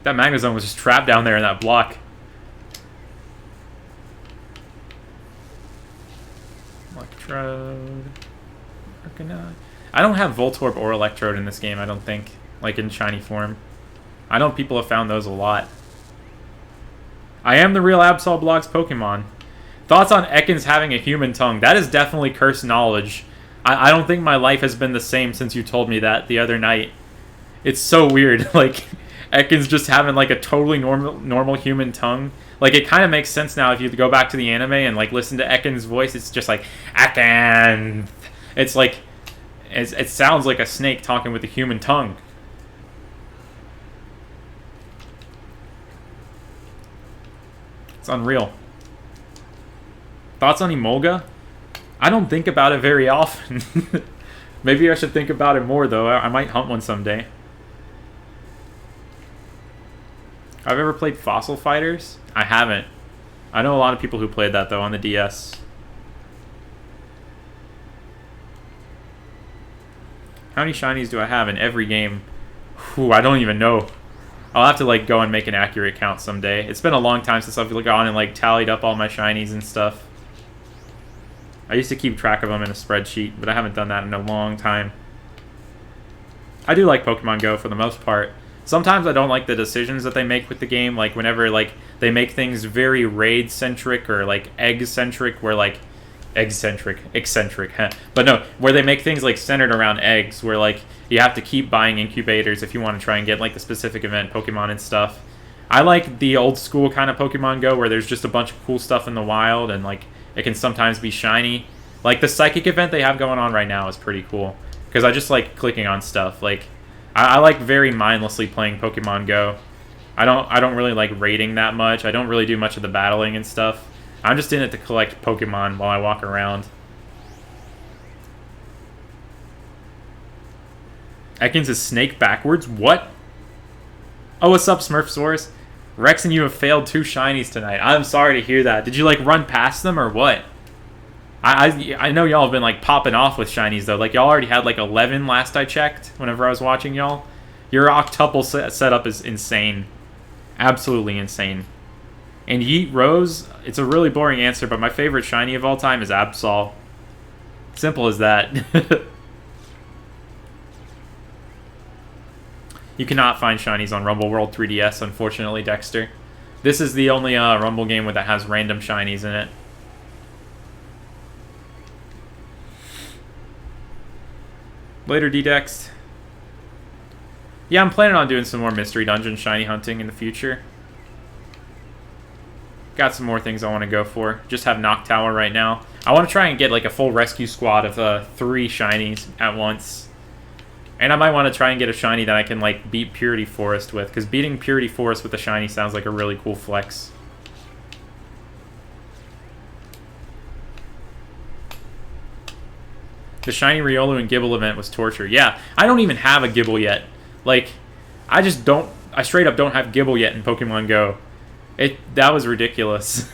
That Magnezone was just trapped down there in that block. Electrode. Arcanine. I don't have Voltorb or Electrode in this game, I don't think. Like in shiny form. I know people have found those a lot. I am the real Absol Blogs Pokemon. Thoughts on Ekans having a human tongue? That is definitely cursed knowledge. I don't think my life has been the same since you told me that the other night. It's so weird. Like, Ekans just having like a totally normal human tongue. Like, it kind of makes sense now if you go back to the anime and like listen to Ekans' voice. It's just like Ekan. It's like it sounds like a snake talking with a human tongue. It's unreal. Thoughts on Emolga? I don't think about it very often. Maybe I should think about it more though. I might hunt one someday. I've ever played Fossil Fighters? I haven't. I know a lot of people who played that, though, on the DS. How many shinies do I have in every game? Whew, I don't even know. I'll have to, like, go and make an accurate count someday. It's been a long time since I've gone and, like, tallied up all my shinies and stuff. I used to keep track of them in a spreadsheet, but I haven't done that in a long time. I do like Pokemon Go for the most part. Sometimes I don't like the decisions that they make with the game, like whenever like they make things very raid-centric or like egg-centric, where like eccentric, huh? But no, where they make things like centered around eggs, where like you have to keep buying incubators if you want to try and get like the specific event Pokemon and stuff. I like the old school kind of Pokemon Go where there's just a bunch of cool stuff in the wild and like it can sometimes be shiny. Like the psychic event they have going on right now is pretty cool because I just like clicking on stuff. Like I like very mindlessly playing Pokemon Go. I don't really like raiding that much. I don't really do much of the battling and stuff. I'm just in it to collect Pokemon while I walk around. Ekans is snake backwards? What? Oh, what's up, Smurfsaurus? Rex and you have failed 2 shinies tonight. I'm sorry to hear that. Did you, like, run past them or what? I know y'all have been, like, popping off with shinies, though. Like, y'all already had, like, 11 last I checked whenever I was watching y'all. Your octuple setup is insane. Absolutely insane. And Yeet Rose, it's a really boring answer, but my favorite shiny of all time is Absol. Simple as that. You cannot find shinies on Rumble World 3DS, unfortunately, Dexter. This is the only Rumble game that has random shinies in it. Later, D-Dex. Yeah, I'm planning on doing some more Mystery Dungeon shiny hunting in the future. Got some more things I want to go for. Just have Knock Tower right now. I want to try and get like a full rescue squad of 3 shinies at once. And I might want to try and get a shiny that I can like beat Purity Forest with, because beating Purity Forest with a shiny sounds like a really cool flex. The shiny Riolu and Gibble event was torture. Yeah, I don't even have a Gibble yet. Like, I straight up don't have Gibble yet in Pokemon Go. That was ridiculous.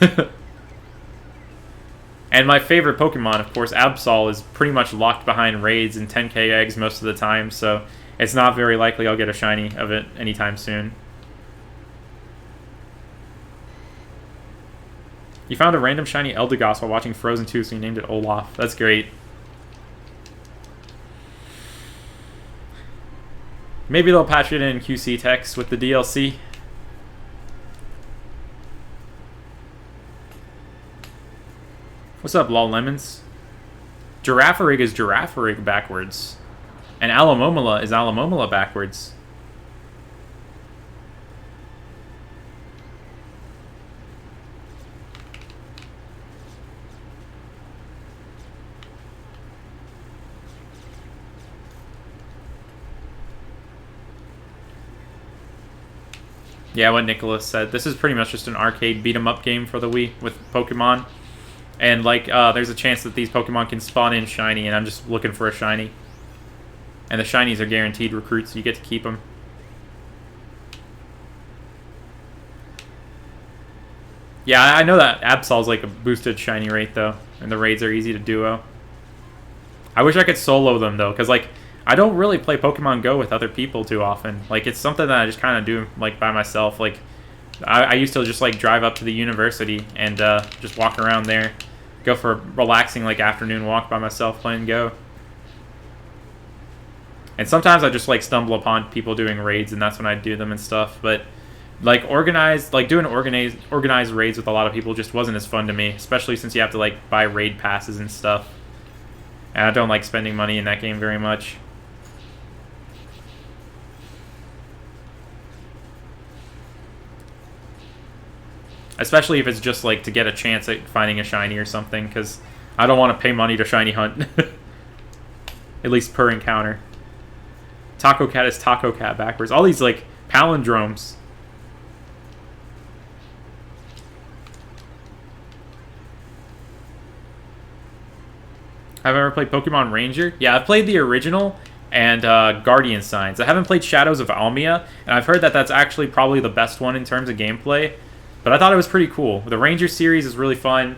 And my favorite Pokemon, of course, Absol, is pretty much locked behind raids and 10k eggs most of the time, so it's not very likely I'll get a shiny of it anytime soon. You found a random shiny Eldegoss while watching Frozen 2, so you named it Olaf. That's great. Maybe they'll patch it in QC text with the DLC. What's up, Lol Lemons? Girafarig is Girafarig backwards. And Alamomola is Alamomola backwards. Yeah, what Nicholas said. This is pretty much just an arcade beat-em-up game for the Wii with Pokemon. And, like, there's a chance that these Pokemon can spawn in shiny, and I'm just looking for a shiny. And the shinies are guaranteed recruits, so you get to keep them. Yeah, I know that Absol's like a boosted shiny rate, though. And the raids are easy to duo. I wish I could solo them, though, because, like, I don't really play Pokemon Go with other people too often. Like, it's something that I just kind of do, like, by myself. Like, I used to just, like, drive up to the university and just walk around there. Go for a relaxing, like, afternoon walk by myself playing Go. And sometimes I just, like, stumble upon people doing raids, and that's when I do them and stuff. But, like, doing organized raids with a lot of people just wasn't as fun to me. Especially since you have to, like, buy raid passes and stuff. And I don't like spending money in that game very much. Especially if it's just, like, to get a chance at finding a shiny or something, because I don't want to pay money to shiny hunt. At least per encounter. Taco Cat is Taco Cat backwards. All these, like, palindromes. Have I ever played Pokemon Ranger? Yeah, I've played the original and Guardian Signs. I haven't played Shadows of Almia, and I've heard that that's actually probably the best one in terms of gameplay. But I thought it was pretty cool. The Ranger series is really fun.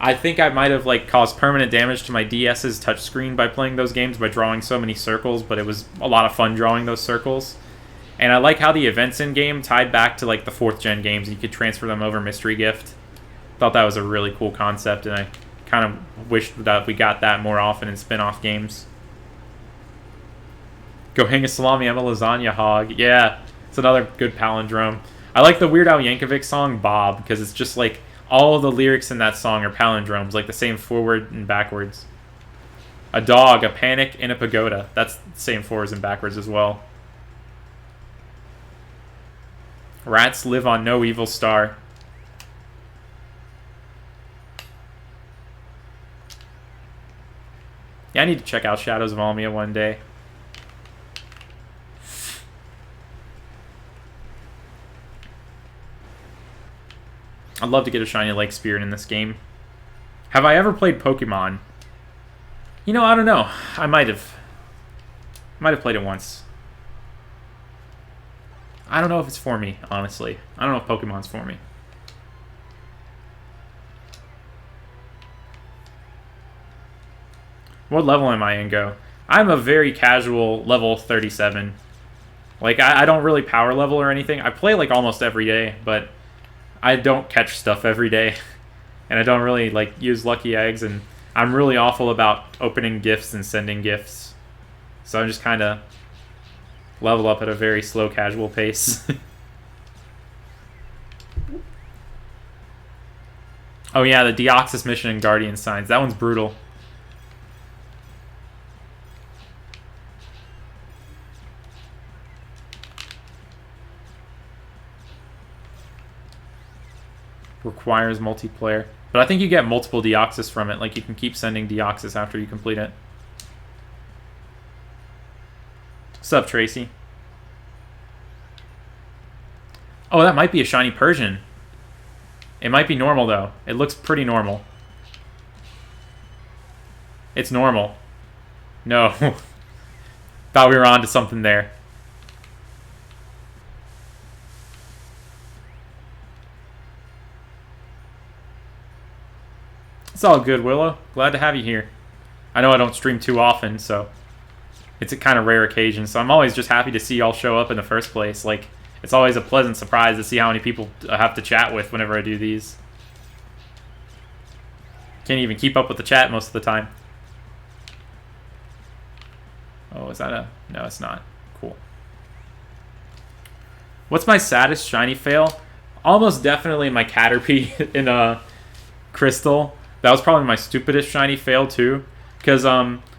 I think I might have like caused permanent damage to my DS's touchscreen by playing those games by drawing so many circles, but it was a lot of fun drawing those circles. And I like how the events in-game tied back to like the 4th gen games. You could transfer them over Mystery Gift. Thought that was a really cool concept, and I kind of wish that we got that more often in spin-off games. Go hang a salami, I'm a lasagna hog. Yeah, it's another good palindrome. I like the Weird Al Yankovic song Bob, because it's just like all of the lyrics in that song are palindromes, like the same forward and backwards. A dog, a panic, and a pagoda. That's the same forwards and backwards as well. Rats live on no evil star. Yeah, I need to check out Shadows of Almia one day. I'd love to get a shiny Lake Spirit in this game. Have I ever played Pokemon? You know, I don't know. I might have. Might have played it once. I don't know if it's for me, honestly. I don't know if Pokemon's for me. What level am I in Go? I'm a very casual level 37. Like, I don't really power level or anything. I play, like, almost every day, but I don't catch stuff every day. And I don't really, like, use lucky eggs, and I'm really awful about opening gifts and sending gifts. So I'm just kind of level up at a very slow, casual pace. Oh yeah, the Deoxys mission in Guardian Signs. That one's brutal. requires multiplayer. But I think you get multiple Deoxys from it. Like, you can keep sending Deoxys after you complete it. What's up, Tracy? Oh, that might be a shiny Persian. It might be normal, though. It looks pretty normal. It's normal. No. Thought we were on to something there. It's all good, Willow. Glad to have you here. I know I don't stream too often, so it's a kind of rare occasion. So I'm always just happy to see y'all show up in the first place. Like, it's always a pleasant surprise to see how many people I have to chat with whenever I do these. Can't even keep up with the chat most of the time. Oh, is that a... No, it's not. Cool. What's my saddest shiny fail? Almost definitely my Caterpie in a Crystal. That was probably my stupidest shiny fail, too. Because,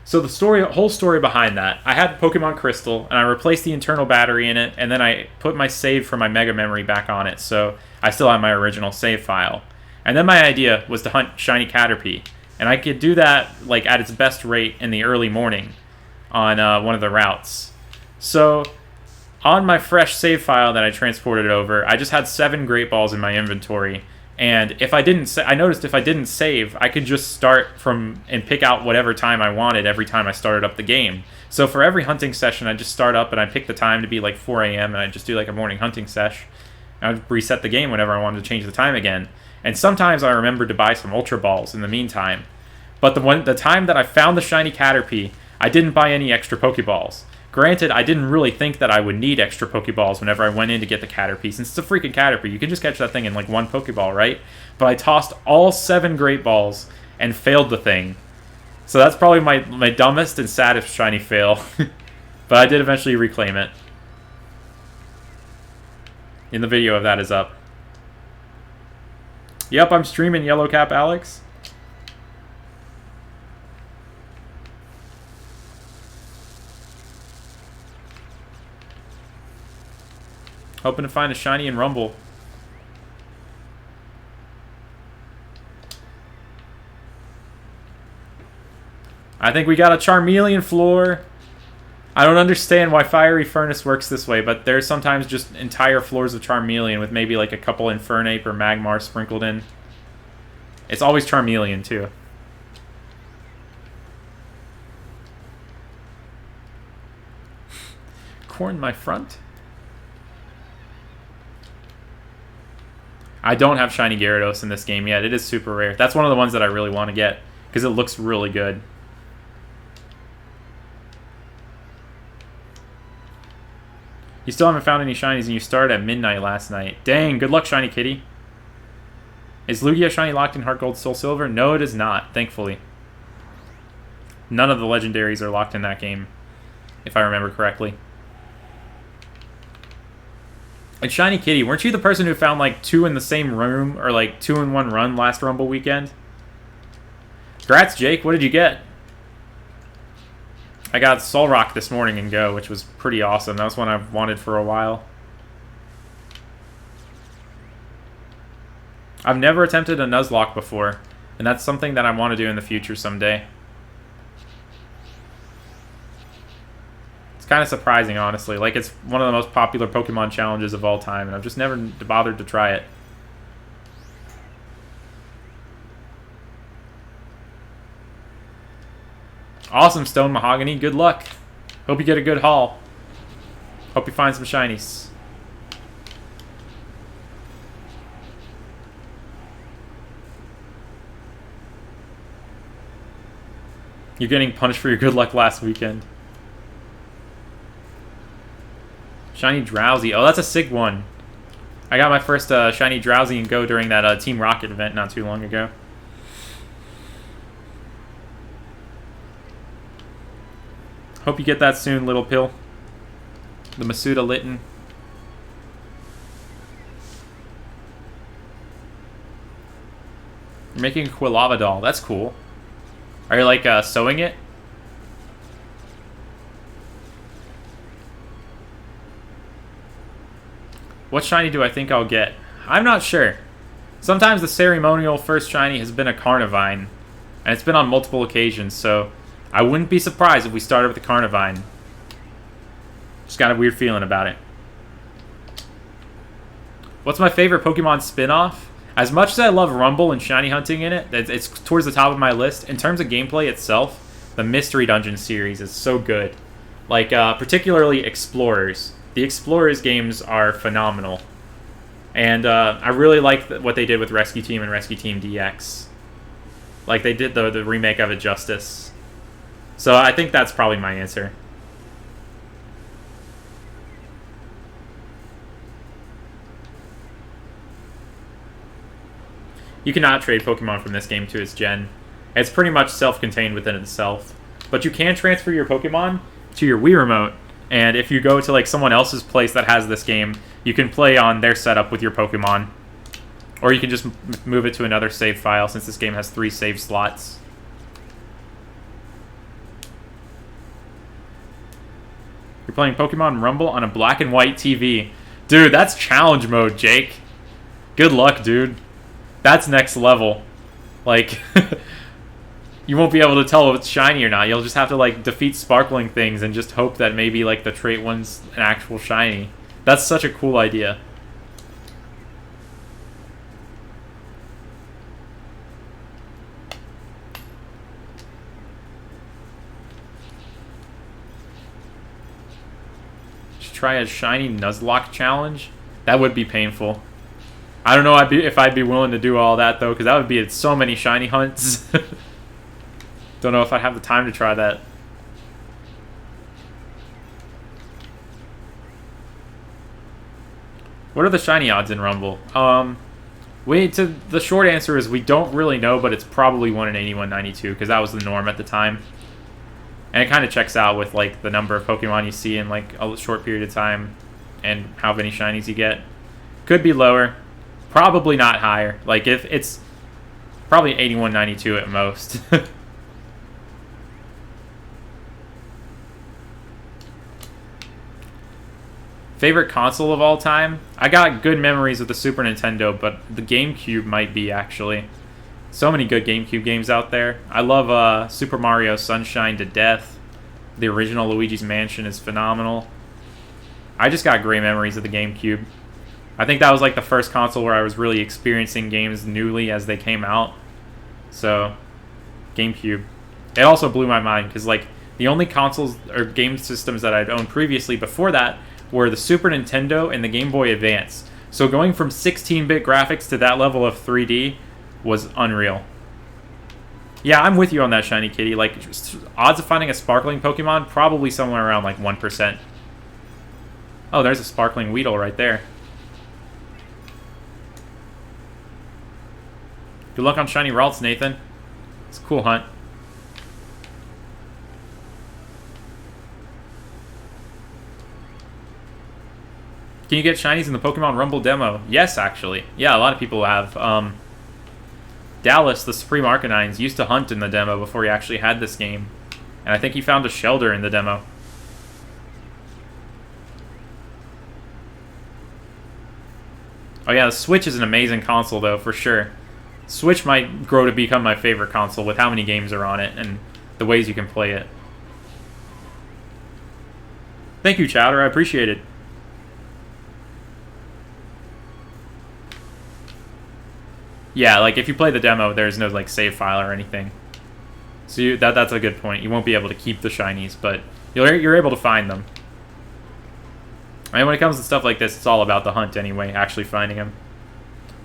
so the whole story behind that, I had Pokemon Crystal, and I replaced the internal battery in it, and then I put my save for my Mega Memory back on it, so I still have my original save file. And then my idea was to hunt shiny Caterpie, and I could do that, like, at its best rate in the early morning on one of the routes. So, on my fresh save file that I transported over, I just had 7 Great Balls in my inventory. And if I didn't, I noticed if I didn't save, I could just start from and pick out whatever time I wanted every time I started up the game. So for every hunting session, I just start up and I pick the time to be like 4 a.m. and I just do like a morning hunting sesh. And I'd reset the game whenever I wanted to change the time again. And sometimes I remembered to buy some Ultra Balls in the meantime. But the time that I found the shiny Caterpie, I didn't buy any extra Pokeballs. Granted, I didn't really think that I would need extra Pokeballs whenever I went in to get the Caterpie, since it's a freaking Caterpie. You can just catch that thing in like 1 Pokeball, right? But I tossed all 7 Great Balls and failed the thing. So that's probably my dumbest and saddest shiny fail. But I did eventually reclaim it. And the video of that is up. Yep, I'm streaming Yellowcap Alex. Hoping to find a shiny in Rumble. I think we got a Charmeleon floor. I don't understand why Fiery Furnace works this way, but there's sometimes just entire floors of Charmeleon with maybe like a couple Infernape or Magmar sprinkled in. It's always Charmeleon, too. Corn my front. I don't have shiny Gyarados in this game yet. It is super rare. That's one of the ones that I really want to get because it looks really good. You still haven't found any shinies and you started at midnight last night. Dang, good luck, shiny kitty. Is Lugia shiny locked in Heart Gold, Soul Silver? No, it is not, thankfully. None of the legendaries are locked in that game, if I remember correctly. Like, Shiny Kitty, weren't you the person who found, like, 2 in the same room, or, like, 2 in 1 run last Rumble weekend? Congrats, Jake. What did you get? I got Solrock this morning in Go, which was pretty awesome. That was one I've wanted for a while. I've never attempted a Nuzlocke before, and that's something that I want to do in the future someday. It's kind of surprising, honestly. Like, it's one of the most popular Pokemon challenges of all time, and I've just never bothered to try it. Awesome, Stone Mahogany. Good luck. Hope you get a good haul. Hope you find some shinies. You're getting punished for your good luck last weekend. Shiny Drowsy. Oh, that's a sick one. I got my first shiny Drowsy and Go during that Team Rocket event not too long ago. Hope you get that soon, Little Pill. The Masuda Litten. You're making a Quilava doll. That's cool. Are you, like, sewing it? What shiny do I think I'll get? I'm not sure. Sometimes the ceremonial first shiny has been a Carnivine, and it's been on multiple occasions, so I wouldn't be surprised if we started with the Carnivine. Just got a weird feeling about it. What's my favorite Pokemon spin-off? As much as I love Rumble and shiny hunting in it, it's towards the top of my list. In terms of gameplay itself, the Mystery Dungeon series is so good. Like, particularly Explorers. The Explorers games are phenomenal. And I really like what they did with Rescue Team and Rescue Team DX. Like, they did the remake of it justice. So I think that's probably my answer. You cannot trade Pokemon from this game to its gen. It's pretty much self-contained within itself. But you can transfer your Pokemon to your Wii Remote, and if you go to like someone else's place that has this game, you can play on their setup with your Pokemon. Or you can just move it to another save file, since this game has 3 save slots. You're playing Pokemon Rumble on a black and white TV. Dude, that's challenge mode, Jake. Good luck, dude. That's next level. Like, you won't be able to tell if it's shiny or not. You'll just have to, like, defeat sparkling things and just hope that maybe, like, the trait one's an actual shiny. That's such a cool idea. Should try a shiny Nuzlocke challenge? That would be painful. I don't know if I'd be willing to do all that, though, because that would be so many shiny hunts. Don't know if I'd have the time to try that. What are the shiny odds in Rumble? The short answer is we don't really know, but it's probably 1 in 8192, because that was the norm at the time. And it kind of checks out with, like, the number of Pokemon you see in, like, a short period of time and how many shinies you get. Could be lower. Probably not higher. Like, if it's probably 8192 at most. Favorite console of all time? I got good memories of the Super Nintendo, but the GameCube might be, actually. So many good GameCube games out there. I love Super Mario Sunshine to death. The original Luigi's Mansion is phenomenal. I just got great memories of the GameCube. I think that was like the first console where I was really experiencing games newly as they came out. So, GameCube. It also blew my mind because like the only consoles or game systems that I'd owned previously before that were the Super Nintendo and the Game Boy Advance. So going from 16-bit graphics to that level of 3D was unreal. Yeah, I'm with you on that, Shiny Kitty. Like, odds of finding a sparkling Pokemon, probably somewhere around like 1%. Oh, there's a sparkling Weedle right there. Good luck on shiny Ralts, Nathan. It's a cool hunt. Can you get shinies in the Pokemon Rumble demo? Yes, actually. Yeah, a lot of people have. Dallas, the Supreme Arcanines, used to hunt in the demo before he actually had this game. And I think he found a Shelder in the demo. Oh yeah, the Switch is an amazing console, though, for sure. Switch might grow to become my favorite console with how many games are on it and the ways you can play it. Thank you, Chowder. I appreciate it. Yeah, like if you play the demo, there's no like save file or anything. So that's a good point. You won't be able to keep the shinies, but you're able to find them. I mean, when it comes to stuff like this, it's all about the hunt anyway, actually finding them.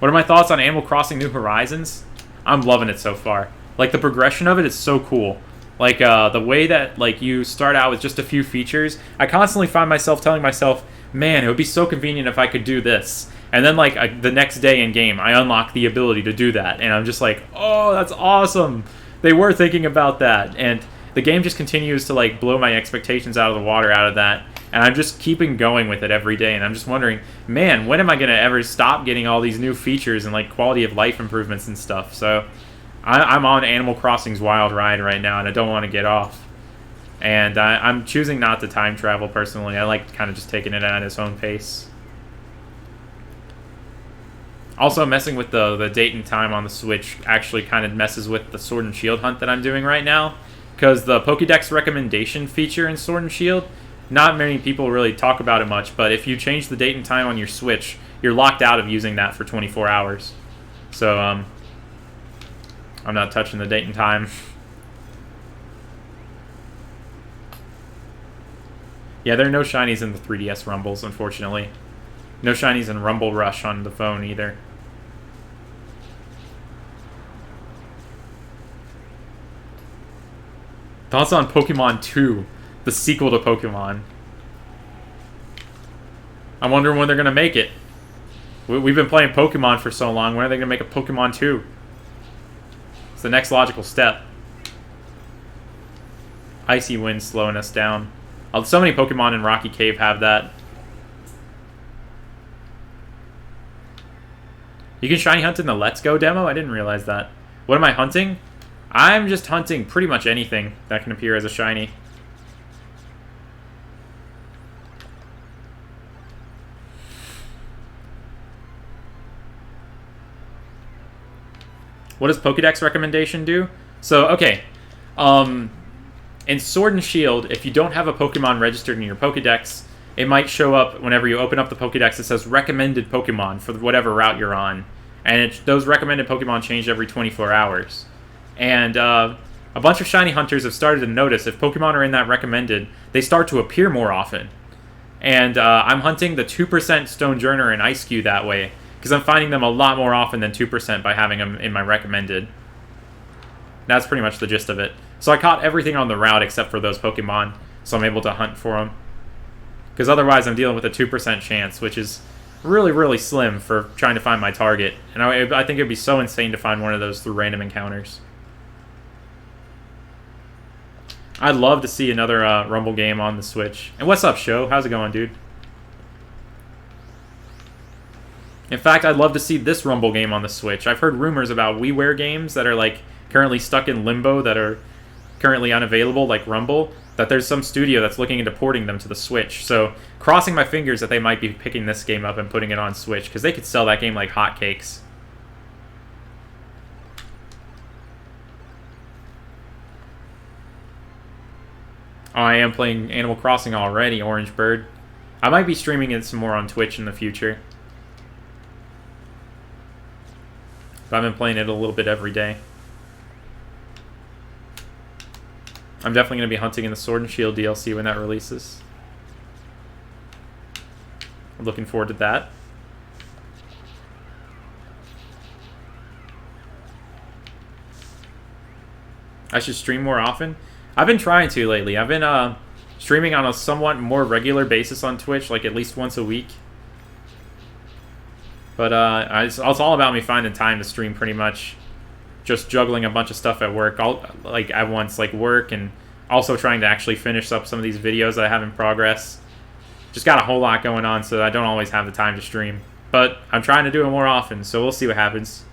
What are my thoughts on Animal Crossing New Horizons? I'm loving it so far. Like, the progression of it is so cool. Like, the way that, like, you start out with just a few features, I constantly find myself telling myself, man, it would be so convenient if I could do this. And then, like, the next day in game, I unlock the ability to do that. And I'm just like, oh, that's awesome. They were thinking about that. And the game just continues to, like, blow my expectations out of the water out of that. And I'm just keeping going with it every day. And I'm just wondering, man, when am I going to ever stop getting all these new features and, like, quality of life improvements and stuff? So I'm on Animal Crossing's wild ride right now, and I don't want to get off. And I'm choosing not to time travel, personally. I like kind of just taking it at its own pace. Also, messing with the date and time on the Switch actually kind of messes with the Sword and Shield hunt that I'm doing right now. Because the Pokédex recommendation feature in Sword and Shield, not many people really talk about it much, but if you change the date and time on your Switch, you're locked out of using that for 24 hours. So, I'm not touching the date and time. Yeah, there are no shinies in the 3DS Rumbles, unfortunately. No shinies in Rumble Rush on the phone either. Thoughts on Pokemon 2, the sequel to Pokemon? I'm wondering when they're going to make it. We've been playing Pokemon for so long, when are they going to make a Pokemon 2? It's the next logical step. Icy Wind slowing us down. So many Pokemon in Rocky Cave have that. You can shiny hunt in the Let's Go demo? I didn't realize that. What am I hunting? I'm just hunting pretty much anything that can appear as a shiny. What does Pokédex recommendation do? So, okay. In Sword and Shield, if you don't have a Pokemon registered in your Pokédex, it might show up whenever you open up the Pokédex. It says recommended Pokemon for whatever route you're on. And those recommended Pokemon change every 24 hours. And a bunch of shiny hunters have started to notice if Pokemon are in that recommended, they start to appear more often. And I'm hunting the 2% Stonejourner and Ice-Q that way, because I'm finding them a lot more often than 2% by having them in my recommended. That's pretty much the gist of it. So I caught everything on the route except for those Pokemon, so I'm able to hunt for them. Because otherwise I'm dealing with a 2% chance, which is really, really slim for trying to find my target. And I think it would be so insane to find one of those through random encounters. I'd love to see another Rumble game on the Switch. And what's up, Sho? How's it going, dude? In fact, I'd love to see this Rumble game on the Switch. I've heard rumors about WiiWare games that are like currently stuck in limbo, that are currently unavailable, like Rumble, that there's some studio that's looking into porting them to the Switch. So, crossing my fingers that they might be picking this game up and putting it on Switch, because they could sell that game like hotcakes. Oh, I am playing Animal Crossing already, Orange Bird. I might be streaming it some more on Twitch in the future. But I've been playing it a little bit every day. I'm definitely going to be hunting in the Sword and Shield DLC when that releases. I'm looking forward to that. I should stream more often. I've been trying to lately. I've been streaming on a somewhat more regular basis on Twitch, like at least once a week. But it's all about me finding time to stream, pretty much. Just juggling a bunch of stuff at work, like at once, like work, and also trying to actually finish up some of these videos that I have in progress. Just got a whole lot going on, so I don't always have the time to stream. But I'm trying to do it more often, so we'll see what happens.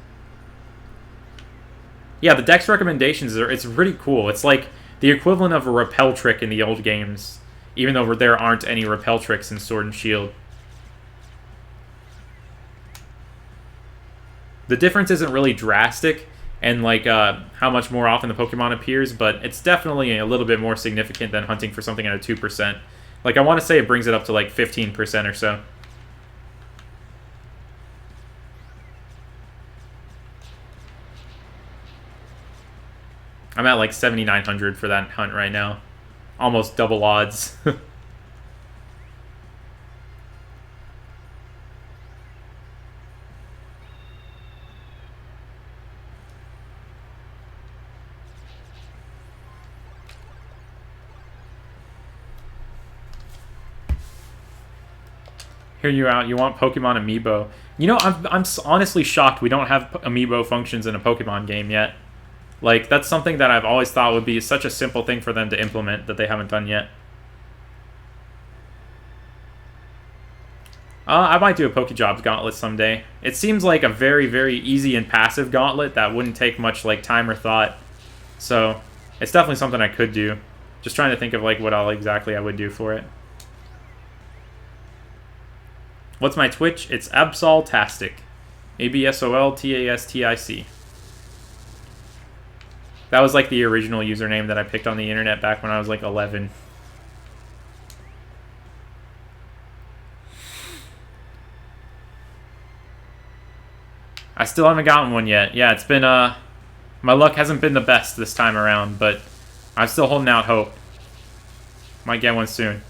Yeah, the Dex recommendations, it's pretty cool. It's like the equivalent of a repel trick in the old games, even though there aren't any repel tricks in Sword and Shield. The difference isn't really drastic, and like how much more often the Pokemon appears, but it's definitely a little bit more significant than hunting for something at a 2%. Like, I want to say it brings it up to like 15% or so. I'm at like 7,900 for that hunt right now. Almost double odds. Hear you out. You want Pokemon Amiibo. You know, I'm honestly shocked we don't have Amiibo functions in a Pokemon game yet. Like, that's something that I've always thought would be such a simple thing for them to implement that they haven't done yet. I might do a Pokejobs gauntlet someday. It seems like a very, very easy and passive gauntlet that wouldn't take much like time or thought. So, it's definitely something I could do. Just trying to think of like what all exactly I would do for it. What's my Twitch? It's Absoltastic. ABSOLTASTIC. That was like the original username that I picked on the internet back when I was like 11. I still haven't gotten one yet. Yeah, it's been, my luck hasn't been the best this time around, but I'm still holding out hope. Might get one soon.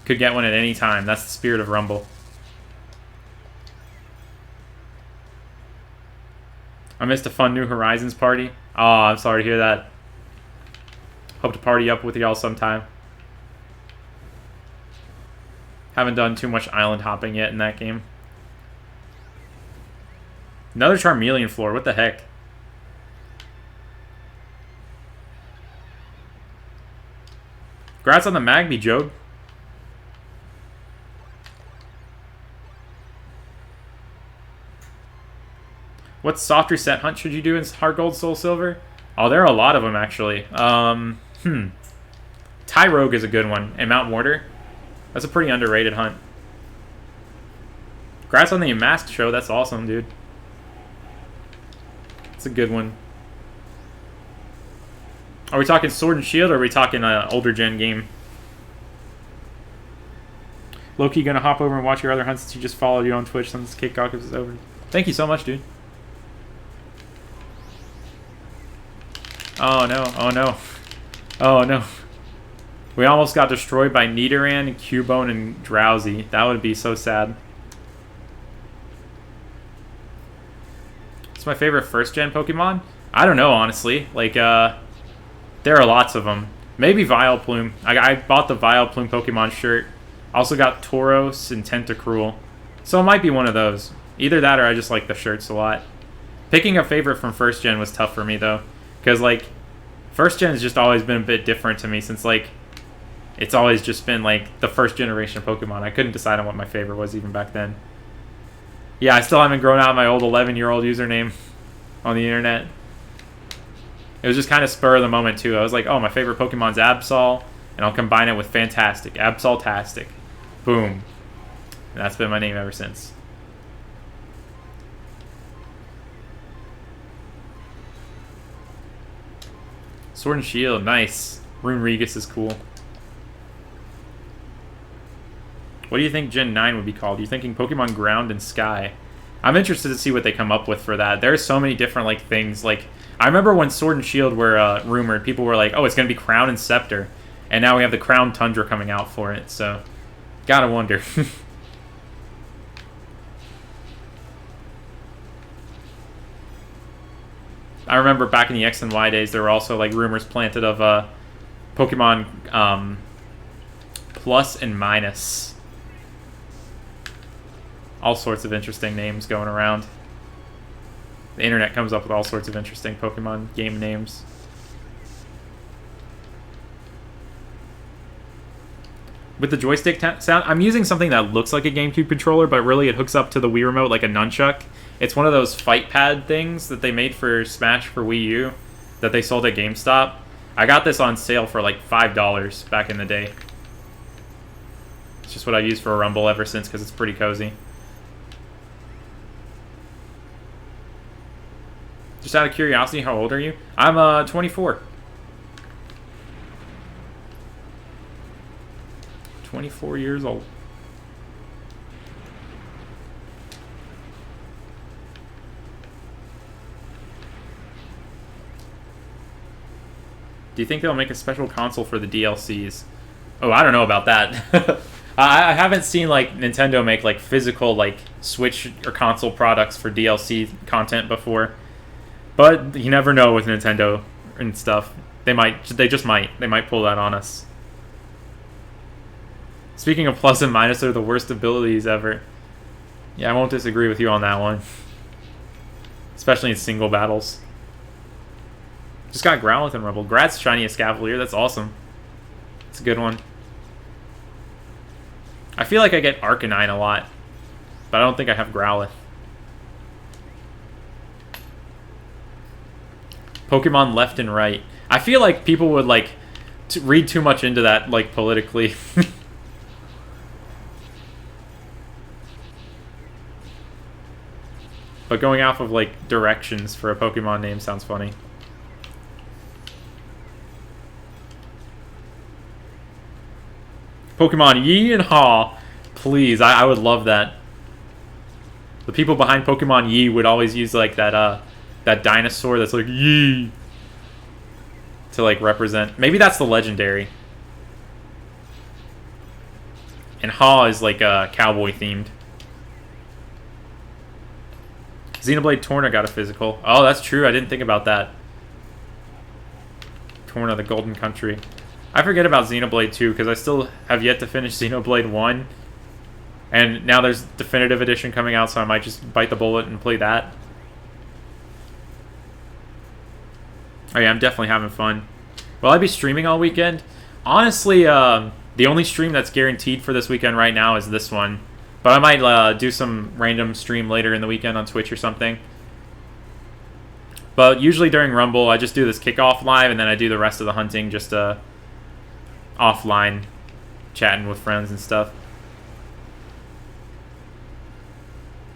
Could get one at any time. That's the spirit of Rumble. I missed a fun New Horizons party. Oh, I'm sorry to hear that. Hope to party up with y'all sometime. Haven't done too much island hopping yet in that game. Another Charmeleon floor. What the heck? Congrats on the Magby, Job. What soft reset hunt should you do in Heart Gold, Soul Silver? Oh, there are a lot of them, actually. Tyrogue is a good one. And Mount Mortar. That's a pretty underrated hunt. Congrats on the Masked show. That's awesome, dude. It's a good one. Are we talking Sword and Shield, or are we talking older gen game? Loki gonna hop over and watch your other hunts since you just followed you on Twitch since Kickoff is over. Thank you so much, dude. Oh no, oh no. Oh no. We almost got destroyed by Nidoran, Cubone, and Drowsy. That would be so sad. It's my favorite first-gen Pokemon? I don't know, honestly. Like, there are lots of them. Maybe Vileplume. I bought the Vileplume Pokemon shirt. I also got Tauros and Tentacruel. So it might be one of those. Either that or I just like the shirts a lot. Picking a favorite from first gen was tough for me, though. Because, like, first gen has just always been a bit different to me since, like, it's always just been, like, the first generation of Pokemon. I couldn't decide on what my favorite was even back then. Yeah, I still haven't grown out my old 11-year-old username on the internet. It was just kind of spur of the moment, too. I was like, oh, my favorite Pokemon's Absol, and I'll combine it with Fantastic. Absol-tastic. Boom. And that's been my name ever since. Sword and Shield, nice. Rune Regis is cool. What do you think Gen 9 would be called? Are you thinking Pokemon Ground and Sky? I'm interested to see what they come up with for that. There's so many different like things. Like I remember when Sword and Shield were rumored, people were like, "Oh, it's gonna be Crown and Scepter," and now we have the Crown Tundra coming out for it. So, gotta wonder. I remember back in the X and Y days, there were also like rumors planted of Pokemon Plus and Minus. All sorts of interesting names going around. The internet comes up with all sorts of interesting Pokemon game names. With the joystick sound, I'm using something that looks like a GameCube controller, but really it hooks up to the Wii Remote like a nunchuck. It's one of those fight pad things that they made for Smash for Wii U that they sold at GameStop. I got this on sale for like $5 back in the day. It's just what I've used for a Rumble ever since because it's pretty cozy. Just out of curiosity, how old are you? I'm 24. 24 years old. Do you think they'll make a special console for the DLCs? Oh, I don't know about that. I haven't seen like Nintendo make like physical like Switch or console products for DLC content before. But you never know with Nintendo and stuff. They might pull that on us. Speaking of plus and minus, they're the worst abilities ever. Yeah, I won't disagree with you on that one. Especially in single battles. Just got Growlithe and Rumble. Grad's shiny Escavalier, that's awesome. It's a good one. I feel like I get Arcanine a lot, but I don't think I have Growlithe. Pokemon left and right. I feel like people would like read too much into that, like politically. but going off of, like, directions for a Pokemon name sounds funny. Pokemon Yi and Ha. Please, I would love that. The people behind Pokemon Yi would always use, like, that dinosaur that's like, Yi! To, like, represent... Maybe that's the legendary. And Ha is, like, cowboy themed. Xenoblade Torna got a physical. Oh, that's true. I didn't think about that. Torna, the Golden Country. I forget about Xenoblade 2 because I still have yet to finish Xenoblade 1. And now there's Definitive Edition coming out, so I might just bite the bullet and play that. Oh yeah, I'm definitely having fun. Will I be streaming all weekend? Honestly, the only stream that's guaranteed for this weekend right now is this one. But I might do some random stream later in the weekend on Twitch or something. But usually during Rumble, I just do this Kickoff live, and then I do the rest of the hunting just offline, chatting with friends and stuff.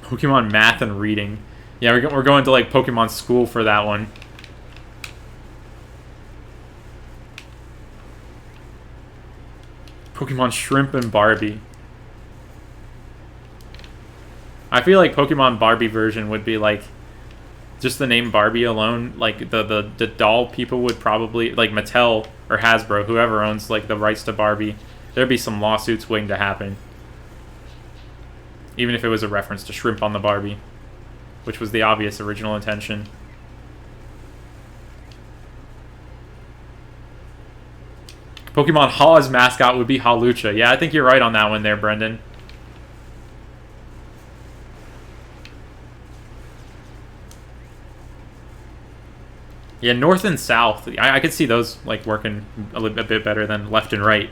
Pokemon math and reading. Yeah, we're going to, like, Pokemon school for that one. Pokemon Shrimp and Barbie. I feel like Pokemon Barbie version would be, like, just the name Barbie alone. Like, the doll people would probably, like, Mattel or Hasbro, whoever owns, like, the rights to Barbie, there'd be some lawsuits waiting to happen. Even if it was a reference to Shrimp on the Barbie, which was the obvious original intention. Pokemon Ha's mascot would be Hawlucha. Yeah, I think you're right on that one there, Brendan. Yeah, North and South. I could see those, like, working a bit better than left and right.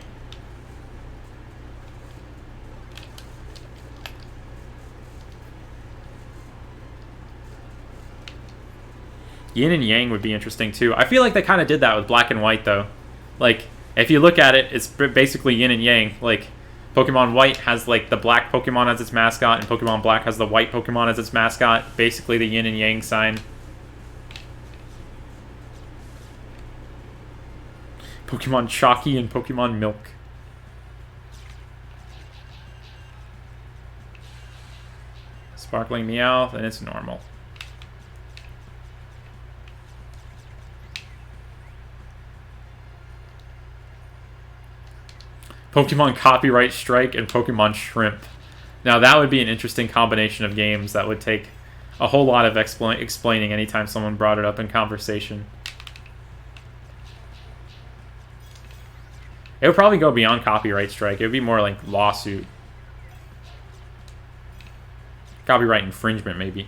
Yin and Yang would be interesting, too. I feel like they kind of did that with Black and White, though. Like, if you look at it, it's basically Yin and Yang. Like, Pokemon White has, like, the black Pokemon as its mascot, and Pokemon Black has the white Pokemon as its mascot. Basically the Yin and Yang sign. Pokemon Chalky and Pokemon Milk. Sparkling Meowth, and it's normal. Pokemon Copyright Strike and Pokemon Shrimp. Now that would be an interesting combination of games that would take a whole lot of explaining anytime someone brought it up in conversation. It would probably go beyond Copyright Strike. It would be more like lawsuit. Copyright infringement, maybe.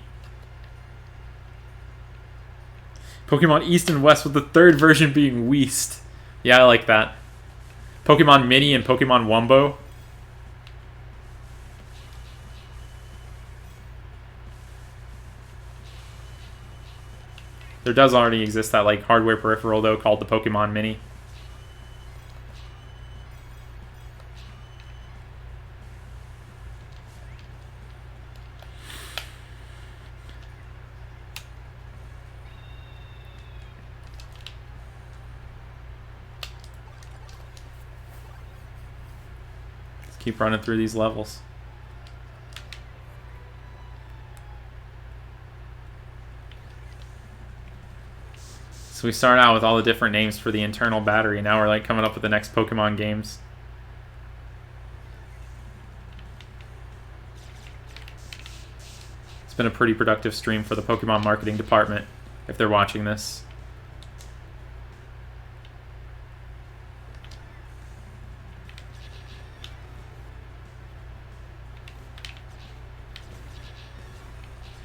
Pokemon East and West with the third version being Weast. Yeah, I like that. Pokemon Mini and Pokemon Wumbo. There does already exist that, like, hardware peripheral, though, called the Pokemon Mini. Keep running through these levels. So we start out with all the different names for the internal battery. Now we're, like, coming up with the next Pokemon games. It's been a pretty productive stream for the Pokemon marketing department, if they're watching this.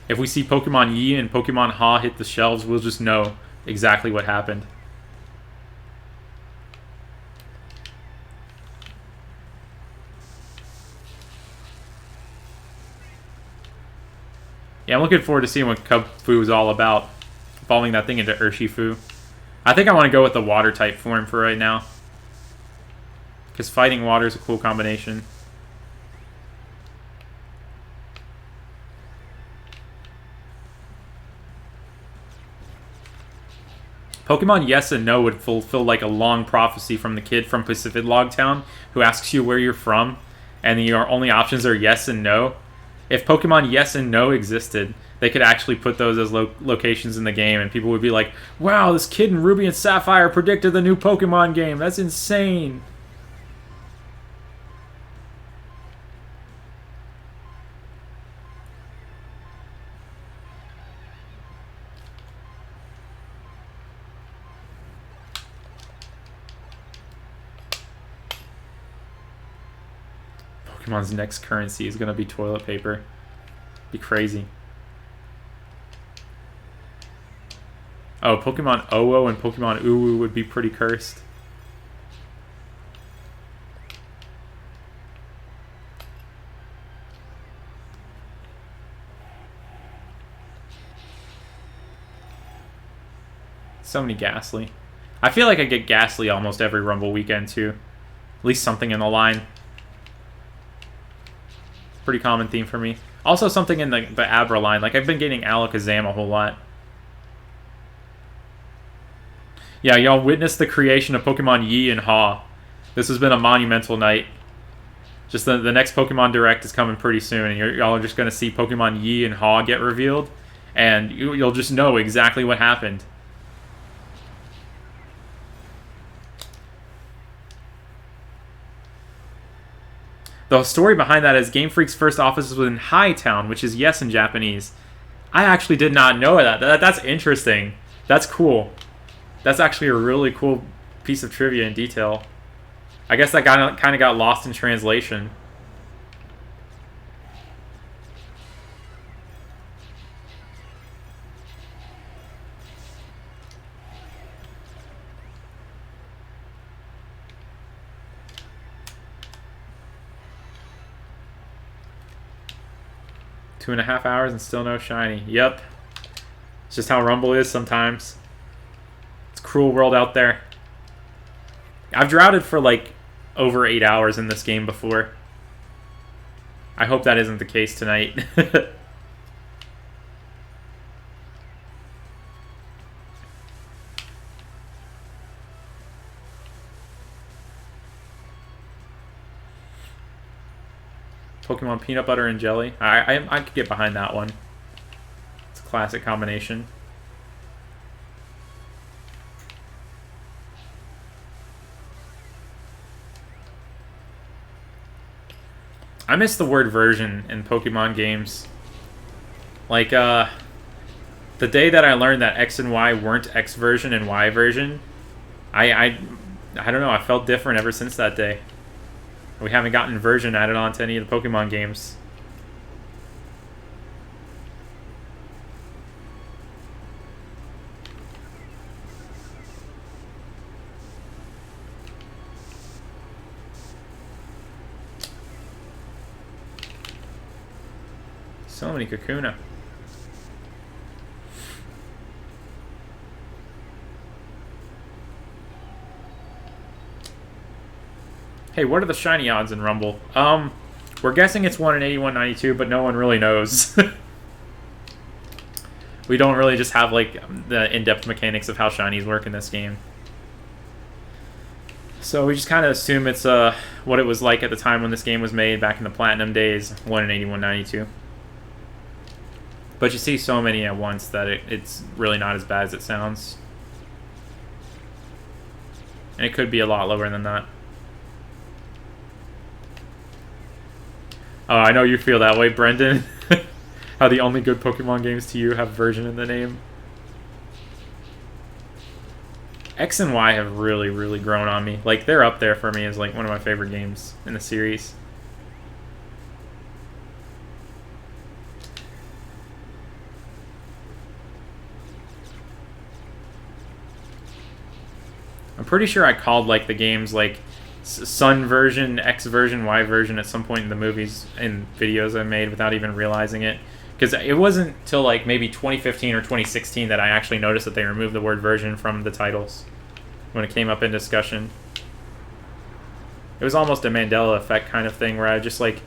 If we see Pokemon Yi and Pokemon Ha hit the shelves, we'll just know exactly what happened. Yeah, I'm looking forward to seeing what Cub Fu is all about. Evolving that thing into Urshifu. I think I want to go with the water type form for right now. Because fighting water is a cool combination. Pokemon Yes and No would fulfill like a long prophecy from the kid from Pacific Log Town who asks you where you're from, and your only options are yes and no. If Pokemon Yes and No existed, they could actually put those as locations in the game, and people would be like, wow, this kid in Ruby and Sapphire predicted the new Pokemon game. That's insane. Pokemon's next currency is going to be toilet paper. Be crazy. Oh, Pokemon OO and Pokemon Uwu would be pretty cursed. So many Ghastly. I feel like I get Ghastly almost every Rumble weekend, too. At least something in the line. Pretty common theme for me. Also something in the Abra line. Like, I've been getting Alakazam a whole lot. Yeah, y'all witnessed the creation of Pokemon Yi and Ha. This has been a monumental night. Just the next Pokemon Direct is coming pretty soon, and y'all are just going to see Pokemon Yi and Ha get revealed, and you'll just know exactly what happened. The story behind that is Game Freak's first office was in Hightown, which is yes in Japanese. I actually did not know that. That's interesting. That's cool. That's actually a really cool piece of trivia and detail. I guess that kind of got lost in translation. Two and a half hours and still no shiny. Yep. It's just how Rumble is sometimes. It's a cruel world out there. I've droughted for like over 8 hours in this game before. I hope that isn't the case tonight. Pokemon Peanut Butter and Jelly. I could get behind that one. It's a classic combination. I miss the word version in Pokemon games. Like, the day that I learned that X and Y weren't X version and Y version, I don't know, I felt different ever since that day. We haven't gotten version added on to any of the Pokemon games. So many Kakuna. Hey, what are the shiny odds in Rumble? We're guessing it's 1 in 8192, but no one really knows. We don't really just have, like, the in-depth mechanics of how shinies work in this game. So we just kind of assume it's what it was like at the time when this game was made, back in the Platinum days, 1 in 8192. But you see so many at once that it's really not as bad as it sounds. And it could be a lot lower than that. Oh, I know you feel that way, Brendan. How the only good Pokemon games to you have version in the name. X and Y have really, really grown on me. Like, they're up there for me as, like, one of my favorite games in the series. I'm pretty sure I called, like, the games, like, Sun version, X version, Y version at some point in the movies and videos I made without even realizing it. Because it wasn't till like maybe 2015 or 2016 that I actually noticed that they removed the word version from the titles when it came up in discussion. It was almost a Mandela effect kind of thing where I just like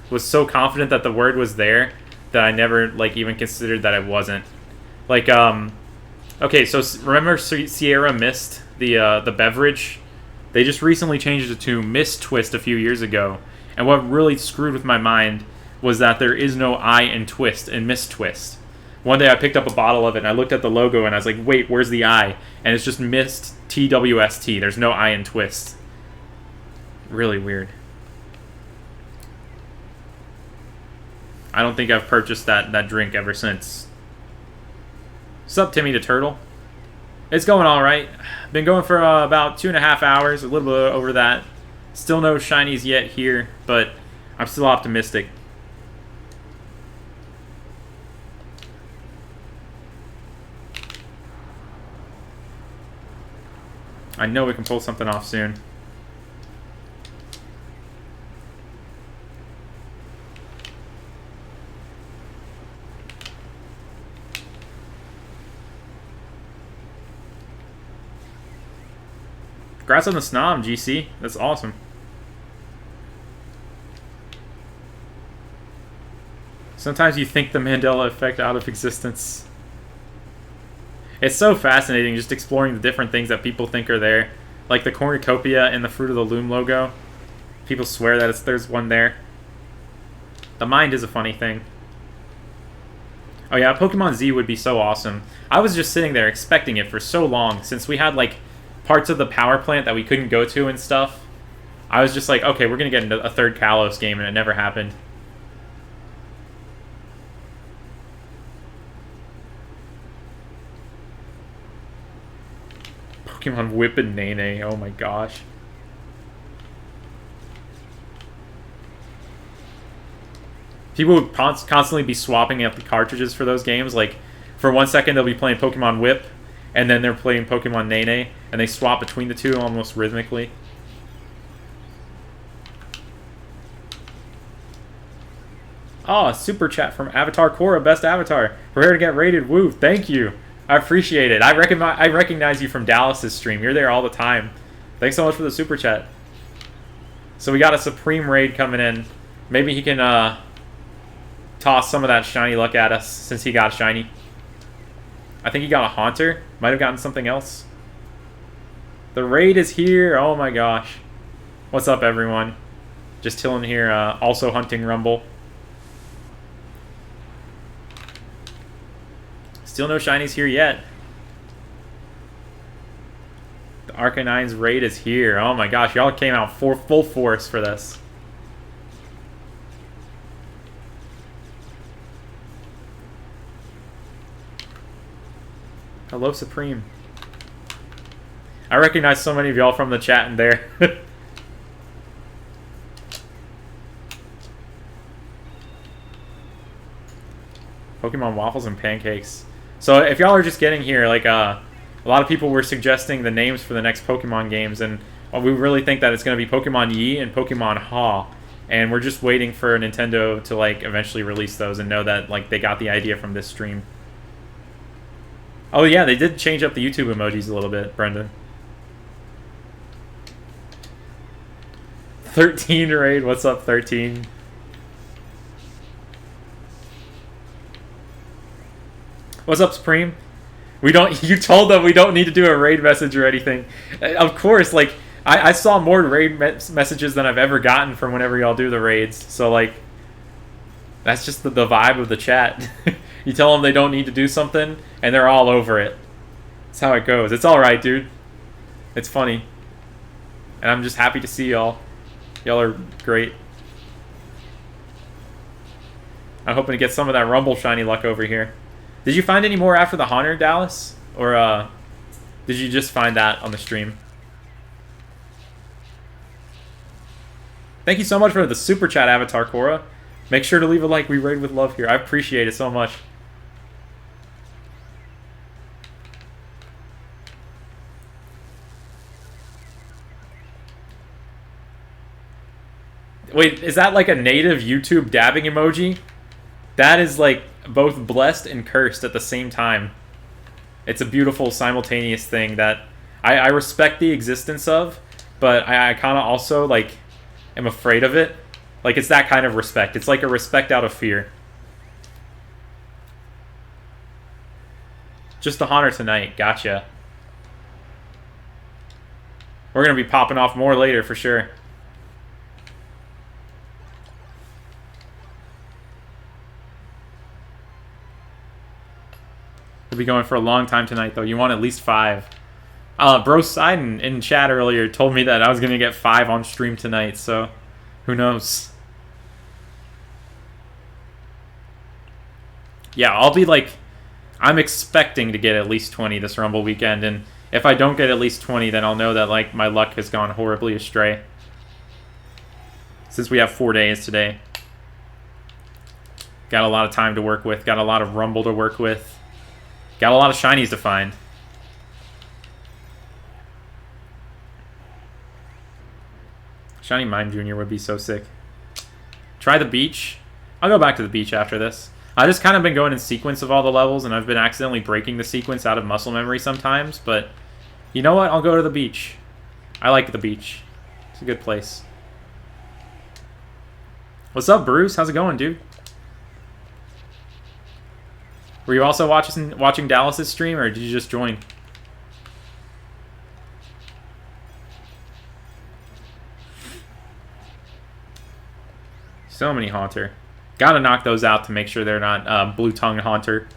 was so confident that the word was there that I never like even considered that it wasn't. Like Okay, so remember Sierra Mist, the beverage? They just recently changed it to Mist Twist a few years ago. And what really screwed with my mind was that there is no I in Twist, in Mist Twist. One day I picked up a bottle of it and I looked at the logo and I was like, wait, where's the I? And it's just Mist TWST. There's no I in Twist. Really weird. I don't think I've purchased that drink ever since. What's up, Timmy the Turtle? It's going alright. Been going for about 2.5 hours, a little bit over that. Still no shinies yet here, but I'm still optimistic. I know we can pull something off soon. Congrats on the Snom, GC. That's awesome. Sometimes you think the Mandela effect out of existence. It's so fascinating just exploring the different things that people think are there. Like the cornucopia and the Fruit of the Loom logo. People swear that there's one there. The mind is a funny thing. Oh yeah, Pokemon Z would be so awesome. I was just sitting there expecting it for so long since we had like parts of the power plant that we couldn't go to and stuff. I was just like, okay, we're going to get into a third Kalos game, and it never happened. Pokemon Whip and Nene, oh my gosh. People would constantly be swapping out the cartridges for those games. Like, for 1 second they'll be playing Pokemon Whip, and then they're playing Pokemon Nene, and they swap between the two almost rhythmically. Oh, super chat from Avatar Cora, best avatar. We're here to get rated. Woo, thank you. I appreciate it. I recognize you from Dallas's stream. You're there all the time. Thanks so much for the super chat. So we got a Supreme raid coming in. Maybe he can toss some of that shiny luck at us since he got shiny. I think he got a Haunter. Might have gotten something else. The raid is here. Oh my gosh. What's up, everyone? Just chilling here. Also hunting Rumble. Still no shinies here yet. The Arcanine's raid is here. Oh my gosh. Y'all came out full force for this. Hello, Supreme. I recognize so many of y'all from the chat in there. Pokemon Waffles and Pancakes. So if y'all are just getting here, like a lot of people were suggesting the names for the next Pokemon games, and we really think that it's going to be Pokemon Yi and Pokemon Ha, and we're just waiting for Nintendo to like eventually release those and know that like they got the idea from this stream. Oh yeah, they did change up the YouTube emojis a little bit, Brendan. 13 raid, what's up 13? What's up, Supreme? You told them we don't need to do a raid message or anything. Of course, like, I saw more raid messages than I've ever gotten from whenever y'all do the raids. So, like, that's just the vibe of the chat. You tell them they don't need to do something, and they're all over it. That's how it goes. It's alright, dude. It's funny. And I'm just happy to see y'all. Y'all are great. I'm hoping to get some of that Rumble shiny luck over here. Did you find any more after the Haunter, Dallas? Or did you just find that on the stream? Thank you so much for the super chat, Avatar Cora. Make sure to leave a like. We raid with love here. I appreciate it so much. Wait, is that like a native YouTube dabbing emoji? That is like both blessed and cursed at the same time. It's a beautiful simultaneous thing that I respect the existence of, but I kind of also like am afraid of it. Like, it's that kind of respect. It's like a respect out of fear. Just the Haunter tonight. Gotcha. We're going to be popping off more later for sure. We'll be going for a long time tonight, though. You want at least 5. Bro Sidon in chat earlier told me that I was going to get 5 on stream tonight, so who knows? Yeah, I'll be like... I'm expecting to get at least 20 this Rumble weekend, and if I don't get at least 20, then I'll know that like my luck has gone horribly astray. Since we have 4 days today. Got a lot of time to work with, got a lot of Rumble to work with. Got a lot of shinies to find. Shiny Mime Jr. would be so sick. Try the beach. I'll go back to the beach after this. I've just kind of been going in sequence of all the levels, and I've been accidentally breaking the sequence out of muscle memory sometimes, but you know what? I'll go to the beach. I like the beach. It's a good place. What's up, Bruce? How's it going, dude? Were you also watching Dallas's stream, or did you just join? So many Haunter. Gotta knock those out to make sure they're not Blue Tongue Haunter.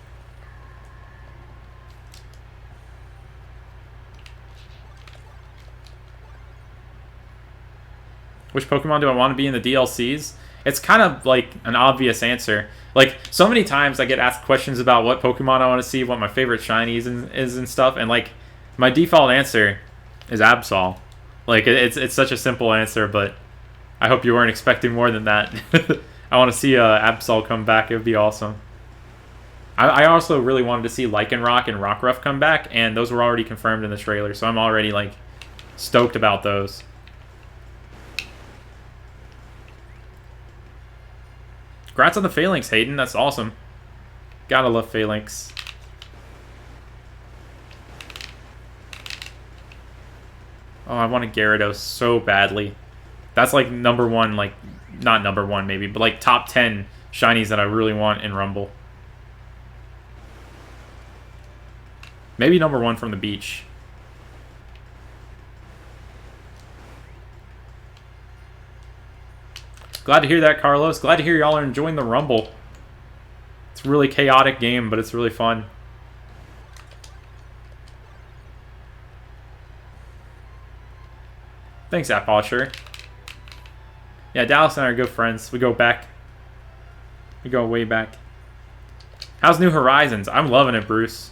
Which Pokemon do I want to be in the DLCs? It's kind of like an obvious answer. Like, so many times I get asked questions about what Pokemon I want to see, what my favorite shinies is and stuff, and like, my default answer is Absol. Like, it's such a simple answer, but I hope you weren't expecting more than that. I want to see Absol come back. It would be awesome. I also really wanted to see Lycanroc and Rockruff come back, and those were already confirmed in the trailer, so I'm already, like, stoked about those. Congrats on the Phalanx, Hayden. That's awesome. Gotta love Phalanx. Oh, I want a Gyarados so badly. That's, like, number one, like... Not number one, maybe, but like top 10 shinies that I really want in Rumble. Maybe number 1 from the beach. Glad to hear that, Carlos. Glad to hear y'all are enjoying the Rumble. It's a really chaotic game, but it's really fun. Thanks, Aposher. Yeah, Dallas and I are good friends. We go back. We go way back. How's New Horizons? I'm loving it, Bruce.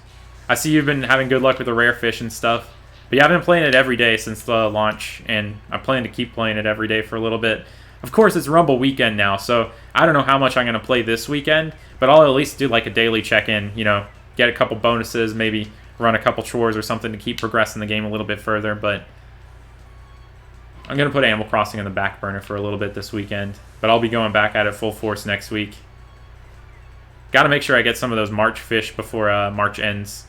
I see you've been having good luck with the rare fish and stuff. But yeah, I've been playing it every day since the launch, and I plan to keep playing it every day for a little bit. Of course, it's Rumble weekend now, so I don't know how much I'm going to play this weekend, but I'll at least do like a daily check-in, you know, get a couple bonuses, maybe run a couple chores or something to keep progressing the game a little bit further, but I'm going to put Animal Crossing on the back burner for a little bit this weekend, but I'll be going back at it full force next week. Got to make sure I get some of those March fish before March ends.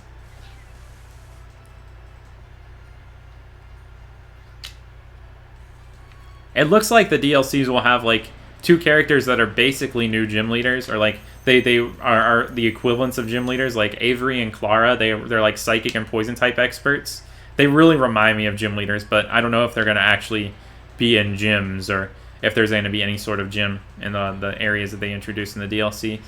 It looks like the DLCs will have like 2 characters that are basically new gym leaders, or like they are the equivalents of gym leaders, like Avery and Clara. They're like psychic and poison type experts. They really remind me of gym leaders, but I don't know if they're going to actually be in gyms or if there's going to be any sort of gym in the areas that they introduce in the DLC.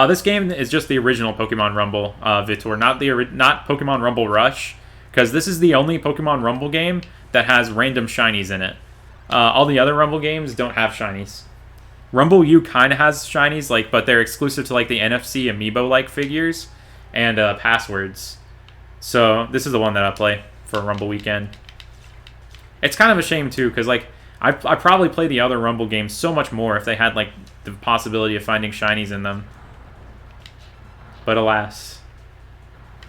This game is just the original Pokemon Rumble, Vitor, not Pokemon Rumble Rush, because this is the only Pokemon Rumble game that has random shinies in it. All the other Rumble games don't have shinies. Rumble U kind of has shinies, but they're exclusive to like the NFC amiibo-like figures and passwords. So this is the one that I play for Rumble weekend. It's kind of a shame too, because like I probably play the other Rumble games so much more if they had like the possibility of finding shinies in them. But alas,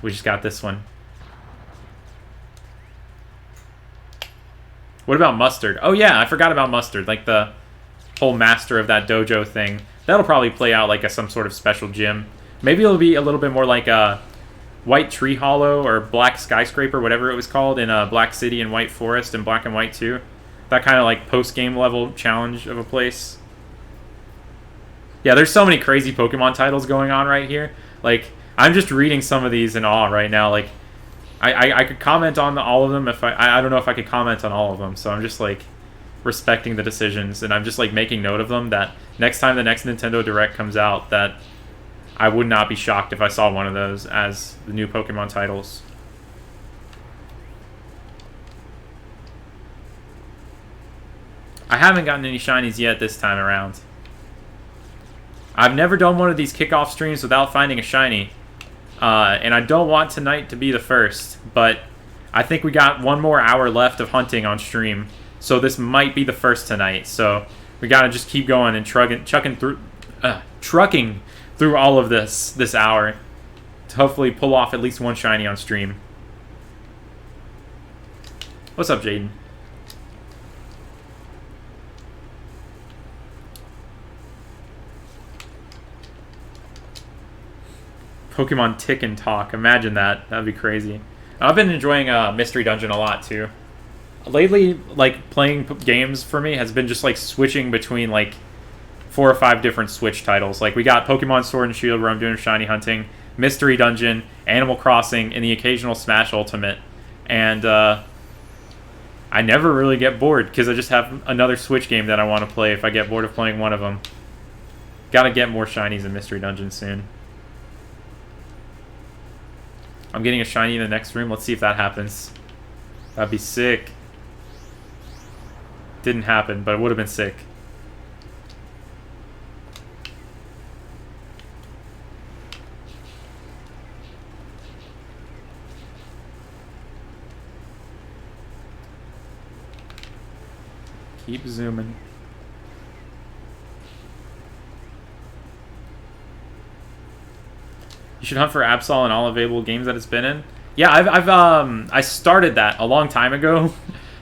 we just got this one. What about Mustard? Oh yeah, I forgot about Mustard. Like the whole master of that dojo thing. That'll probably play out like some sort of special gym. Maybe it'll be a little bit more like a White Tree Hollow or Black Skyscraper, whatever it was called, in Black City and White Forest and Black and White 2. That kind of like post-game level challenge of a place. Yeah, there's so many crazy Pokemon titles going on right here. Like, I'm just reading some of these in awe right now. Like, I could comment on all of them if I don't know if I could comment on all of them. So I'm just like respecting the decisions, and I'm just like making note of them, that next time the next Nintendo Direct comes out, that I would not be shocked if I saw one of those as the new Pokemon titles. I haven't gotten any shinies yet this time around. I've never done one of these kickoff streams without finding a shiny. And I don't want tonight to be the first, but I think we got one more hour left of hunting on stream. So this might be the first tonight. So we gotta just keep going and trucking through all of this hour to hopefully pull off at least one shiny on stream. What's up, Jaden? Pokemon Tick and Talk. Imagine that. That'd be crazy. I've been enjoying Mystery Dungeon a lot too. Lately, like, playing games for me has been just like switching between like 4 or 5 different Switch titles. Like, we got Pokemon Sword and Shield where I'm doing shiny hunting, Mystery Dungeon, Animal Crossing, and the occasional Smash Ultimate. And I never really get bored because I just have another Switch game that I want to play if I get bored of playing one of them. Gotta get more shinies in Mystery Dungeon soon. I'm getting a shiny in the next room. Let's see if that happens. That'd be sick. Didn't happen, but it would have been sick. Keep zooming. You should hunt for Absol in all available games that it's been in. Yeah, I started that a long time ago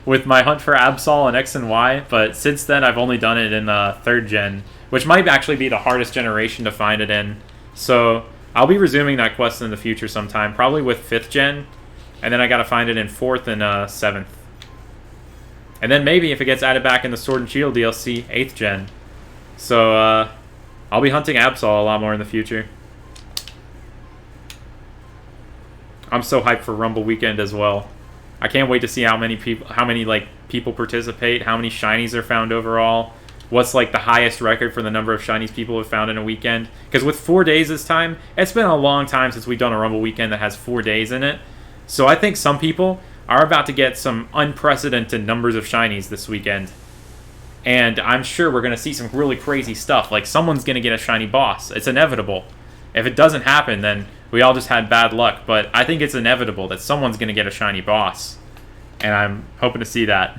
with my hunt for Absol in X and Y, but since then I've only done it in 3rd gen, which might actually be the hardest generation to find it in. So I'll be resuming that quest in the future sometime, probably with 5th gen, and then I gotta find it in 4th and 7th. And then maybe if it gets added back in the Sword and Shield DLC, 8th gen. So I'll be hunting Absol a lot more in the future. I'm so hyped for Rumble Weekend as well. I can't wait to see how many people participate, how many shinies are found overall, what's like the highest record for the number of shinies people have found in a weekend. Because with 4 days this time, it's been a long time since we've done a Rumble Weekend that has 4 days in it. So I think some people are about to get some unprecedented numbers of shinies this weekend. And I'm sure we're going to see some really crazy stuff. Like, someone's going to get a shiny boss. It's inevitable. If it doesn't happen, then we all just had bad luck. But I think it's inevitable that someone's going to get a shiny boss. And I'm hoping to see that.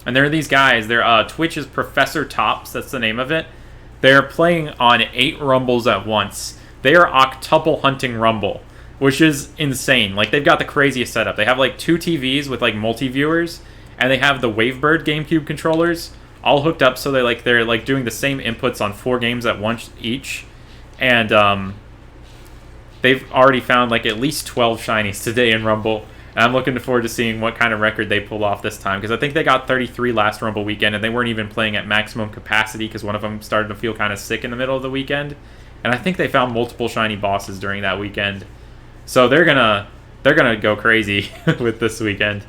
And there are these guys. Twitch is Professor Tops. That's the name of it. They're playing on 8 Rumbles at once. They are octuple hunting Rumble, which is insane. Like, they've got the craziest setup. They have like 2 TVs with like multi-viewers, and they have the Wavebird GameCube controllers all hooked up, so they're doing the same inputs on 4 games at once each. And they've already found like at least 12 shinies today in Rumble. And I'm looking forward to seeing what kind of record they pull off this time, because I think they got 33 last Rumble weekend, and they weren't even playing at maximum capacity because one of them started to feel kind of sick in the middle of the weekend. And I think they found multiple shiny bosses during that weekend. So they're gonna go crazy with this weekend.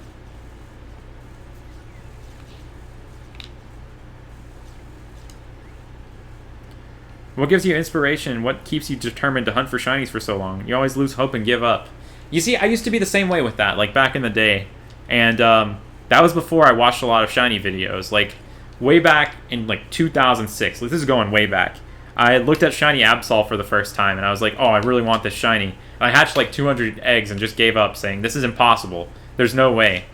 What gives you inspiration? What keeps you determined to hunt for shinies for so long? You always lose hope and give up. You see, I used to be the same way with that, like back in the day. And that was before I watched a lot of shiny videos. Like, way back in like 2006. Like, this is going way back. I looked at shiny Absol for the first time, and I was like, oh, I really want this shiny. And I hatched like 200 eggs and just gave up, saying, this is impossible. There's no way.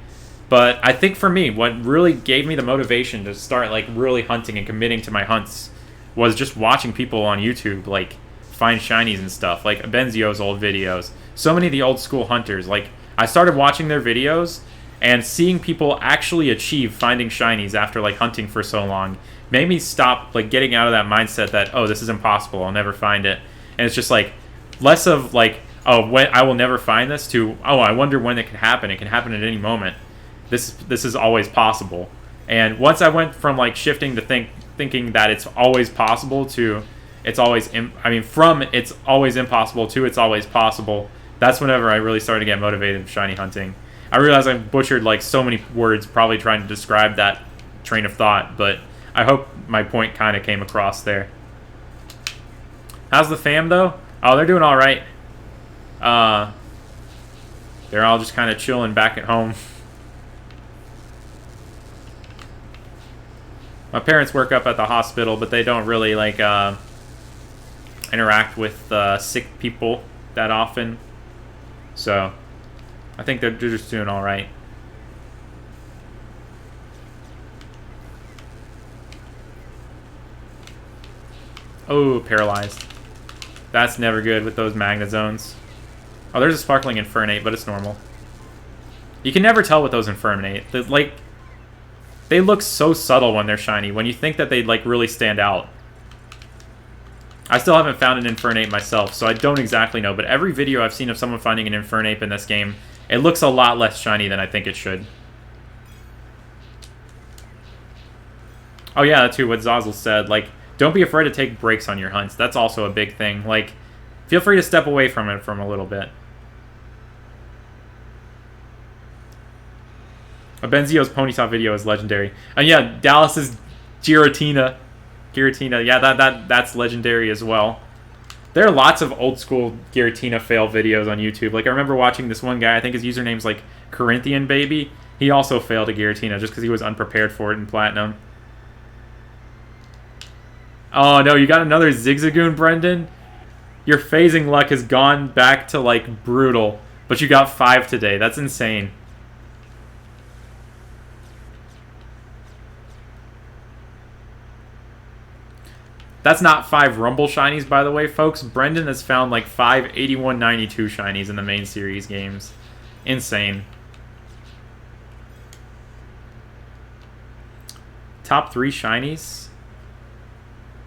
But I think for me, what really gave me the motivation to start like really hunting and committing to my hunts was just watching people on YouTube like find shinies and stuff, like Benzio's old videos. So many of the old school hunters, like, I started watching their videos, And seeing people actually achieve finding shinies after like hunting for so long made me stop like getting out of that mindset that, oh, this is impossible, I'll never find it. And it's just like less of like, oh, when I will never find this, to, oh, I wonder when it can happen. It can happen at any moment. This is always possible. And once I went from like shifting to thinking that it's always possible to it's always from it's always impossible to it's always possible, that's whenever I really started to get motivated with shiny hunting. I realize I butchered like so many words probably trying to describe that train of thought, but I hope my point kind of came across there. How's the fam though? Oh, they're doing all right. They're all just kind of chilling back at home. My parents work up at the hospital, but they don't really like interact with sick people that often. So I think they're just doing all right. Oh, paralyzed. That's never good with those magnet zones. Oh, there's a sparkling Infernape, but it's normal. You can never tell with those Infernape. They look so subtle when they're shiny, when you think that they'd like really stand out. I still haven't found an Infernape myself, so I don't exactly know, but every video I've seen of someone finding an Infernape in this game, it looks a lot less shiny than I think it should. Oh yeah, that's what Zazzle said. Like, don't be afraid to take breaks on your hunts. That's also a big thing. Like, feel free to step away from it from a little bit. A Benzio's Ponyta video is legendary. And yeah, Dallas's Giratina. Yeah, that's legendary as well. There are lots of old school Giratina fail videos on YouTube. Like, I remember watching this one guy, I think his username's like Corinthian Baby. He also failed a Giratina just because he was unprepared for it in Platinum. Oh no, you got another Zigzagoon, Brendan? Your phasing luck has gone back to like brutal, but you got 5 today. That's insane. That's not 5 Rumble shinies, by the way, folks. Brendan has found like 5 8192 shinies in the main series games. Insane. Top 3 shinies?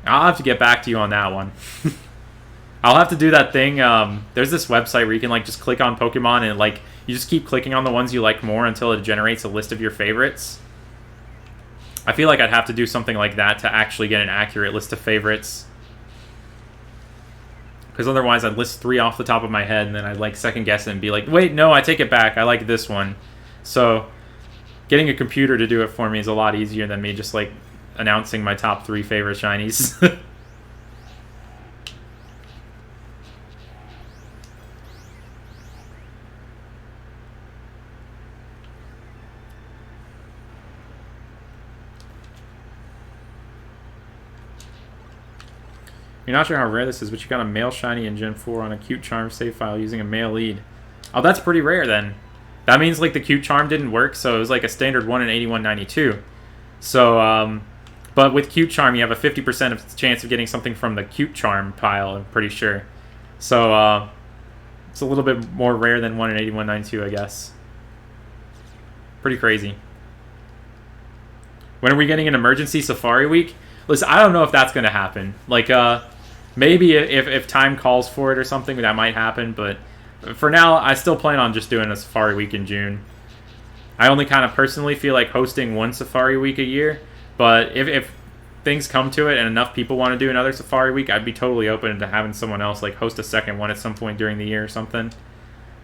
I'll have to get back to you on that one. I'll have to do that thing. There's this website where you can like just click on Pokemon and like you just keep clicking on the ones you like more until it generates a list of your favorites. I feel like I'd have to do something like that to actually get an accurate list of favorites. Because otherwise I'd list 3 off the top of my head and then I'd like second guess it and be like, wait, no, I take it back. I like this one. So getting a computer to do it for me is a lot easier than me just like announcing my top 3 favorite shinies. You're not sure how rare this is, but you got a male shiny in Gen 4 on a cute charm save file using a male lead. Oh, that's pretty rare then. That means like the cute charm didn't work, so it was like a standard 1 in 8192. So, but with cute charm, you have a 50% of chance of getting something from the cute charm pile, I'm pretty sure. So, it's a little bit more rare than 1 in 8192, I guess. Pretty crazy. When are we getting an emergency Safari Week? Listen, I don't know if that's going to happen. Like, maybe if time calls for it or something, that might happen. But for now, I still plan on just doing a Safari Week in June. I only kind of personally feel like hosting one Safari Week a year. But if things come to it and enough people want to do another Safari Week, I'd be totally open to having someone else like host a second one at some point during the year or something.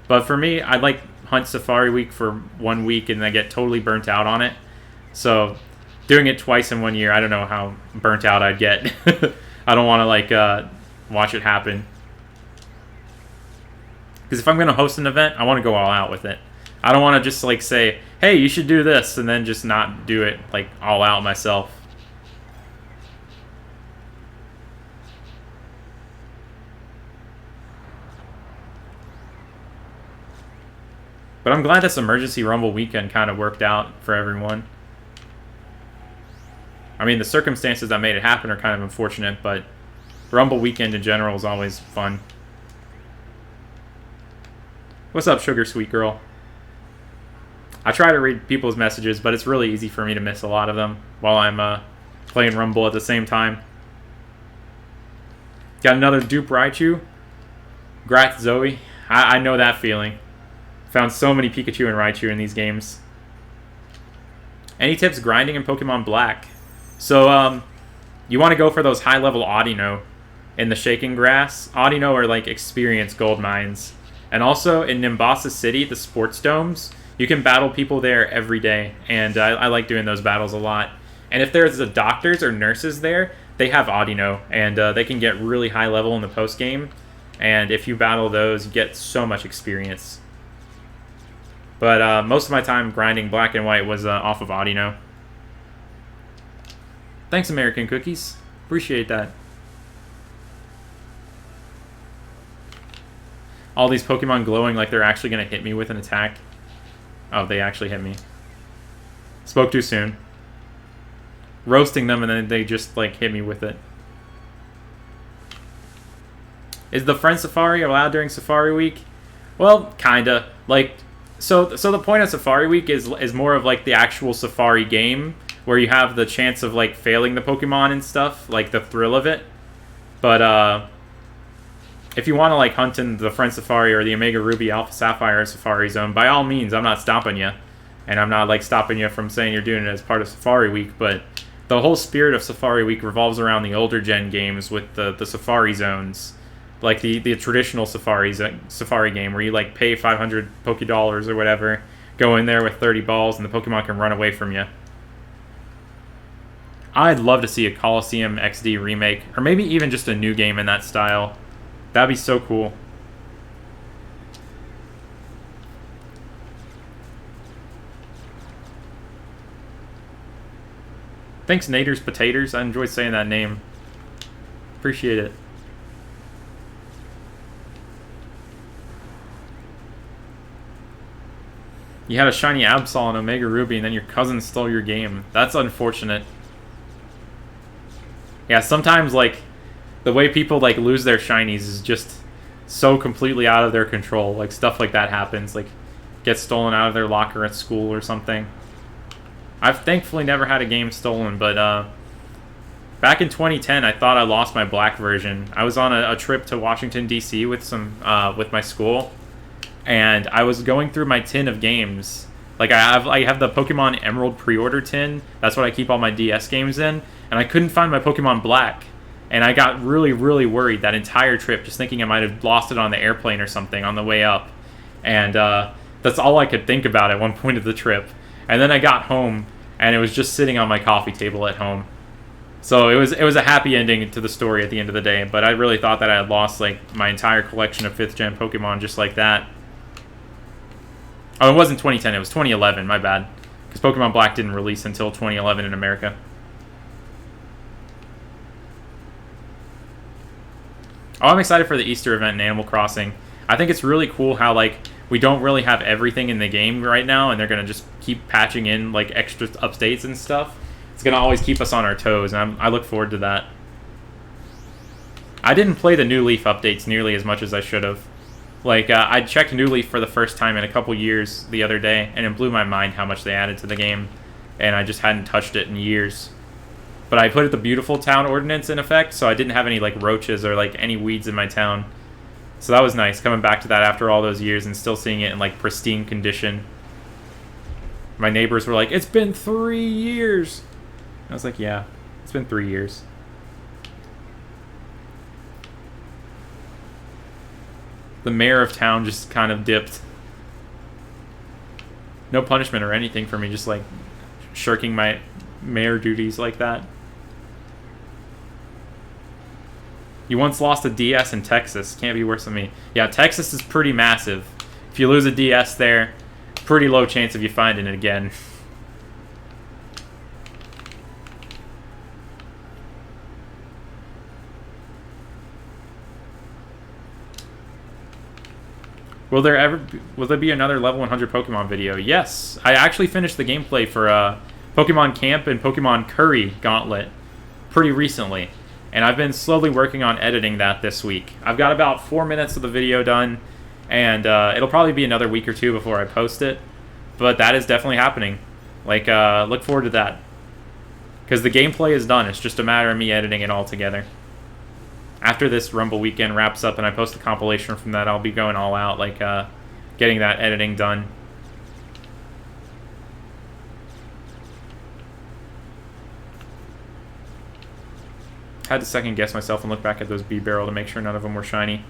But for me, I'd like hunt Safari Week for 1 week and then get totally burnt out on it. So doing it twice in 1 year, I don't know how burnt out I'd get. I don't want to like watch it happen. Because if I'm going to host an event, I want to go all out with it. I don't want to just like say, hey, you should do this, and then just not do it like all out myself. But I'm glad this emergency Rumble weekend kind of worked out for everyone. I mean, the circumstances that made it happen are kind of unfortunate, but Rumble weekend in general is always fun. What's up, Sugar Sweet Girl? I try to read people's messages, but it's really easy for me to miss a lot of them while I'm playing Rumble at the same time. Got another dupe Raichu. Grat Zoe. I know that feeling. Found so many Pikachu and Raichu in these games. Any tips grinding in Pokemon Black? So, you want to go for those high-level Audino in the Shaking Grass. Audino are like experienced gold mines. And also in Nimbasa City, the sports domes, you can battle people there every day. And I like doing those battles a lot. And if there's doctors or nurses there, they have Audino. And they can get really high level in the post-game. And if you battle those, you get so much experience. But most of my time grinding Black and White was off of Audino. Thanks, American Cookies. Appreciate that. All these Pokemon glowing like they're actually going to hit me with an attack. Oh, they actually hit me. Spoke too soon. Roasting them and then they just like hit me with it. Is the Friend Safari allowed during Safari Week? Well, kinda. Like, so the point of Safari Week is more of like the actual Safari game, where you have the chance of like failing the Pokemon and stuff, like the thrill of it. But if you want to like hunt in the Friend Safari or the Omega Ruby Alpha Sapphire Safari Zone, by all means, I'm not stopping you, and I'm not like stopping you from saying you're doing it as part of Safari Week. But the whole spirit of Safari Week revolves around the older gen games with the Safari Zones. Like the traditional Safari game where you like pay 500 Pokédollars or whatever, go in there with 30 balls, and the Pokemon can run away from you. I'd love to see a Coliseum XD remake, or maybe even just a new game in that style. That'd be so cool. Thanks, Nader's Potatoes. I enjoyed saying that name. Appreciate it. You had a shiny Absol and Omega Ruby, and then your cousin stole your game. That's unfortunate. Yeah, sometimes, like, the way people, like, lose their shinies is just so completely out of their control. Like, stuff like that happens. Like, get stolen out of their locker at school or something. I've thankfully never had a game stolen, but, back in 2010, I thought I lost my Black version. I was on a trip to Washington, D.C. with my school. And I was going through my tin of games. Like, I have the Pokemon Emerald pre-order tin. That's what I keep all my DS games in. And I couldn't find my Pokemon Black. And I got really, really worried that entire trip, just thinking I might have lost it on the airplane or something on the way up. And that's all I could think about at one point of the trip. And then I got home, and it was just sitting on my coffee table at home. So it was a happy ending to the story at the end of the day. But I really thought that I had lost, like, my entire collection of 5th gen Pokemon just like that. Oh, it wasn't 2010, it was 2011, my bad. Because Pokemon Black didn't release until 2011 in America. Oh, I'm excited for the Easter event in Animal Crossing. I think it's really cool how, like, we don't really have everything in the game right now, and they're going to just keep patching in, like, extra updates and stuff. It's going to always keep us on our toes, and I look forward to that. I didn't play the New Leaf updates nearly as much as I should have. Like, I checked New Leaf for the first time in a couple years the other day, and it blew my mind how much they added to the game, and I just hadn't touched it in years. But I put the Beautiful Town Ordinance in effect, so I didn't have any, like, roaches or, like, any weeds in my town. So that was nice, coming back to that after all those years and still seeing it in, like, pristine condition. My neighbors were like, "It's been 3 years!" I was like, yeah, it's been 3 years. The mayor of town just kind of dipped. No punishment or anything for me, just like shirking my mayor duties like that. You once lost a DS in Texas. Can't be worse than me. Yeah, Texas is pretty massive. If you lose a DS there, pretty low chance of you finding it again. Will there be another level 100 Pokemon video? Yes. I actually finished the gameplay for Pokemon Camp and Pokemon Curry Gauntlet pretty recently. And I've been slowly working on editing that this week. I've got about 4 minutes of the video done, and it'll probably be another week or two before I post it. But that is definitely happening. Like, look forward to that. Because the gameplay is done. It's just a matter of me editing it all together. After this Rumble weekend wraps up and I post the compilation from that, I'll be going all out, like, getting that editing done. Had to second guess myself and look back at those B-barrel to make sure none of them were shiny.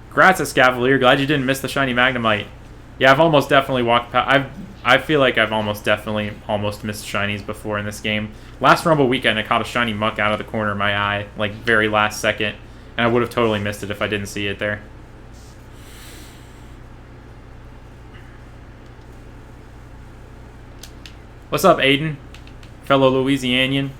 Congrats, Escavalier. Glad you didn't miss the shiny Magnemite. Yeah, I've almost definitely walked past... I feel like I've almost missed shinies before in this game. Last Rumble weekend, I caught a shiny Muck out of the corner of my eye, like, very last second. And I would have totally missed it if I didn't see it there. What's up, Aiden? Fellow Louisianian.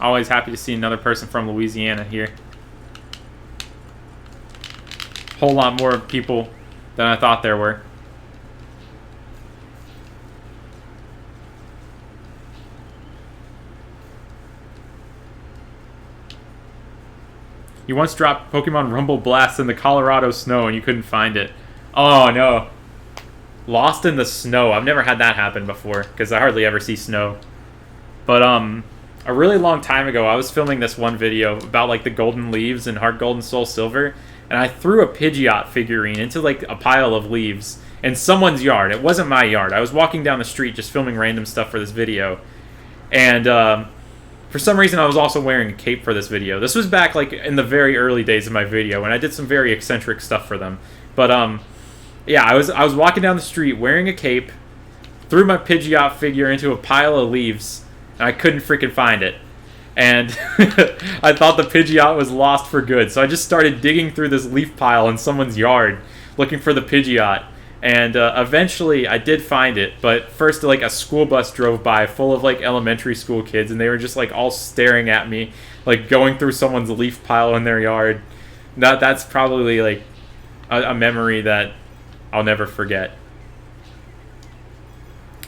Always happy to see another person from Louisiana here. Whole lot more people than I thought there were. You once dropped Pokemon Rumble Blast in the Colorado snow and you couldn't find it. Oh, no. Lost in the snow. I've never had that happen before, because I hardly ever see snow. But, a really long time ago, I was filming this one video about, like, the golden leaves in Heart Gold and Soul Silver, and I threw a Pidgeot figurine into, like, a pile of leaves in someone's yard. It wasn't my yard. I was walking down the street just filming random stuff for this video. And, for some reason, I was also wearing a cape for this video. This was back, like, in the very early days of my video, and I did some very eccentric stuff for them. But, yeah, I was walking down the street wearing a cape, threw my Pidgeot figure into a pile of leaves, and I couldn't freaking find it. And I thought the Pidgeot was lost for good, so I just started digging through this leaf pile in someone's yard, looking for the Pidgeot. And eventually, I did find it, but first, like, a school bus drove by full of, like, elementary school kids, and they were just, like, all staring at me, like, going through someone's leaf pile in their yard. That's probably, like, a memory that I'll never forget.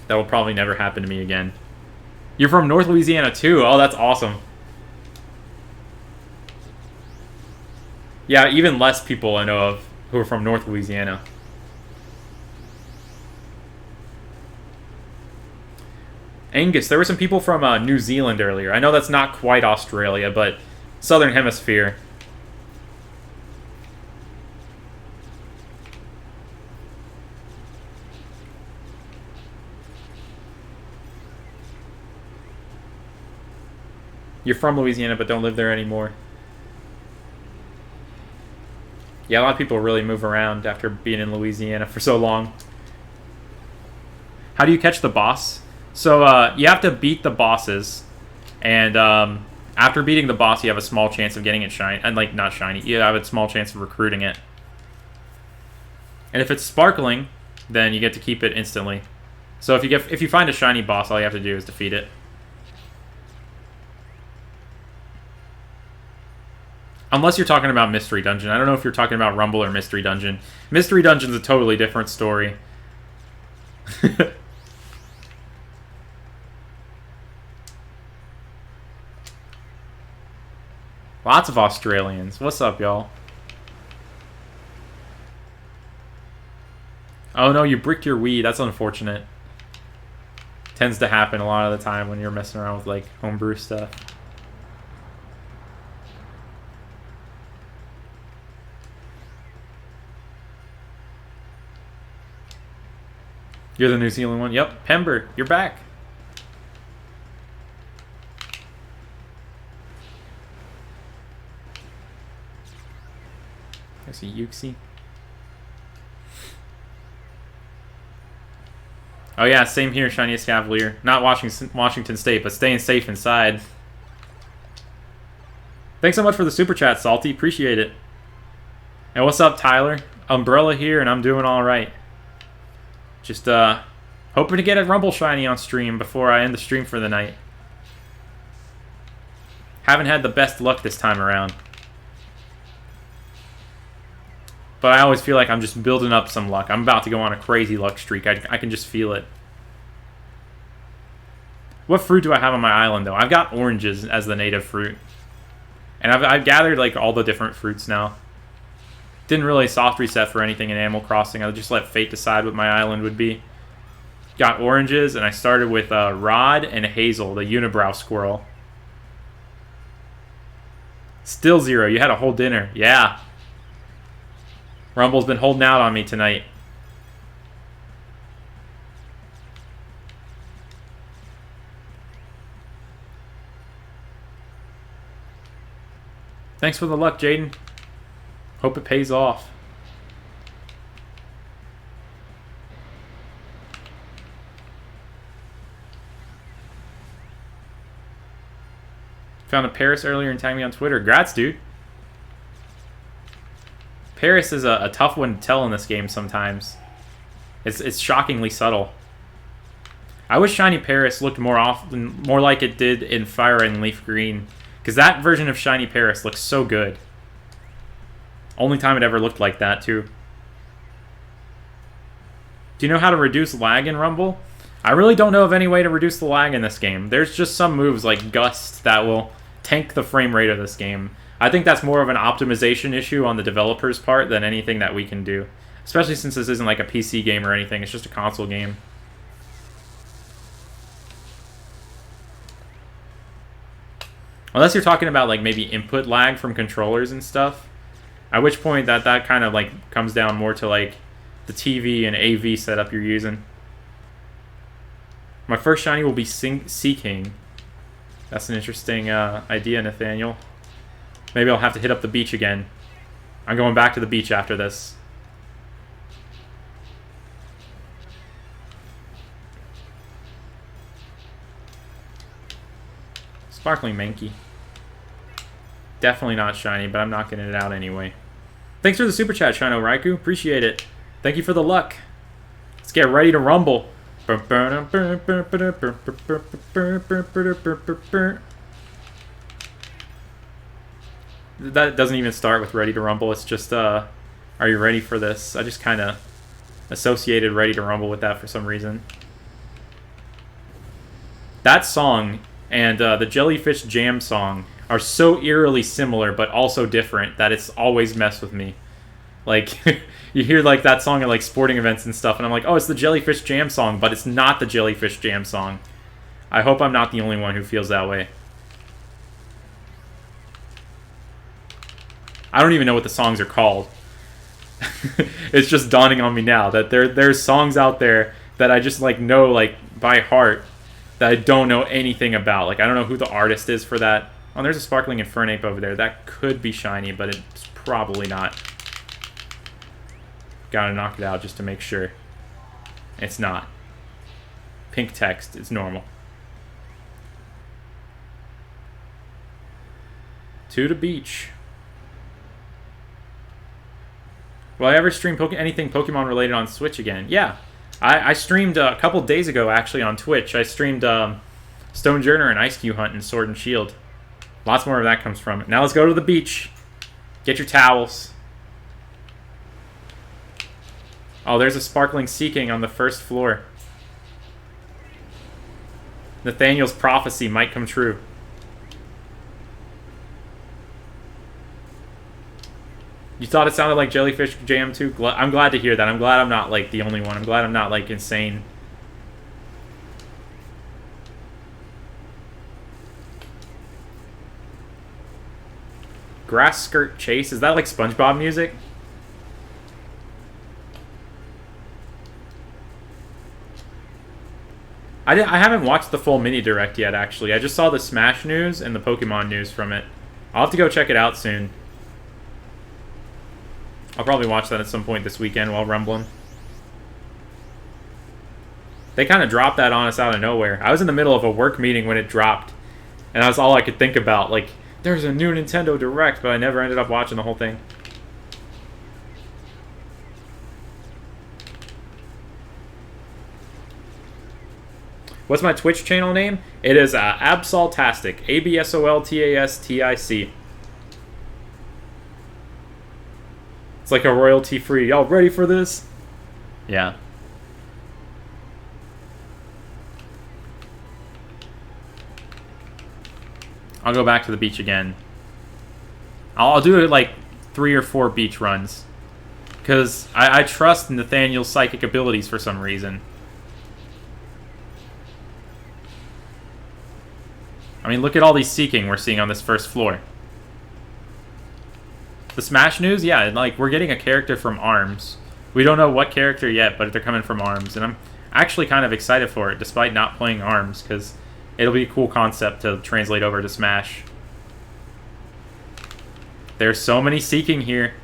That will probably never happen to me again. You're from North Louisiana, too? Oh, that's awesome. Yeah, even less people I know of who are from North Louisiana. Angus, there were some people from New Zealand earlier. I know that's not quite Australia, but Southern Hemisphere. You're from Louisiana, but don't live there anymore. Yeah, a lot of people really move around after being in Louisiana for so long. How do you catch the boss? So, you have to beat the bosses. And, after beating the boss, you have a small chance of getting it shiny. And, like, not shiny. You have a small chance of recruiting it. And if it's sparkling, then you get to keep it instantly. So if you find a shiny boss, all you have to do is defeat it. Unless you're talking about Mystery Dungeon. I don't know if you're talking about Rumble or Mystery Dungeon. Mystery Dungeon's a totally different story. Lots of Australians. What's up, y'all? Oh no, you bricked your Wii. That's unfortunate. Tends to happen a lot of the time when you're messing around with, like, homebrew stuff. You're the New Zealand one? Yep. Pember, you're back. I see Yuxi. Oh yeah, same here, Shiniest Cavalier. Not Washington State, but staying safe inside. Thanks so much for the super chat, Salty. Appreciate it. And what's up, Tyler? Umbrella here, and I'm doing all right. Just hoping to get a Rumble Shiny on stream before I end the stream for the night. Haven't had the best luck this time around. But I always feel like I'm just building up some luck. I'm about to go on a crazy luck streak. I can just feel it. What fruit do I have on my island, though? I've got oranges as the native fruit. And I've gathered like all the different fruits now. Didn't really soft reset for anything in Animal Crossing. I just let fate decide what my island would be. Got oranges, and I started with Rod and Hazel, the unibrow squirrel. Still 0. You had a whole dinner. Yeah. Rumble's been holding out on me tonight. Thanks for the luck, Jaden. Hope it pays off. Found a Paris earlier and tagged me on Twitter. Grats, dude. Paris is a tough one to tell in this game sometimes. It's shockingly subtle. I wish Shiny Paris looked more like it did in Fire Red and Leaf Green. Because that version of Shiny Paris looks so good. Only time it ever looked like that, too. Do you know how to reduce lag in Rumble? I really don't know of any way to reduce the lag in this game. There's just some moves like Gust that will tank the frame rate of this game. I think that's more of an optimization issue on the developer's part than anything that we can do. Especially since this isn't like a PC game or anything, it's just a console game. Unless you're talking about like maybe input lag from controllers and stuff. At which point that kind of like comes down more to like the TV and AV setup you're using. My first shiny will be Sea King. That's an interesting idea, Nathaniel. Maybe I'll have to hit up the beach again. I'm going back to the beach after this. Sparkling Mankey. Definitely not shiny, but I'm knocking it out anyway. Thanks for the super chat, Shino Raikou. Appreciate it. Thank you for the luck. Let's get ready to rumble. That doesn't even start with Ready to Rumble. It's just, are you ready for this? I just kind of associated Ready to Rumble with that for some reason. That song and the Jellyfish Jam song are so eerily similar but also different that it's always messed with me. Like, you hear like that song at like sporting events and stuff, and I'm like, oh, it's the Jellyfish Jam song, but it's not the Jellyfish Jam song. I hope I'm not the only one who feels that way. I don't even know what the songs are called. It's just dawning on me now that there's songs out there that I just like know like by heart that I don't know anything about. Like, I don't know who the artist is for that. Oh, there's a Sparkling Infernape over there. That could be shiny, but it's probably not. Gotta knock it out just to make sure. It's not. Pink text. It's normal. To the beach. Will I ever stream anything Pokemon related on Switch again? Yeah. I streamed a couple days ago, actually, on Twitch. I streamed Stonejourner and Ice Cube Hunt and Sword and Shield. Lots more of that comes from it. Now let's go to the beach. Get your towels. Oh, there's a Sparkling Sea King on the first floor. Nathaniel's prophecy might come true. You thought it sounded like Jellyfish Jam too? I'm glad to hear that. I'm glad I'm not like the only one. I'm glad I'm not like insane. Grass Skirt Chase? Is that like SpongeBob music? I haven't watched the full mini direct yet, actually. I just saw the Smash news and the Pokemon news from it. I'll have to go check it out soon. I'll probably watch that at some point this weekend while rumbling. They kind of dropped that on us out of nowhere. I was in the middle of a work meeting when it dropped, and that's all I could think about. Like, there's a new Nintendo Direct, but I never ended up watching the whole thing. What's my Twitch channel name? It is Absoltastic. ABSOLTASTIC. It's like a royalty-free. Y'all ready for this? Yeah. I'll go back to the beach again. I'll do it like 3 or 4 beach runs. Because I trust Nathaniel's psychic abilities for some reason. I mean, look at all these seeking we're seeing on this first floor. The Smash news? Yeah, like, we're getting a character from ARMS. We don't know what character yet, but they're coming from ARMS. And I'm actually kind of excited for it, despite not playing ARMS, because it'll be a cool concept to translate over to Smash. There's so many seeking here.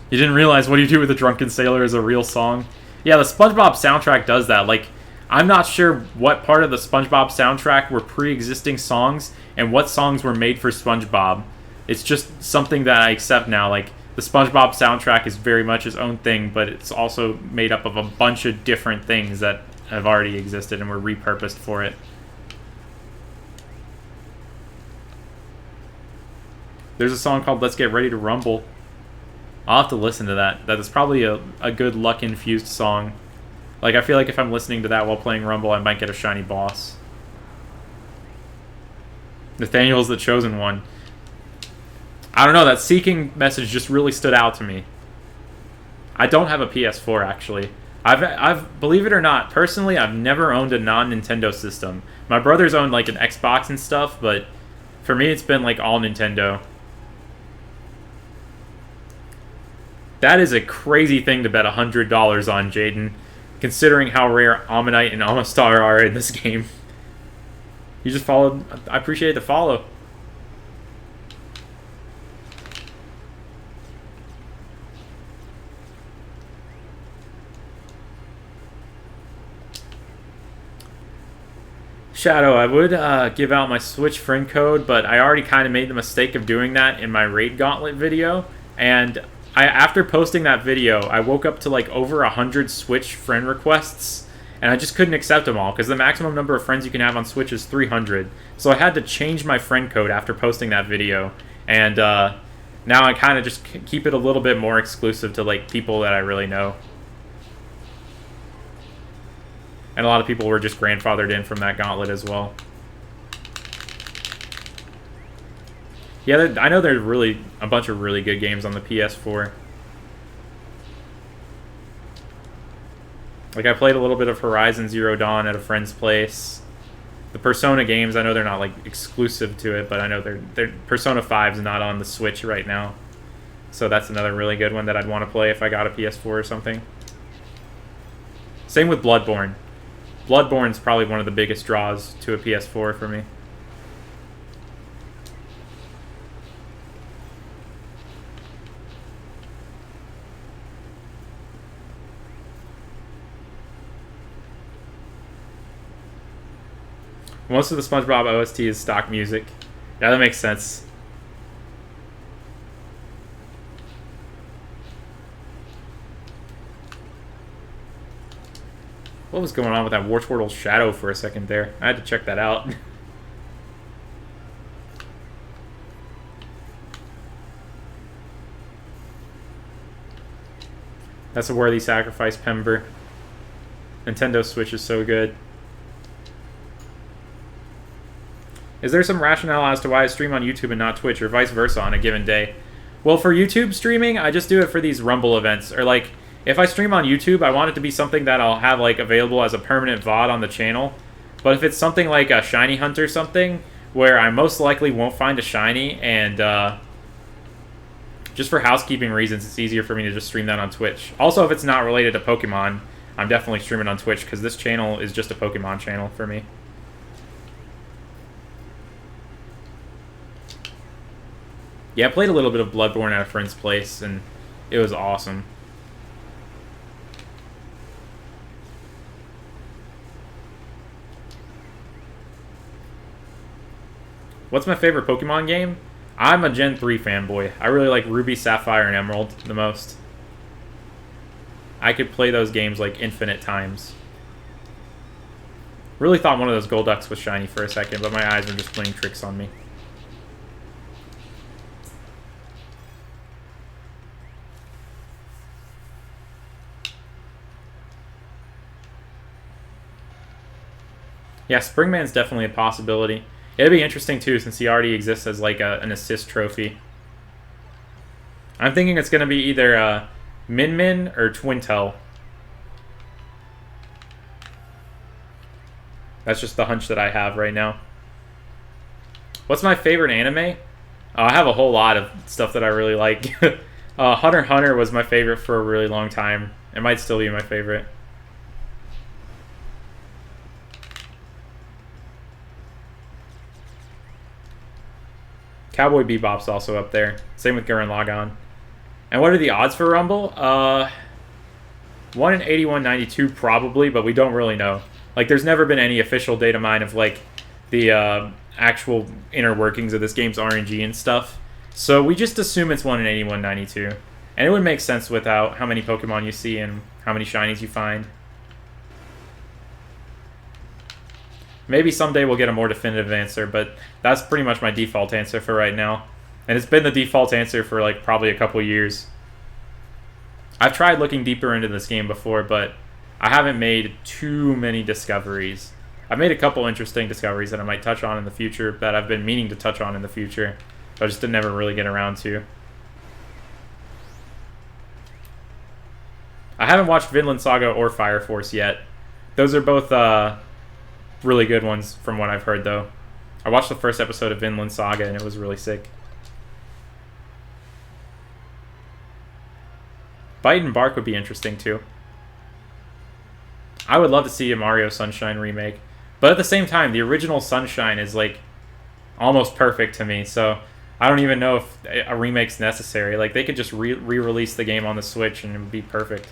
You didn't realize What Do You Do with a Drunken Sailor is a real song? Yeah, the SpongeBob soundtrack does that. Like, I'm not sure what part of the SpongeBob soundtrack were pre-existing songs and what songs were made for SpongeBob. It's just something that I accept now. Like, the SpongeBob soundtrack is very much its own thing, but it's also made up of a bunch of different things that have already existed and were repurposed for it. There's a song called Let's Get Ready to Rumble. I'll have to listen to that. That is probably a good luck-infused song. Like, I feel like if I'm listening to that while playing Rumble, I might get a shiny boss. Nathaniel's the chosen one. I don't know, that seeking message just really stood out to me. I don't have a PS4, actually. I've believe it or not, personally, I've never owned a non-Nintendo system. My brother's owned, like, an Xbox and stuff, but for me, it's been, like, all Nintendo. That is a crazy thing to bet $100 on, Jaden, considering how rare Ammonite and Amistar are in this game. You just followed. I appreciate the follow. Shadow, I would give out my Switch friend code, but I already kind of made the mistake of doing that in my Raid Gauntlet video, and after posting that video, I woke up to like over 100 Switch friend requests, and I just couldn't accept them all, because the maximum number of friends you can have on Switch is 300. So I had to change my friend code after posting that video, and now I kind of just keep it a little bit more exclusive to like people that I really know. And a lot of people were just grandfathered in from that gauntlet as well. Yeah, I know there's really a bunch of really good games on the PS4. Like, I played a little bit of Horizon Zero Dawn at a friend's place. The Persona games, I know they're not, like, exclusive to it, but I know they're Persona 5's not on the Switch right now. So that's another really good one that I'd want to play if I got a PS4 or something. Same with Bloodborne. Bloodborne's probably one of the biggest draws to a PS4 for me. Most of the SpongeBob OST is stock music. Yeah, that makes sense. What was going on with that Wartortle shadow for a second there? I had to check that out. That's a worthy sacrifice, Pember. Nintendo Switch is so good. Is there some rationale as to why I stream on YouTube and not Twitch, or vice versa on a given day? Well, for YouTube streaming, I just do it for these Rumble events. Or, like, if I stream on YouTube, I want it to be something that I'll have, like, available as a permanent VOD on the channel. But if it's something like a shiny hunt or something, where I most likely won't find a shiny, and just for housekeeping reasons, it's easier for me to just stream that on Twitch. Also, if it's not related to Pokemon, I'm definitely streaming on Twitch, because this channel is just a Pokemon channel for me. Yeah, I played a little bit of Bloodborne at a friend's place, and it was awesome. What's my favorite Pokemon game? I'm a Gen 3 fanboy. I really like Ruby, Sapphire, and Emerald the most. I could play those games like infinite times. Really thought one of those Golducks was shiny for a second, but my eyes were just playing tricks on me. Yeah, Springman's definitely a possibility. It'd be interesting too, since he already exists as like an assist trophy. I'm thinking it's going to be either Min Min or Twintel. That's just the hunch that I have right now. What's my favorite anime? I have a whole lot of stuff that I really like. Hunter x Hunter was my favorite for a really long time. It might still be my favorite. Cowboy Bebop's also up there. Same with Gurren Lagann. And what are the odds for Rumble? 1 in 8192 probably, but we don't really know. Like, there's never been any official data mine of, like, the actual inner workings of this game's RNG and stuff. So we just assume it's 1 in 8192. And it would make sense without how many Pokemon you see and how many shinies you find. Maybe someday we'll get a more definitive answer, but that's pretty much my default answer for right now. And it's been the default answer for like probably a couple years. I've tried looking deeper into this game before, but I haven't made too many discoveries. I've made a couple interesting discoveries that I might touch on in the future, that I've been meaning to touch on in the future, but I just didn't ever really get around to. I haven't watched Vinland Saga or Fire Force yet. Those are both really good ones from what I've heard, though. I watched the first episode of Vinland Saga, and it was really sick. Bite and Bark would be interesting, too. I would love to see a Mario Sunshine remake. But at the same time, the original Sunshine is, like, almost perfect to me, so I don't even know if a remake's necessary. Like, they could just re-release the game on the Switch, and it would be perfect.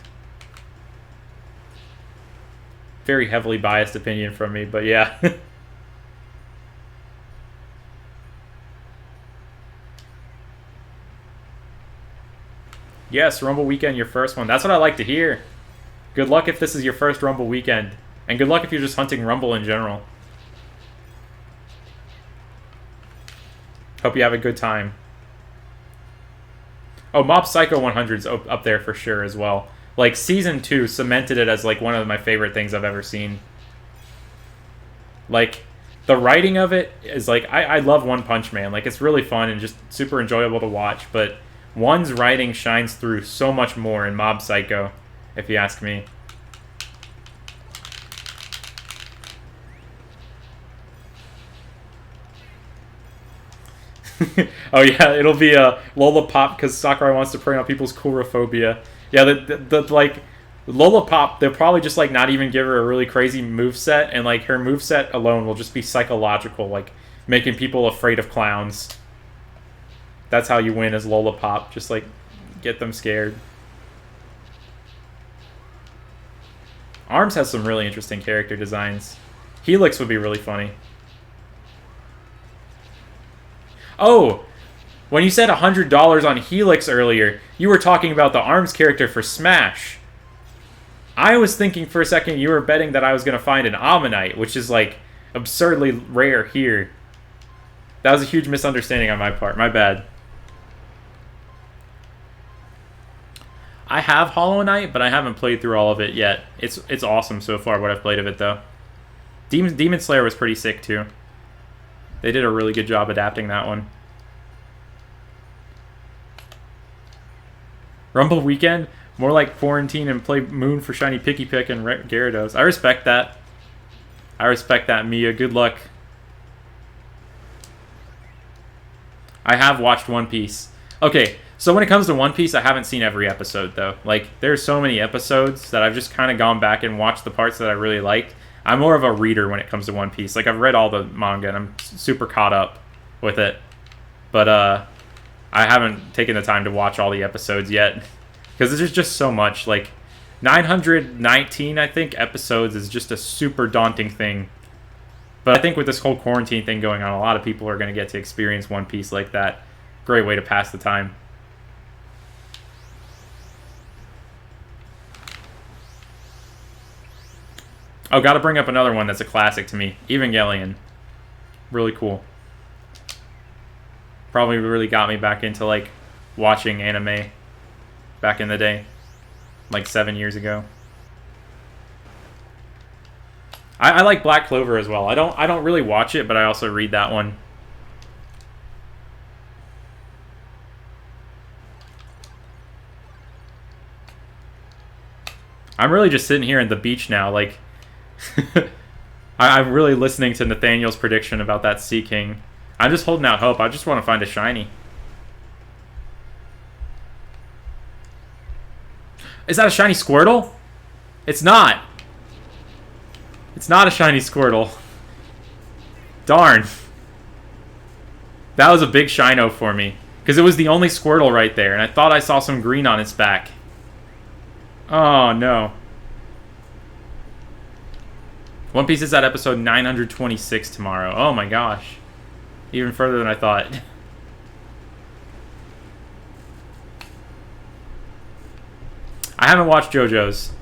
Very heavily biased opinion from me, but yeah. Yes, Rumble Weekend, your first one. That's what I like to hear. Good luck if this is your first Rumble Weekend. And good luck if you're just hunting Rumble in general. Hope you have a good time. Oh, Mob Psycho 100's up there for sure as well. Like, Season 2 cemented it as, like, one of my favorite things I've ever seen. Like, the writing of it is, like, I love One Punch Man. Like, it's really fun and just super enjoyable to watch, but One's writing shines through so much more in Mob Psycho, if you ask me. Oh yeah, it'll be a Lollipop because Sakurai wants to prey on people's coulrophobia. Yeah, the like Lollipop, they'll probably just like not even give her a really crazy moveset, and like her moveset alone will just be psychological, like making people afraid of clowns. That's how you win as Lollipop, just like get them scared. ARMS has some really interesting character designs. Helix would be really funny. Oh, when you said $100 on Helix earlier, you were talking about the ARMS character for Smash. I was thinking for a second you were betting that I was going to find an Ammonite, which is, like, absurdly rare here. That was a huge misunderstanding on my part. My bad. I have Hollow Knight, but I haven't played through all of it yet. It's awesome so far, what I've played of it, though. Demon Slayer was pretty sick, too. They did a really good job adapting that one. Rumble Weekend? More like quarantine and play Moon for Shiny Picky Pick and Gyarados. I respect that. I respect that, Mia. Good luck. I have watched One Piece. Okay, so when it comes to One Piece, I haven't seen every episode, though. Like, there's so many episodes that I've just kind of gone back and watched the parts that I really liked. I'm more of a reader when it comes to One Piece. Like, I've read all the manga, and I'm super caught up with it. But, I haven't taken the time to watch all the episodes yet. Because there's just so much. Like, 919, I think, episodes is just a super daunting thing. But I think with this whole quarantine thing going on, a lot of people are going to get to experience One Piece like that. Great way to pass the time. Oh, gotta bring up another one that's a classic to me. Evangelion. Really cool. Probably really got me back into, like, watching anime back in the day. Like 7 years ago. I like Black Clover as well. I don't really watch it, but I also read that one. I'm really just sitting here at the beach now, like I'm really listening to Nathaniel's prediction about that Sea King. I'm just holding out hope. I just want to find a shiny. Is that a shiny Squirtle? It's not. It's not a shiny Squirtle. Darn. That was a big shino for me. Because it was the only Squirtle right there, and I thought I saw some green on its back. Oh, no. One Piece is at episode 926 tomorrow. Oh my gosh. Even further than I thought. I haven't watched JoJo's.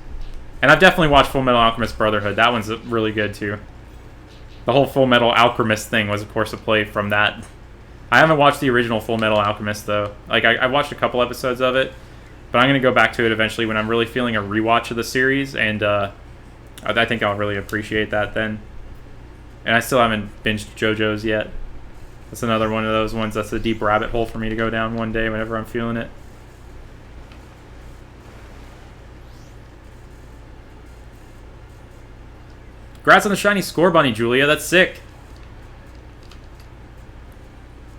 And I've definitely watched Full Metal Alchemist Brotherhood. That one's really good too. The whole Full Metal Alchemist thing was, of course, a play from that. I haven't watched the original Full Metal Alchemist, though. Like, I watched a couple episodes of it. But I'm going to go back to it eventually when I'm really feeling a rewatch of the series. And I think I'll really appreciate that then. And I still haven't binged JoJo's yet. That's another one of those ones that's a deep rabbit hole for me to go down one day whenever I'm feeling it. Congrats on the shiny Score Bunny, Julia. That's sick.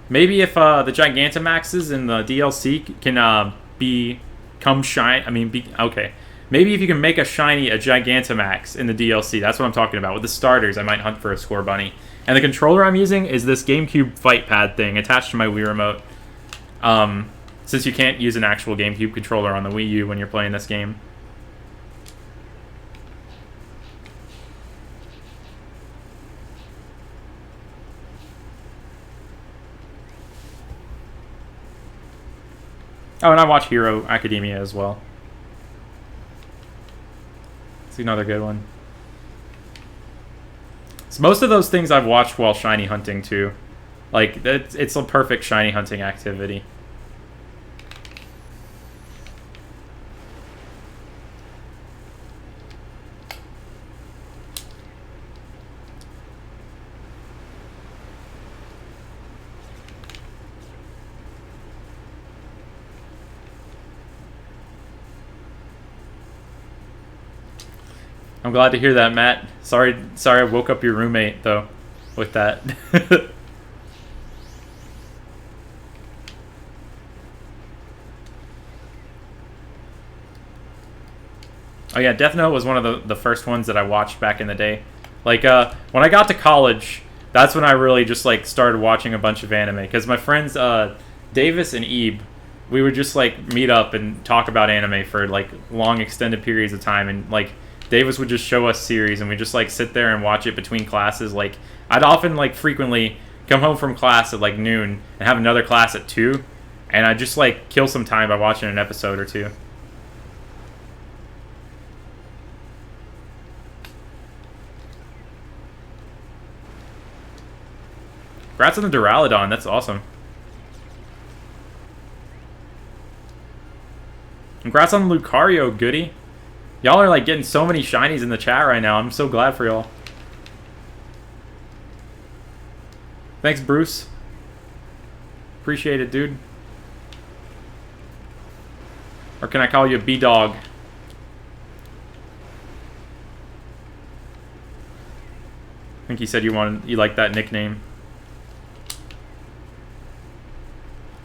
Maybe if the Gigantamaxes in the DLC can become shiny. I mean, okay. Maybe if you can make a shiny a Gigantamax in the DLC. That's what I'm talking about. With the starters, I might hunt for a Score Bunny. And the controller I'm using is this GameCube fight pad thing attached to my Wii remote. Since you can't use an actual GameCube controller on the Wii U when you're playing this game. Oh, and I watch Hero Academia as well. It's another good one. So most of those things I've watched while shiny hunting too. Like, it's a perfect shiny hunting activity. I'm glad to hear that, Matt. Sorry I woke up your roommate, though, with that. Oh yeah, Death Note was one of the first ones that I watched back in the day. Like, when I got to college, that's when I really just, like, started watching a bunch of anime. Because my friends, Davis and Ebe, we would just, like, meet up and talk about anime for, like, long extended periods of time. And, like, Davis would just show us series, and we just, like, sit there and watch it between classes. Like, I'd often, like, frequently come home from class at, like, noon and have another class at 2, and I'd just, like, kill some time by watching an episode or two. Congrats on the Duraludon, that's awesome. Congrats on the Lucario, goody. Y'all are, like, getting so many shinies in the chat right now. I'm so glad for y'all. Thanks, Bruce. Appreciate it, dude. Or can I call you B-Dog? I think you said you liked that nickname.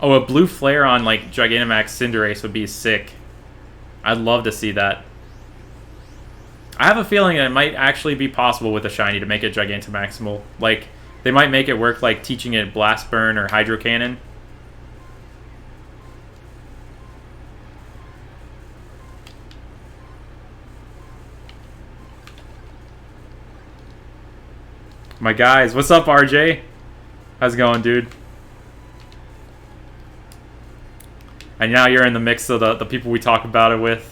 Oh, a blue flare on, like, Gigantamax Cinderace would be sick. I'd love to see that. I have a feeling that it might actually be possible with a shiny to make it Gigantamaximal. Like, they might make it work like teaching it Blast Burn or Hydro Cannon. My guys, what's up, RJ? How's it going, dude? And now you're in the mix of the people we talk about it with.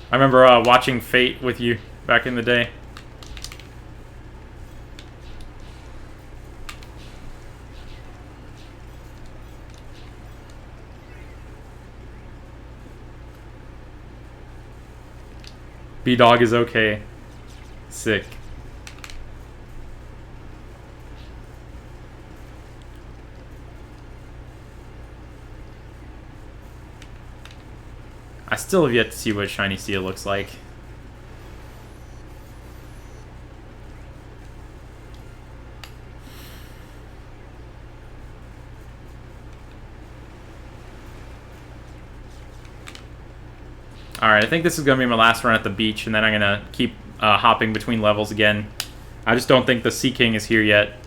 I remember watching Fate with you back in the day. B-Dog is okay. Sick. I still have yet to see what Shiny Steel looks like. Alright, I think this is going to be my last run at the beach, and then I'm going to keep hopping between levels again. I just don't think the Sea King is here yet.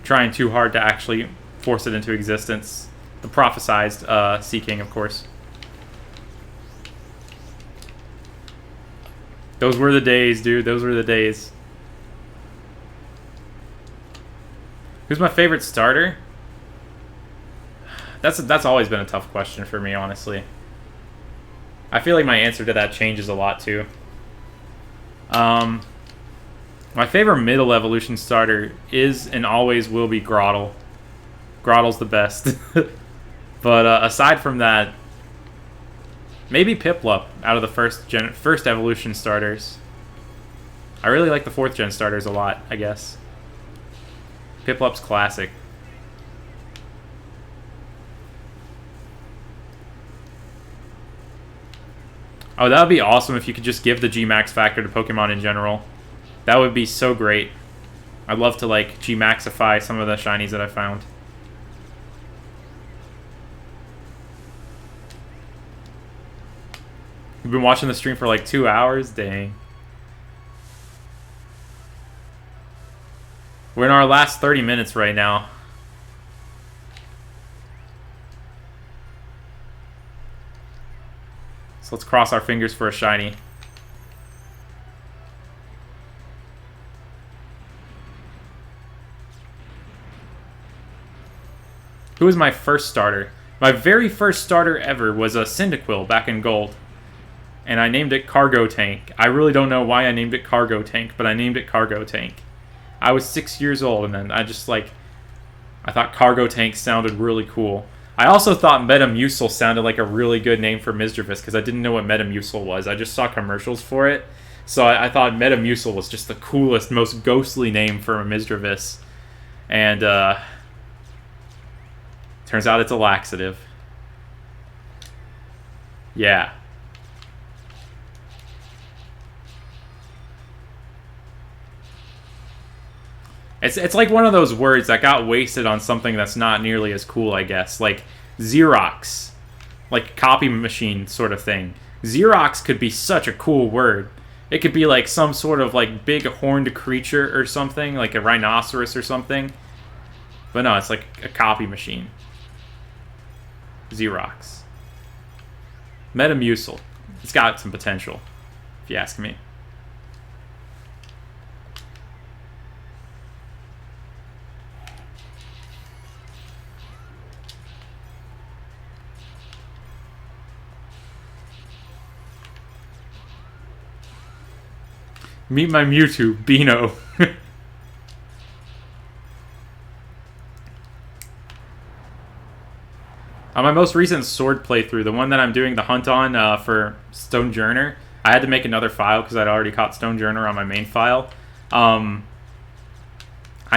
Trying too hard to actually force it into existence. The prophesized Sea King, of course. Those were the days, dude. Those were the days. Who's my favorite starter? That's always been a tough question for me, honestly. I feel like my answer to that changes a lot, too. My favorite middle evolution starter is and always will be Grotle. Grotle's the best. But aside from that, maybe Piplup out of the first evolution starters. I really like the 4th gen starters a lot, I guess. Piplup's classic. Oh, that would be awesome if you could just give the G-Max factor to Pokemon in general. That would be so great. I'd love to, like, G-Maxify some of the shinies that I found. We've been watching the stream for like 2 hours? Dang. We're in our last 30 minutes right now. So let's cross our fingers for a shiny. Who was my first starter? My very first starter ever was a Cyndaquil back in Gold. And I named it Cargo Tank. I really don't know why I named it Cargo Tank, but I named it Cargo Tank. I was 6 years old, and then I thought Cargo Tank sounded really cool. I also thought Metamucil sounded like a really good name for Misdreavus, because I didn't know what Metamucil was. I just saw commercials for it. So I thought Metamucil was just the coolest, most ghostly name for a Misdreavus. And, turns out it's a laxative. Yeah. It's like one of those words that got wasted on something that's not nearly as cool, I guess. Like Xerox. Like copy machine sort of thing. Xerox could be such a cool word. It could be like some sort of like big horned creature or something, like a rhinoceros or something. But no, it's like a copy machine. Xerox. Metamucil. It's got some potential, if you ask me. Meet my Mewtwo, Beano. On my most recent Sword playthrough, the one that I'm doing the hunt on for Stonejourner, I had to make another file because I'd already caught Stonejourner on my main file. I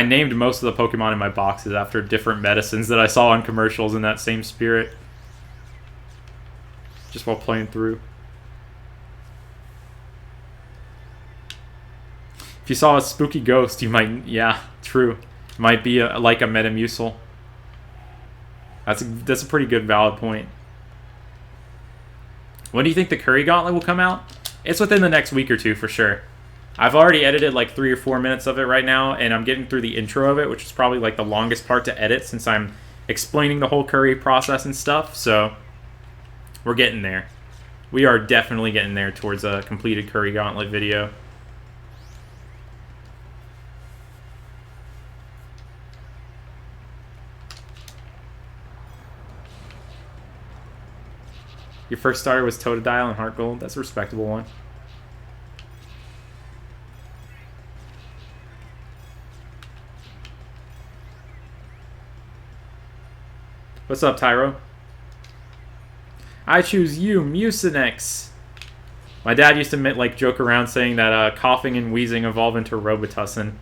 named most of the Pokemon in my boxes after different medicines that I saw on commercials in that same spirit. Just while playing through. If you saw a spooky ghost, you might... Yeah, true. It might be like a Metamucil. That's a pretty good valid point. When do you think the Curry Gauntlet will come out? It's within the next week or two, for sure. I've already edited like 3 or 4 minutes of it right now, and I'm getting through the intro of it, which is probably like the longest part to edit since I'm explaining the whole curry process and stuff, so we're getting there. We are definitely getting there towards a completed Curry Gauntlet video. Your first starter was Totodile and Heart Gold. That's a respectable one. What's up, Tyro? I choose you, Mucinex. My dad used to like joke around saying that coughing and wheezing evolve into Robitussin.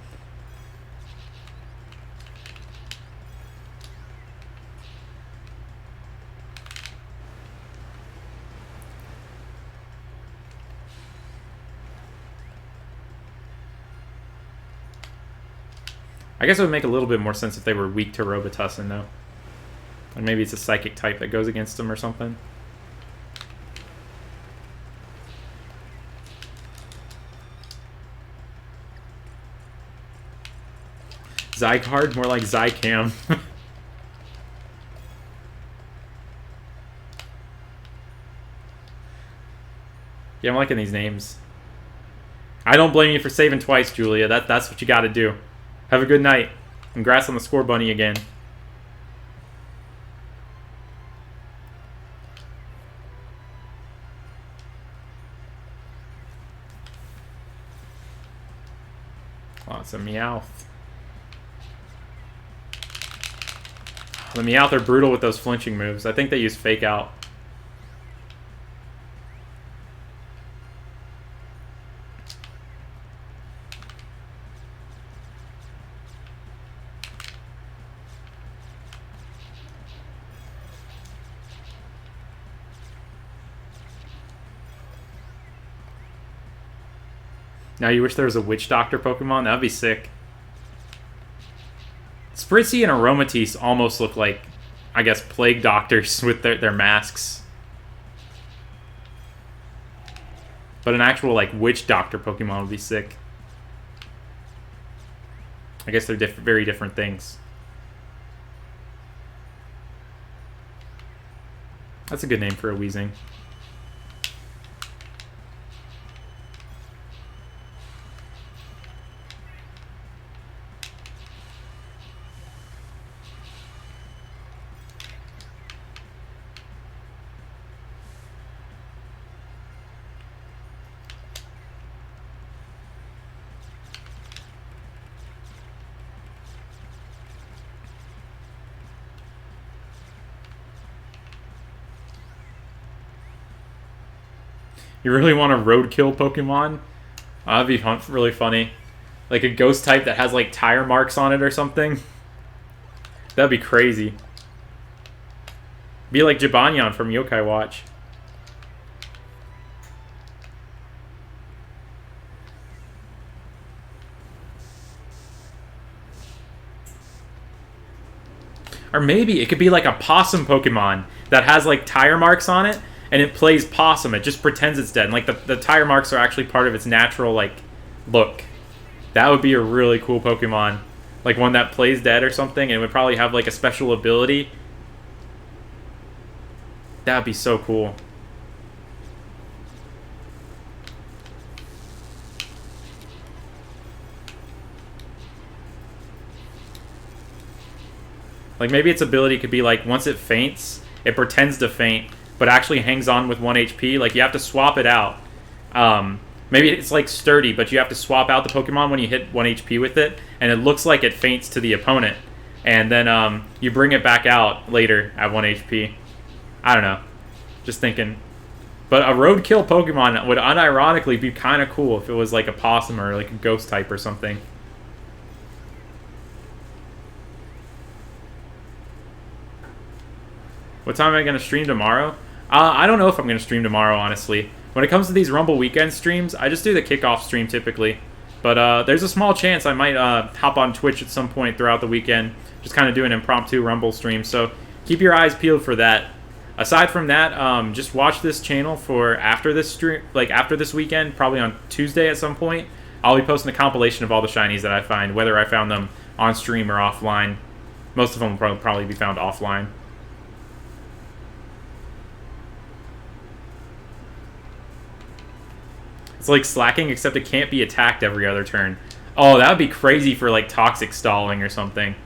I guess it would make a little bit more sense if they were weak to Robitussin, though. Like maybe it's a psychic type that goes against them or something. Zygarde, more like Zycam. Yeah, I'm liking these names. I don't blame you for saving twice, Julia. That's what you got to do. Have a good night. Congrats on the score bunny again. Oh, it's a Meowth. The Meowth are brutal with those flinching moves. I think they use Fake Out. Now you wish there was a Witch Doctor Pokemon? That would be sick. Spritzy and Aromatisse almost look like, I guess, Plague Doctors with their masks. But an actual, like, Witch Doctor Pokemon would be sick. I guess they're very different things. That's a good name for a Weezing. You really want a roadkill Pokemon? That'd be really funny. Like a ghost type that has like tire marks on it or something. That'd be crazy. Be like Jibanyan from Yokai Watch. Or maybe it could be like a possum Pokemon that has like tire marks on it. And it plays possum. It just pretends it's dead. And like the tire marks are actually part of its natural like look. That would be a really cool Pokemon. Like one that plays dead or something, and would probably have like a special ability. That would be so cool. Like maybe its ability could be like once it faints, it pretends to faint, but actually hangs on with 1 HP. Like, you have to swap it out. Maybe it's, like, sturdy, but you have to swap out the Pokemon when you hit 1 HP with it, and it looks like it faints to the opponent. And then you bring it back out later at 1 HP. I don't know. Just thinking. But a roadkill Pokemon would unironically be kind of cool if it was, like, a Possum or, like, a Ghost type or something. What time am I going to stream tomorrow? I don't know if I'm going to stream tomorrow, honestly. When it comes to these Rumble weekend streams, I just do the kickoff stream typically. But there's a small chance I might hop on Twitch at some point throughout the weekend. Just kind of do an impromptu Rumble stream. So keep your eyes peeled for that. Aside from that, just watch this channel for after this stream, like after this weekend, probably on Tuesday at some point. I'll be posting a compilation of all the shinies that I find, whether I found them on stream or offline. Most of them will probably be found offline. It's like Slacking, except it can't be attacked every other turn. Oh, that would be crazy for like Toxic Stalling or something.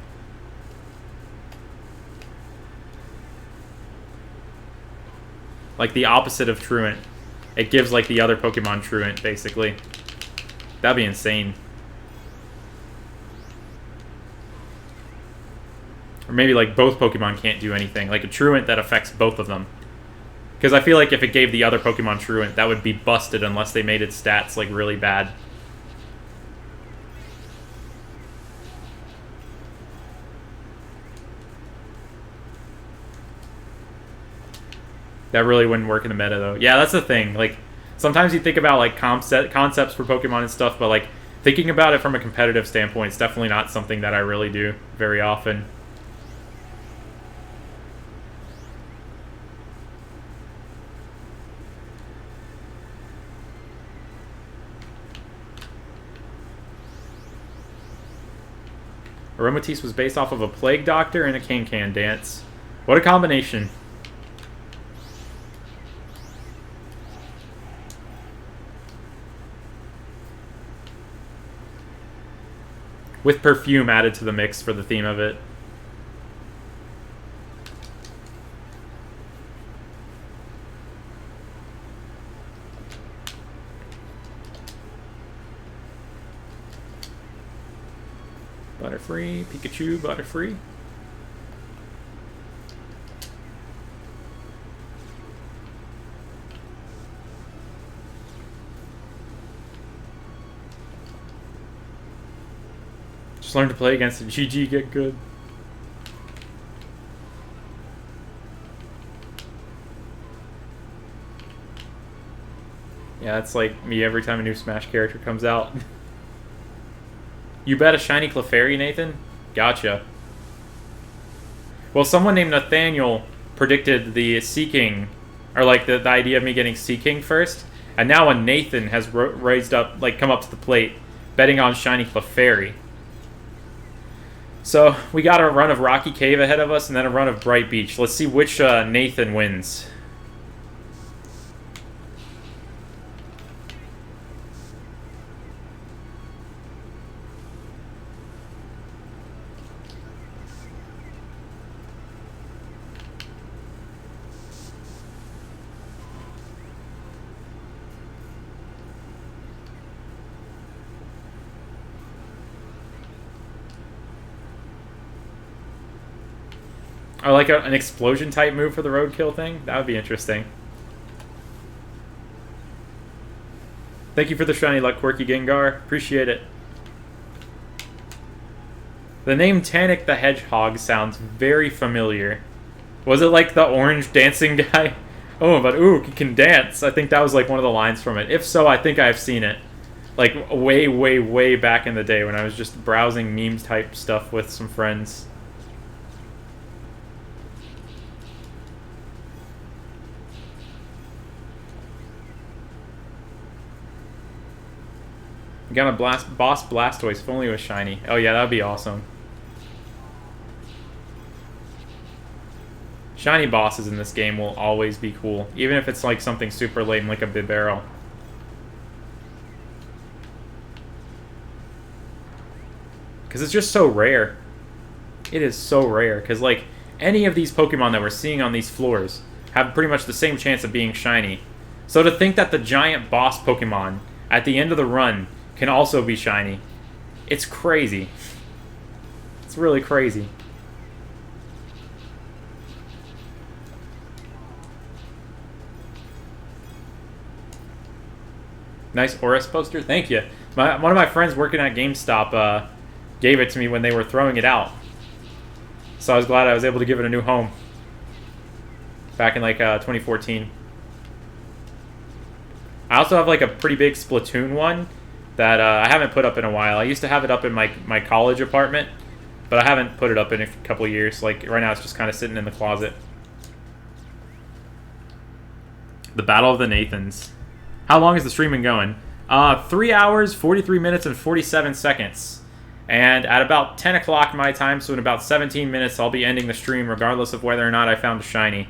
Like the opposite of Truant. It gives like the other Pokemon Truant, basically. That'd be insane. Or maybe like both Pokemon can't do anything. Like a Truant that affects both of them. Because I feel like if it gave the other Pokemon Truant, that would be busted unless they made its stats, like, really bad. That really wouldn't work in the meta, though. Yeah, that's the thing. Like, sometimes you think about, like, concepts for Pokemon and stuff, but, like, thinking about it from a competitive standpoint is definitely not something that I really do very often. Aromatisse was based off of a Plague Doctor and a Can-Can dance. What a combination. With perfume added to the mix for the theme of it. Butterfree, Pikachu, Butterfree. Just learn to play against it. GG, get good. Yeah, it's like me every time a new Smash character comes out. You bet a shiny Clefairy, Nathan? Gotcha. Well, someone named Nathaniel predicted the Seeking, or like the idea of me getting Seeking first, and now a Nathan has raised up, like come up to the plate, betting on shiny Clefairy. So we got a run of Rocky Cave ahead of us, and then a run of Bright Beach. Let's see which Nathan wins. Or like an explosion type move for the roadkill thing? That would be interesting. Thank you for the shiny luck, Quirky Gengar. Appreciate it. The name Tannic the Hedgehog sounds very familiar. Was it like the orange dancing guy? Oh, but ooh, he can dance. I think that was like one of the lines from it. If so, I think I've seen it. Like way, way, way back in the day when I was just browsing memes type stuff with some friends. Got a boss Blastoise if only it was shiny. Oh yeah, that would be awesome. Shiny bosses in this game will always be cool, even if it's like something super lame like a Bibarel. Because it's just so rare. It is so rare, because like any of these Pokemon that we're seeing on these floors have pretty much the same chance of being shiny. So to think that the giant boss Pokemon at the end of the run can also be shiny. It's crazy. It's really crazy. Nice Oris poster. Thank you. One of my friends working at GameStop gave it to me when they were throwing it out. So I was glad I was able to give it a new home. Back in like 2014. I also have like a pretty big Splatoon one that I haven't put up in a while. I used to have it up in my college apartment, but I haven't put it up in a couple of years. Like, right now it's just kind of sitting in the closet. The Battle of the Nathans. How long is the streaming going? 3 hours, 43 minutes, and 47 seconds. And at about 10 o'clock my time, so in about 17 minutes, I'll be ending the stream regardless of whether or not I found a shiny.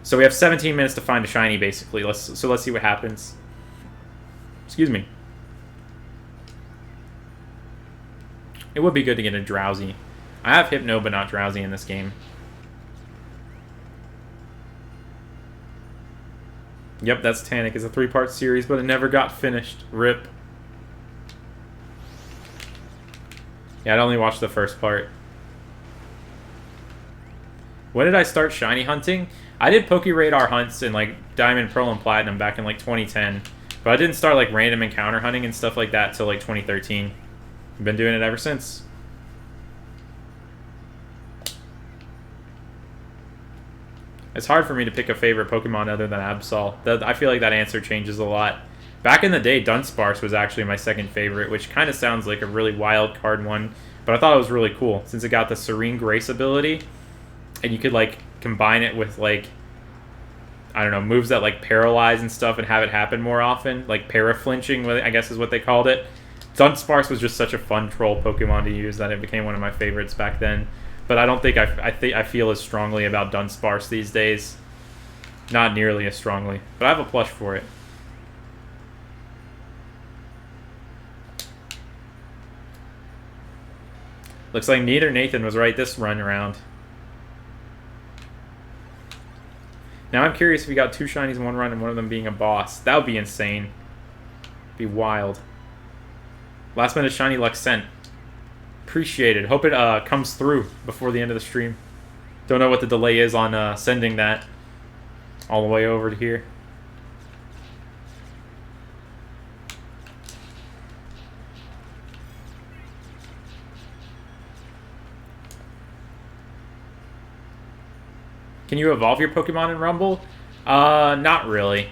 So we have 17 minutes to find a shiny, basically. Let's see what happens. Excuse me. It would be good to get a Drowsy. I have Hypno, but not Drowsy in this game. Yep, that's Tannic. It's a 3-part series, but it never got finished. RIP. Yeah, I'd only watched the first part. When did I start shiny hunting? I did Pokeradar hunts in like Diamond, Pearl, and Platinum back in like 2010, but I didn't start like random encounter hunting and stuff like that till like 2013. I've been doing it ever since. It's hard for me to pick a favorite Pokemon other than Absol. I feel like that answer changes a lot. Back in the day, Dunsparce was actually my second favorite, which kind of sounds like a really wild card one, but I thought it was really cool since it got the Serene Grace ability, and you could like combine it with like, I don't know, moves that like paralyze and stuff and have it happen more often, like para-flinching, I guess is what they called it. Dunsparce was just such a fun troll Pokemon to use that it became one of my favorites back then. But I don't think I feel as strongly about Dunsparce these days. Not nearly as strongly. But I have a plush for it. Looks like neither Nathan was right this run around. Now I'm curious if we got 2 shinies in one run and one of them being a boss. That would be insane. Be wild. Last minute shiny luck sent. Appreciated. Hope it comes through before the end of the stream. Don't know what the delay is on sending that all the way over to here. Can you evolve your Pokemon in Rumble? Not really.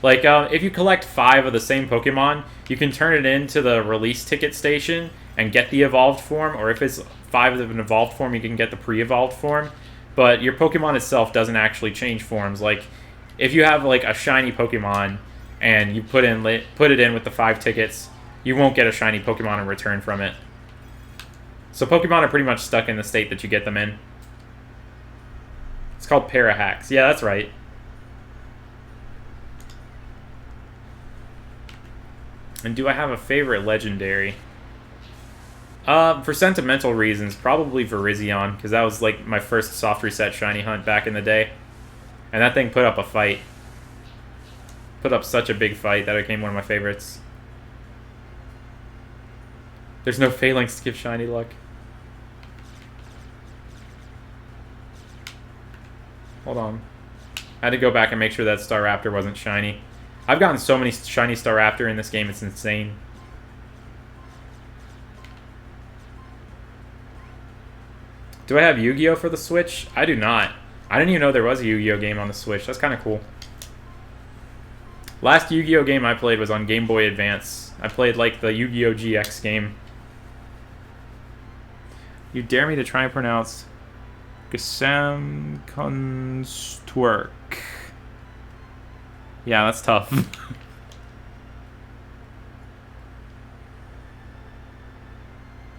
Like, if you collect 5 of the same Pokemon, you can turn it into the release ticket station and get the evolved form, or if it's 5 of an evolved form, you can get the pre-evolved form. But your Pokemon itself doesn't actually change forms. Like, if you have like a shiny Pokemon and you put it in with the 5 tickets, you won't get a shiny Pokemon in return from it. So Pokemon are pretty much stuck in the state that you get them in. It's called Parahacks. Yeah, that's right. And do I have a favorite legendary? For sentimental reasons, probably Virizion, because that was like my first soft reset shiny hunt back in the day. And that thing put up a fight. Put up such a big fight that it became one of my favorites. There's no Phalanx to give shiny luck. Hold on. I had to go back and make sure that Staraptor wasn't shiny. I've gotten so many shiny Staraptor in this game, it's insane. Do I have Yu-Gi-Oh! For the Switch? I do not. I didn't even know there was a Yu-Gi-Oh! Game on the Switch. That's kind of cool. Last Yu-Gi-Oh! Game I played was on Game Boy Advance. I played like the Yu-Gi-Oh! GX game. You dare me to try and pronounce Gesamtkunstwerk. Yeah, that's tough.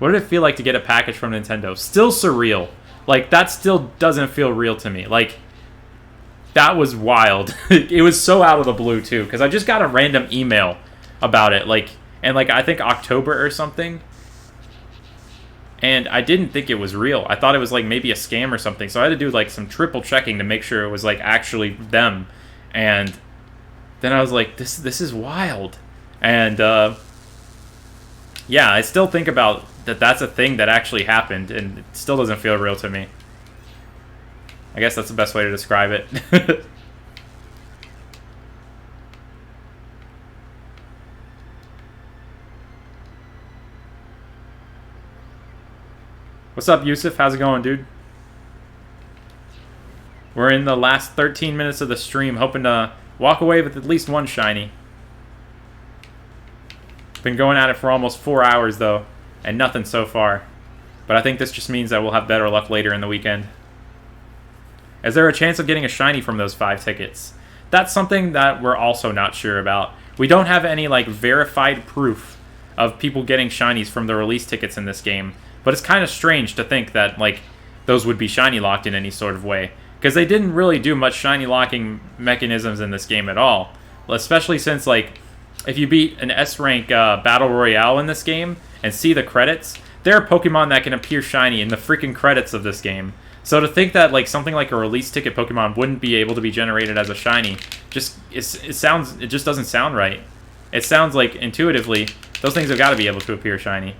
What did it feel like to get a package from Nintendo? Still surreal. Like, that still doesn't feel real to me. Like, that was wild. It was so out of the blue, too, because I just got a random email about it. Like, and like, I think October or something. And I didn't think it was real. I thought it was like maybe a scam or something. So I had to do like some triple checking to make sure it was like actually them. And then I was like, this is wild. And yeah, I still think about that's a thing that actually happened, and it still doesn't feel real to me. I guess that's the best way to describe it. What's up, Yusuf? How's it going, dude? We're in the last 13 minutes of the stream, hoping to walk away with at least one shiny. Been going at it for almost 4 hours, though, and nothing so far. But I think this just means that we'll have better luck later in the weekend. Is there a chance of getting a shiny from those 5 tickets? That's something that we're also not sure about. We don't have any, like, verified proof of people getting shinies from the release tickets in this game. But it's kind of strange to think that, like, those would be shiny locked in any sort of way. Because they didn't really do much shiny locking mechanisms in this game at all. Especially since, like, if you beat an S-rank Battle Royale in this game and see the credits, there are Pokemon that can appear shiny in the freaking credits of this game. So to think that like something like a release ticket Pokemon wouldn't be able to be generated as a shiny, it just doesn't sound right. It sounds like intuitively those things have got to be able to appear shiny.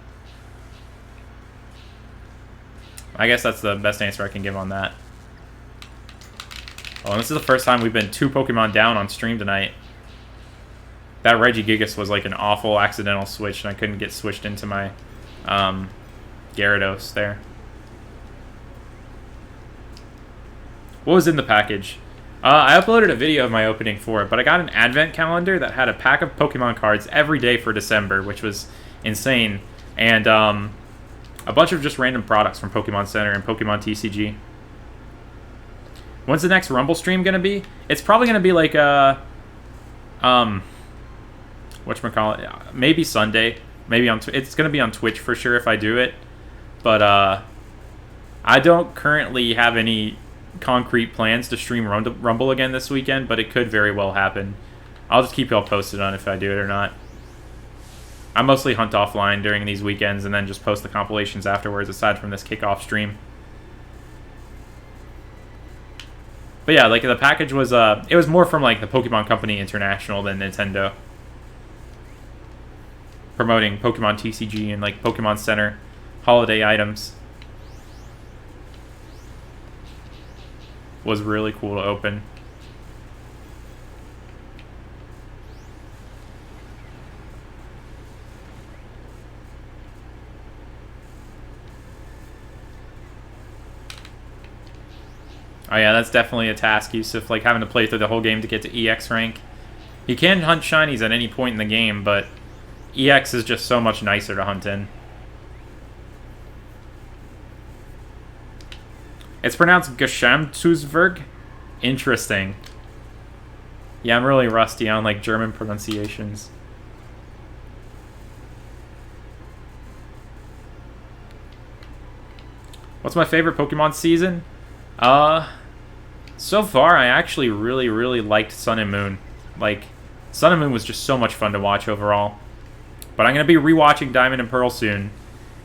I guess that's the best answer I can give on that. Oh, and this is the first time we've been 2 Pokemon down on stream tonight. That Regigigas was like an awful accidental switch, and I couldn't get switched into my Gyarados there. What was in the package? I uploaded a video of my opening for it, but I got an advent calendar that had a pack of Pokemon cards every day for December, which was insane. And a bunch of just random products from Pokemon Center and Pokemon TCG. When's the next Rumble stream going to be? It's probably going to be like whatchamacallit, maybe Sunday. Maybe it's going to be on Twitch for sure if I do it. But I don't currently have any concrete plans to stream Rumble again this weekend, but it could very well happen. I'll just keep y'all posted on if I do it or not. I mostly hunt offline during these weekends and then just post the compilations afterwards, aside from this kickoff stream. But yeah, like the package was, it was more from like the Pokemon Company International than Nintendo. Promoting Pokemon TCG and like Pokemon Center holiday items. Was really cool to open. Oh yeah, that's definitely a task, Yusuf, like having to play through the whole game to get to EX rank. You can hunt shinies at any point in the game, but EX is just so much nicer to hunt in. It's pronounced Geschämtzuswerg. Interesting. Yeah, I'm really rusty on like German pronunciations. What's my favorite Pokemon season? So far I actually really liked Sun and Moon. Like, Sun and Moon was just so much fun to watch overall. But I'm going to be rewatching Diamond and Pearl soon.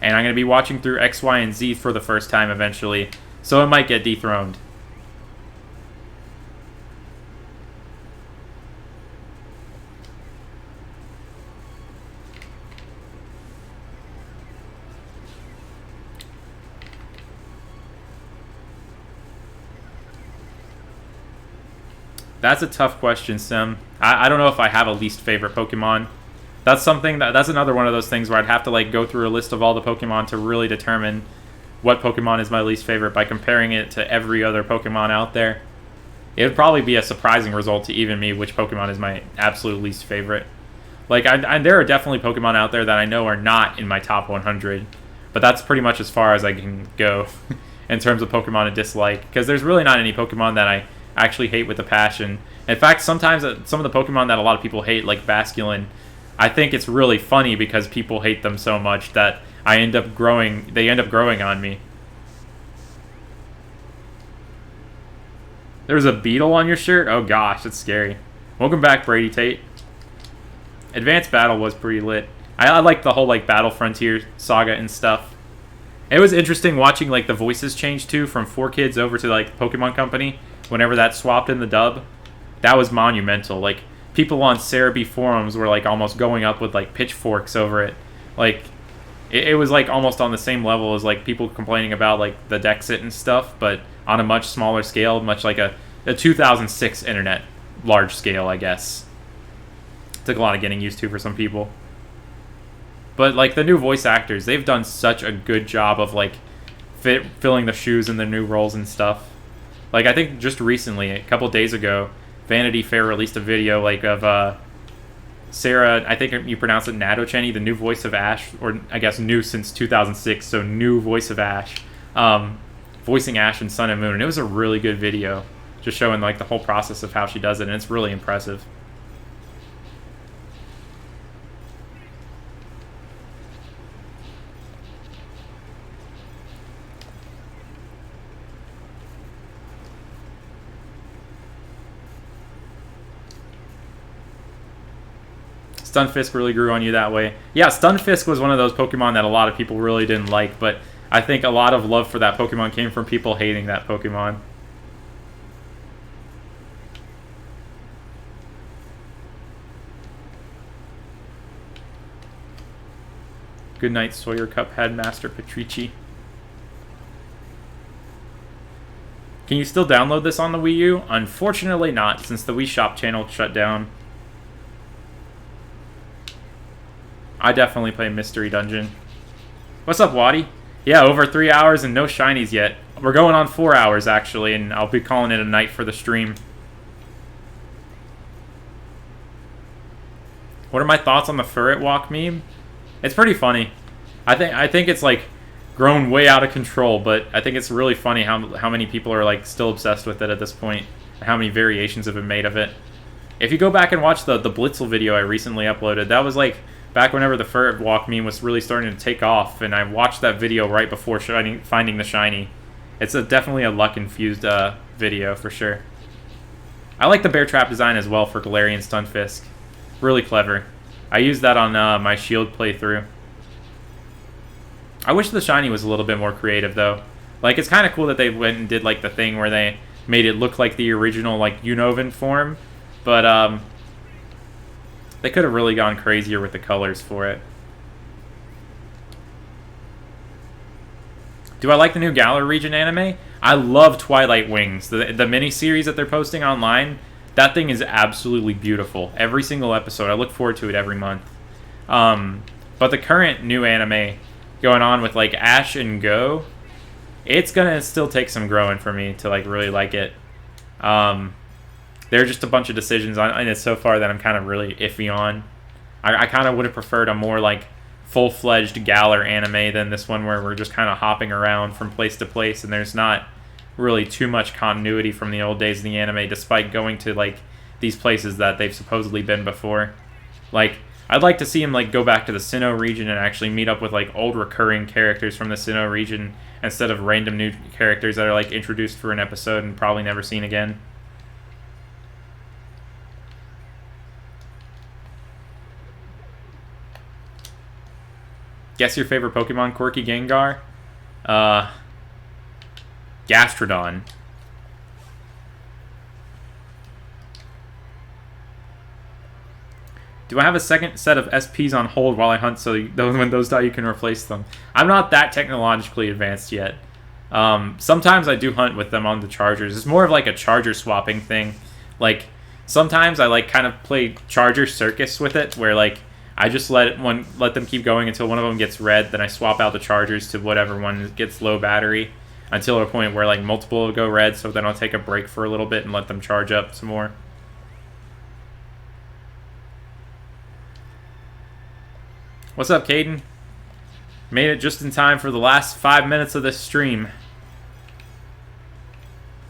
And I'm going to be watching through X, Y, and Z for the first time eventually. So it might get dethroned. That's a tough question, Sim. I don't know if I have a least favorite Pokemon. That's another one of those things where I'd have to like go through a list of all the Pokemon to really determine what Pokemon is my least favorite by comparing it to every other Pokemon out there. It would probably be a surprising result to even me which Pokemon is my absolute least favorite. Like, there are definitely Pokemon out there that I know are not in my top 100, but that's pretty much as far as I can go in terms of Pokemon to dislike, because there's really not any Pokemon that I actually hate with a passion. In fact, sometimes some of the Pokemon that a lot of people hate, like Basculin, I think it's really funny because people hate them so much that they end up growing on me. There's a beetle on your shirt? Oh gosh, that's scary. Welcome back, Brady Tate. Advanced Battle was pretty lit. I like the whole like Battle Frontier saga and stuff. It was interesting watching like the voices change too from 4Kids over to like Pokemon Company whenever that swapped in the dub. That was monumental. Like, people on Cerebi forums were like almost going up with like pitchforks over it. Like, it was like almost on the same level as like people complaining about like the Dexit and stuff, but on a much smaller scale, much like a 2006 internet large scale, I guess. Took a lot of getting used to for some people. But like the new voice actors, they've done such a good job of like filling the shoes in the new roles and stuff. Like, I think just recently, a couple days ago, Vanity Fair released a video like of Sarah, I think you pronounce it Nadochenny, the new voice of Ash, or I guess new since 2006, so new voice of Ash, voicing Ash in Sun and Moon, and it was a really good video, just showing like the whole process of how she does it, and it's really impressive. Stunfisk really grew on you that way. Yeah, Stunfisk was one of those Pokemon that a lot of people really didn't like, but I think a lot of love for that Pokemon came from people hating that Pokemon. Good night, Sawyer Cup Headmaster Patrici. Can you still download this on the Wii U? Unfortunately not, since the Wii Shop channel shut down. I definitely play Mystery Dungeon. What's up, Waddy? Yeah, over 3 hours and no shinies yet. We're going on 4 hours, actually, and I'll be calling it a night for the stream. What are my thoughts on the Furret Walk meme? It's pretty funny. I think it's, like, grown way out of control, but I think it's really funny how many people are, like, still obsessed with it at this point, and how many variations have been made of it. If you go back and watch the Blitzel video I recently uploaded, that was, like, back whenever the Furret Walk meme was really starting to take off, and I watched that video right before finding the shiny. It's definitely a luck-infused video, for sure. I like the bear trap design as well for Galarian Stunfisk. Really clever. I used that on my Shield playthrough. I wish the shiny was a little bit more creative, though. Like, it's kind of cool that they went and did, like, the thing where they made it look like the original, like, Unova form, but, they could have really gone crazier with the colors for it. Do I like the new Galar Region anime? I love Twilight Wings. The mini-series that they're posting online, that thing is absolutely beautiful. Every single episode. I look forward to it every month. But the current new anime going on with, like, Ash and Go, it's gonna still take some growing for me to, like, really like it. There are just a bunch of decisions on it so far that I'm kind of really iffy on. I kind of would have preferred a more, like, full-fledged Galar anime than this one where we're just kind of hopping around from place to place and there's not really too much continuity from the old days of the anime despite going to, like, these places that they've supposedly been before. Like, I'd like to see him, like, go back to the Sinnoh region and actually meet up with, like, old recurring characters from the Sinnoh region instead of random new characters that are, like, introduced for an episode and probably never seen again. Guess your favorite Pokemon, Quirky Gengar? Gastrodon. Do I have a second set of SPs on hold while I hunt so when those die you can replace them? I'm not that technologically advanced yet. Sometimes I do hunt with them on the chargers. It's more of like a charger swapping thing. Like, sometimes I like kind of play charger circus with it where like I just let them keep going until one of them gets red, then I swap out the chargers to whatever one gets low battery until a point where like multiple will go red, so then I'll take a break for a little bit and let them charge up some more. What's up, Caden? Made it just in time for the last 5 minutes of this stream.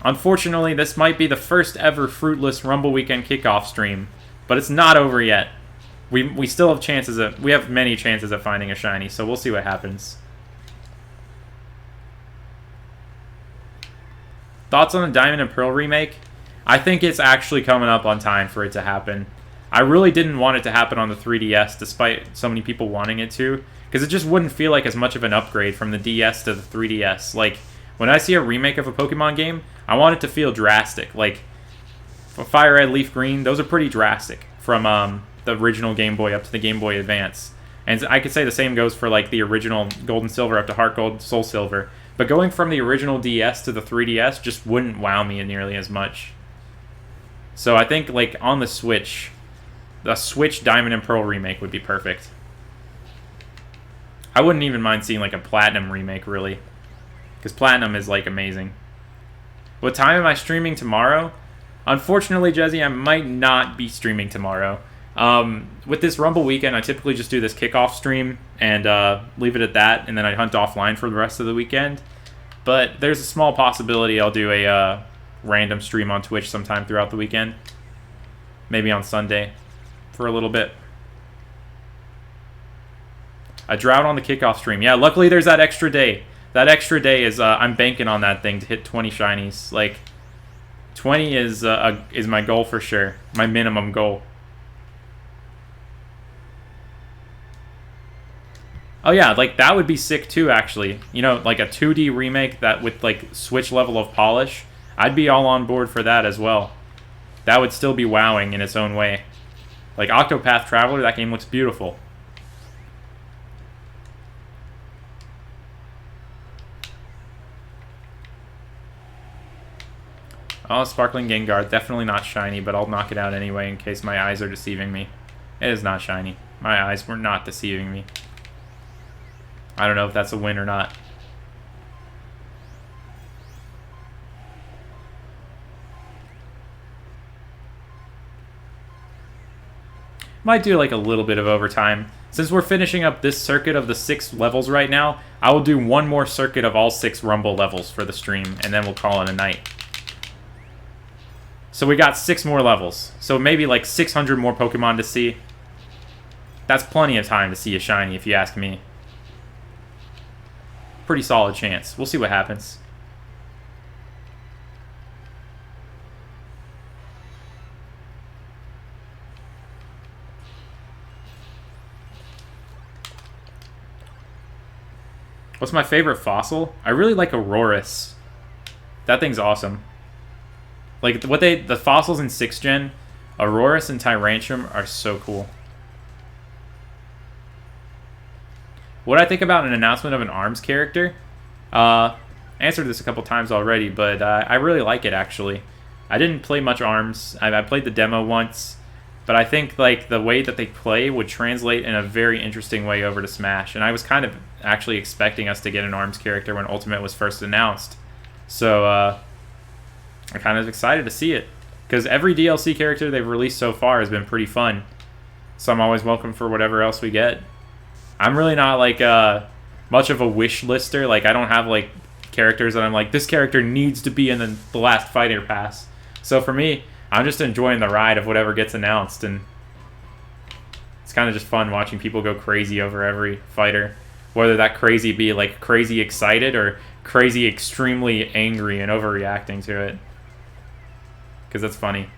Unfortunately, this might be the first ever fruitless Rumble Weekend kickoff stream, but it's not over yet. We still have chances we have many chances of finding a shiny, so we'll see what happens. Thoughts on the Diamond and Pearl remake? I think it's actually coming up on time for it to happen. I really didn't want it to happen on the 3DS, despite so many people wanting it to, because it just wouldn't feel like as much of an upgrade from the DS to the 3DS. Like, when I see a remake of a Pokemon game, I want it to feel drastic. Like, Fire Red, Leaf Green, those are pretty drastic from the original Game Boy up to the Game Boy Advance. And I could say the same goes for like the original Gold and Silver up to Heart Gold, Soul Silver. But going from the original DS to the 3DS just wouldn't wow me nearly as much. So I think like on the Switch Diamond and Pearl remake would be perfect. I wouldn't even mind seeing like a Platinum remake, really. Because Platinum is like amazing. What time am I streaming tomorrow? Unfortunately, Jesse, I might not be streaming tomorrow. With this Rumble weekend, I typically just do this kickoff stream and leave it at that, and then I hunt offline for the rest of the weekend. But there's a small possibility I'll do a random stream on Twitch sometime throughout the weekend. Maybe on Sunday for a little bit. A drought on the kickoff stream. Yeah, luckily there's that extra day. That extra day is I'm banking on that thing to hit 20 shinies. Like 20 is my goal for sure. My minimum goal. Oh yeah, like that would be sick too, actually. You know, like a 2D remake that with like Switch level of polish. I'd be all on board for that as well. That would still be wowing in its own way. Like Octopath Traveler, that game looks beautiful. Oh, Sparkling Gengar. Definitely not shiny, but I'll knock it out anyway in case my eyes are deceiving me. It is not shiny. My eyes were not deceiving me. I don't know if that's a win or not. Might do like a little bit of overtime. Since we're finishing up this circuit of the 6 levels right now, I will do one more circuit of all 6 Rumble levels for the stream, and then we'll call it a night. So we got 6 more levels. So maybe like 600 more Pokemon to see. That's plenty of time to see a shiny, if you ask me. Pretty solid chance. We'll see what happens. What's my favorite fossil? I really like Aurorus. That thing's awesome. Like, the fossils in 6th gen, Aurorus and Tyrantrum are so cool. What I think about an announcement of an ARMS character? Answered this a couple times already, but I really like it, actually. I didn't play much ARMS. I played the demo once, but I think like the way that they play would translate in a very interesting way over to Smash, and I was kind of actually expecting us to get an ARMS character when Ultimate was first announced. So, I'm kind of excited to see it, because every DLC character they've released so far has been pretty fun, so I'm always welcome for whatever else we get. I'm really not like much of a wish lister. Like, I don't have like characters that I'm like, this character needs to be in the last fighter pass. So for me, I'm just enjoying the ride of whatever gets announced, and it's kind of just fun watching people go crazy over every fighter, whether that crazy be like crazy excited or crazy extremely angry and overreacting to it, because that's funny.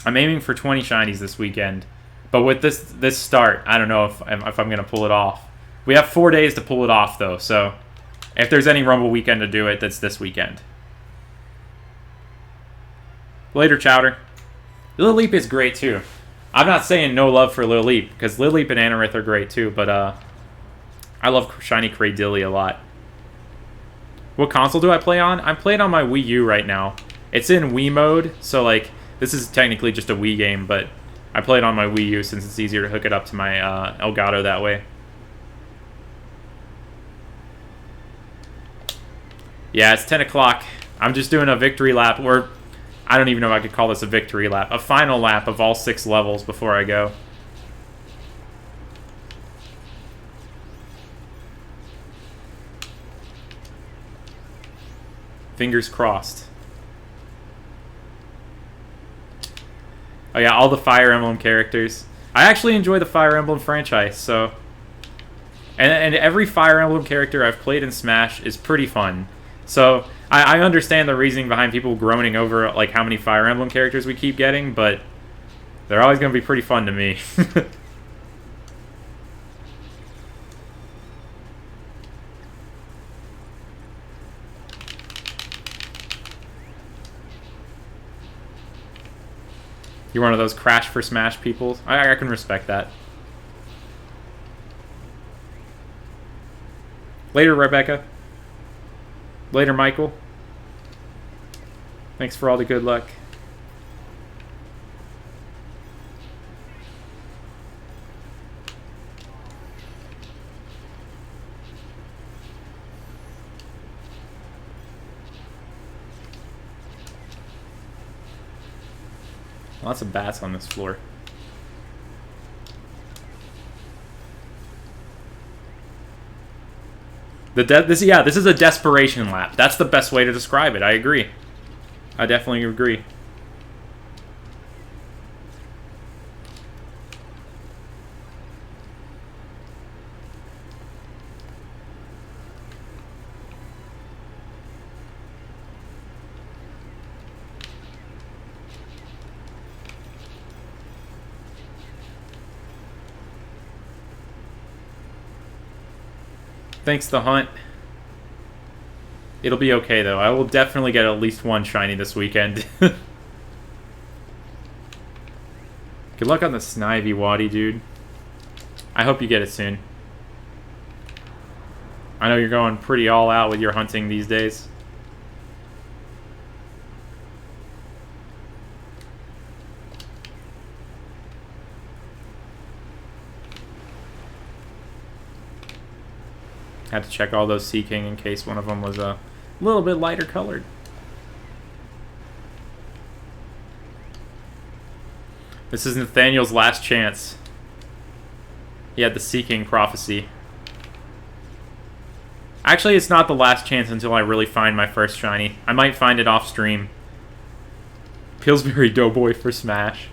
I'm aiming for 20 shinies this weekend, but with this start, I don't know if I'm gonna pull it off. We have 4 days to pull it off though, so if there's any Rumble weekend to do it, that's this weekend. Later, Chowder. Lilleep is great too. I'm not saying no love for Lilleep, because Lilleep and Anorith are great too, but I love shiny Cradily a lot. What console do I play on? I'm playing on my Wii U right now. It's in Wii mode, so like this is technically just a Wii game, but I play it on my Wii U since it's easier to hook it up to my Elgato that way. Yeah, it's 10 o'clock. I'm just doing a victory lap, or I don't even know if I could call this a victory lap. A final lap of all 6 levels before I go. Fingers crossed. Oh yeah, all the Fire Emblem characters. I actually enjoy the Fire Emblem franchise, so... And every Fire Emblem character I've played in Smash is pretty fun. So, I understand the reasoning behind people groaning over like how many Fire Emblem characters we keep getting, but they're always going to be pretty fun to me. You're one of those Crash for Smash people. I can respect that. Later, Rebecca. Later, Michael. Thanks for all the good luck. Lots of bats on this floor. This is a desperation lap. That's the best way to describe it. I agree. I definitely agree. Thanks, The Hunt. It'll be okay, though. I will definitely get at least one shiny this weekend. Good luck on the Snivy Waddy, dude. I hope you get it soon. I know you're going pretty all out with your hunting these days. Had to check all those Seeking in case one of them was a little bit lighter colored. This is Nathaniel's last chance. He had the Seeking prophecy. Actually, it's not the last chance until I really find my first shiny. I might find it off stream. Pillsbury Doughboy for Smash.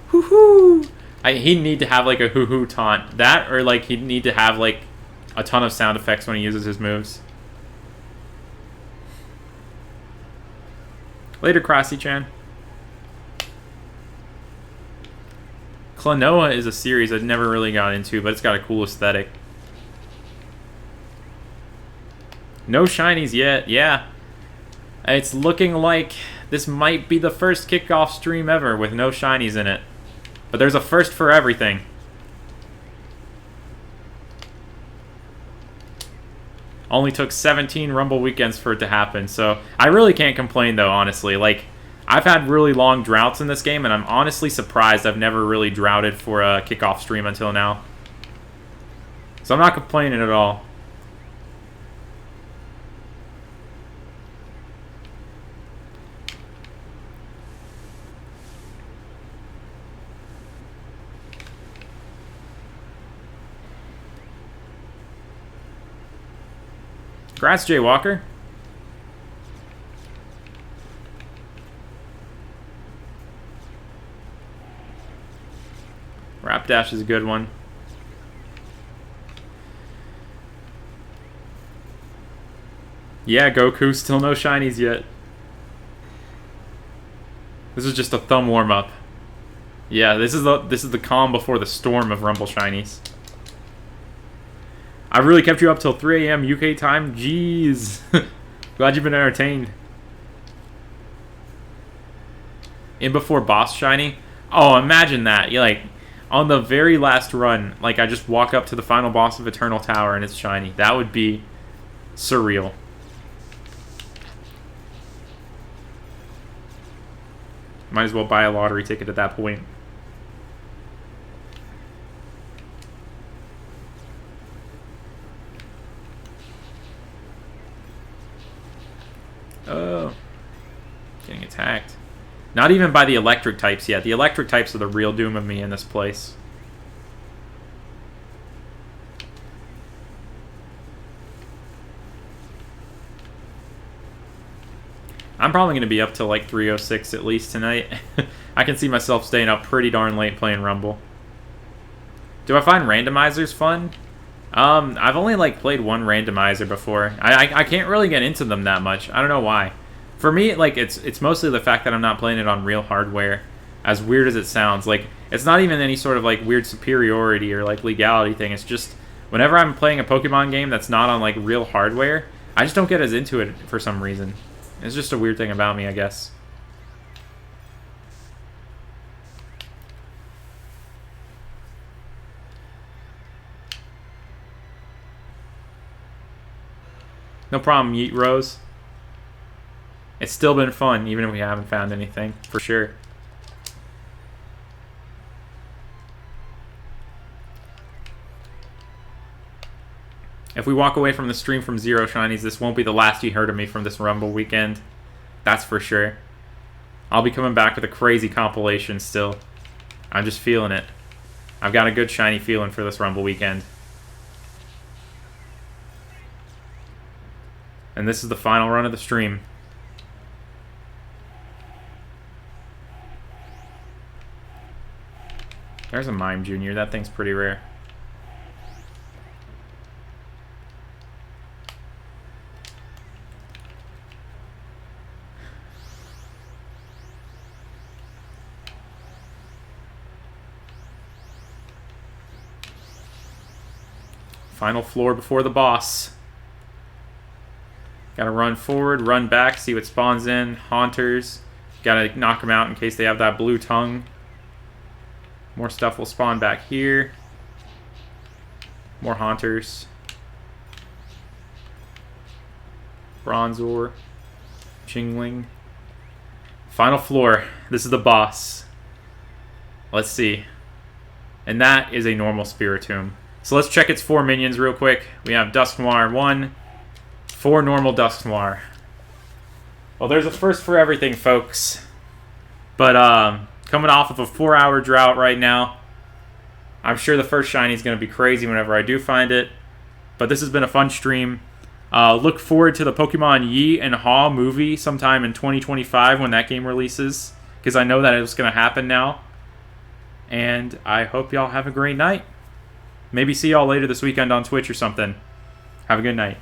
Hoo-hoo! He'd need to have like a hoo-hoo taunt. That, or like he'd need to have like a ton of sound effects when he uses his moves. Later, Crossy-chan. Klonoa is a series I've never really got into, but it's got a cool aesthetic. No shinies yet, yeah. It's looking like this might be the first kickoff stream ever with no shinies in it. But there's a first for everything. Only took 17 Rumble weekends for it to happen, so I really can't complain though, honestly. Like, I've had really long droughts in this game, and I'm honestly surprised I've never really droughted for a kickoff stream until now. So I'm not complaining at all. Congrats, Jay Walker. Rapdash is a good one. Yeah, Goku, still no shinies yet. This is just a thumb warm-up. Yeah, this is the calm before the storm of Rumble shinies. I really kept you up till 3 a.m. UK time. Jeez. Glad you've been entertained. In before boss shiny? Oh, imagine that. You like on the very last run, like I just walk up to the final boss of Eternal Tower and it's shiny. That would be surreal. Might as well buy a lottery ticket at that point. Oh. Getting attacked. Not even by the electric types yet. The electric types are the real doom of me in this place. I'm probably going to be up till like 3:06 at least tonight. I can see myself staying up pretty darn late playing Rumble. Do I find randomizers fun? I've only like played one randomizer before. I can't really get into them that much. I don't know why. For me, like it's mostly the fact that I'm not playing it on real hardware. As weird as it sounds, like it's not even any sort of like weird superiority or like legality thing. It's just whenever I'm playing a Pokemon game that's not on like real hardware, I just don't get as into it for some reason. It's just a weird thing about me, I guess. No problem, Yeet Rose. It's still been fun, even if we haven't found anything, for sure. If we walk away from the stream from 0 shinies, this won't be the last you heard of me from this Rumble weekend. That's for sure. I'll be coming back with a crazy compilation still. I'm just feeling it. I've got a good shiny feeling for this Rumble weekend. And this is the final run of the stream. There's a Mime Jr. That thing's pretty rare. Final floor before the boss. Gotta run forward, run back, see what spawns in. Haunters. Gotta knock them out in case they have that blue tongue. More stuff will spawn back here. More Haunters. Bronzor. Chingling. Final floor. This is the boss. Let's see. And that is a normal Spiritomb. So let's check its 4 minions real quick. We have Dusknoir 1, 4 normal Dusknoir. Well, there's a first for everything, folks. But coming off of a 4-hour drought right now, I'm sure the first shiny is going to be crazy whenever I do find it. But this has been a fun stream. Look forward to the Pokemon Yi and Haw movie sometime in 2025 when that game releases, because I know that it's going to happen now. And I hope y'all have a great night. Maybe see y'all later this weekend on Twitch or something. Have a good night.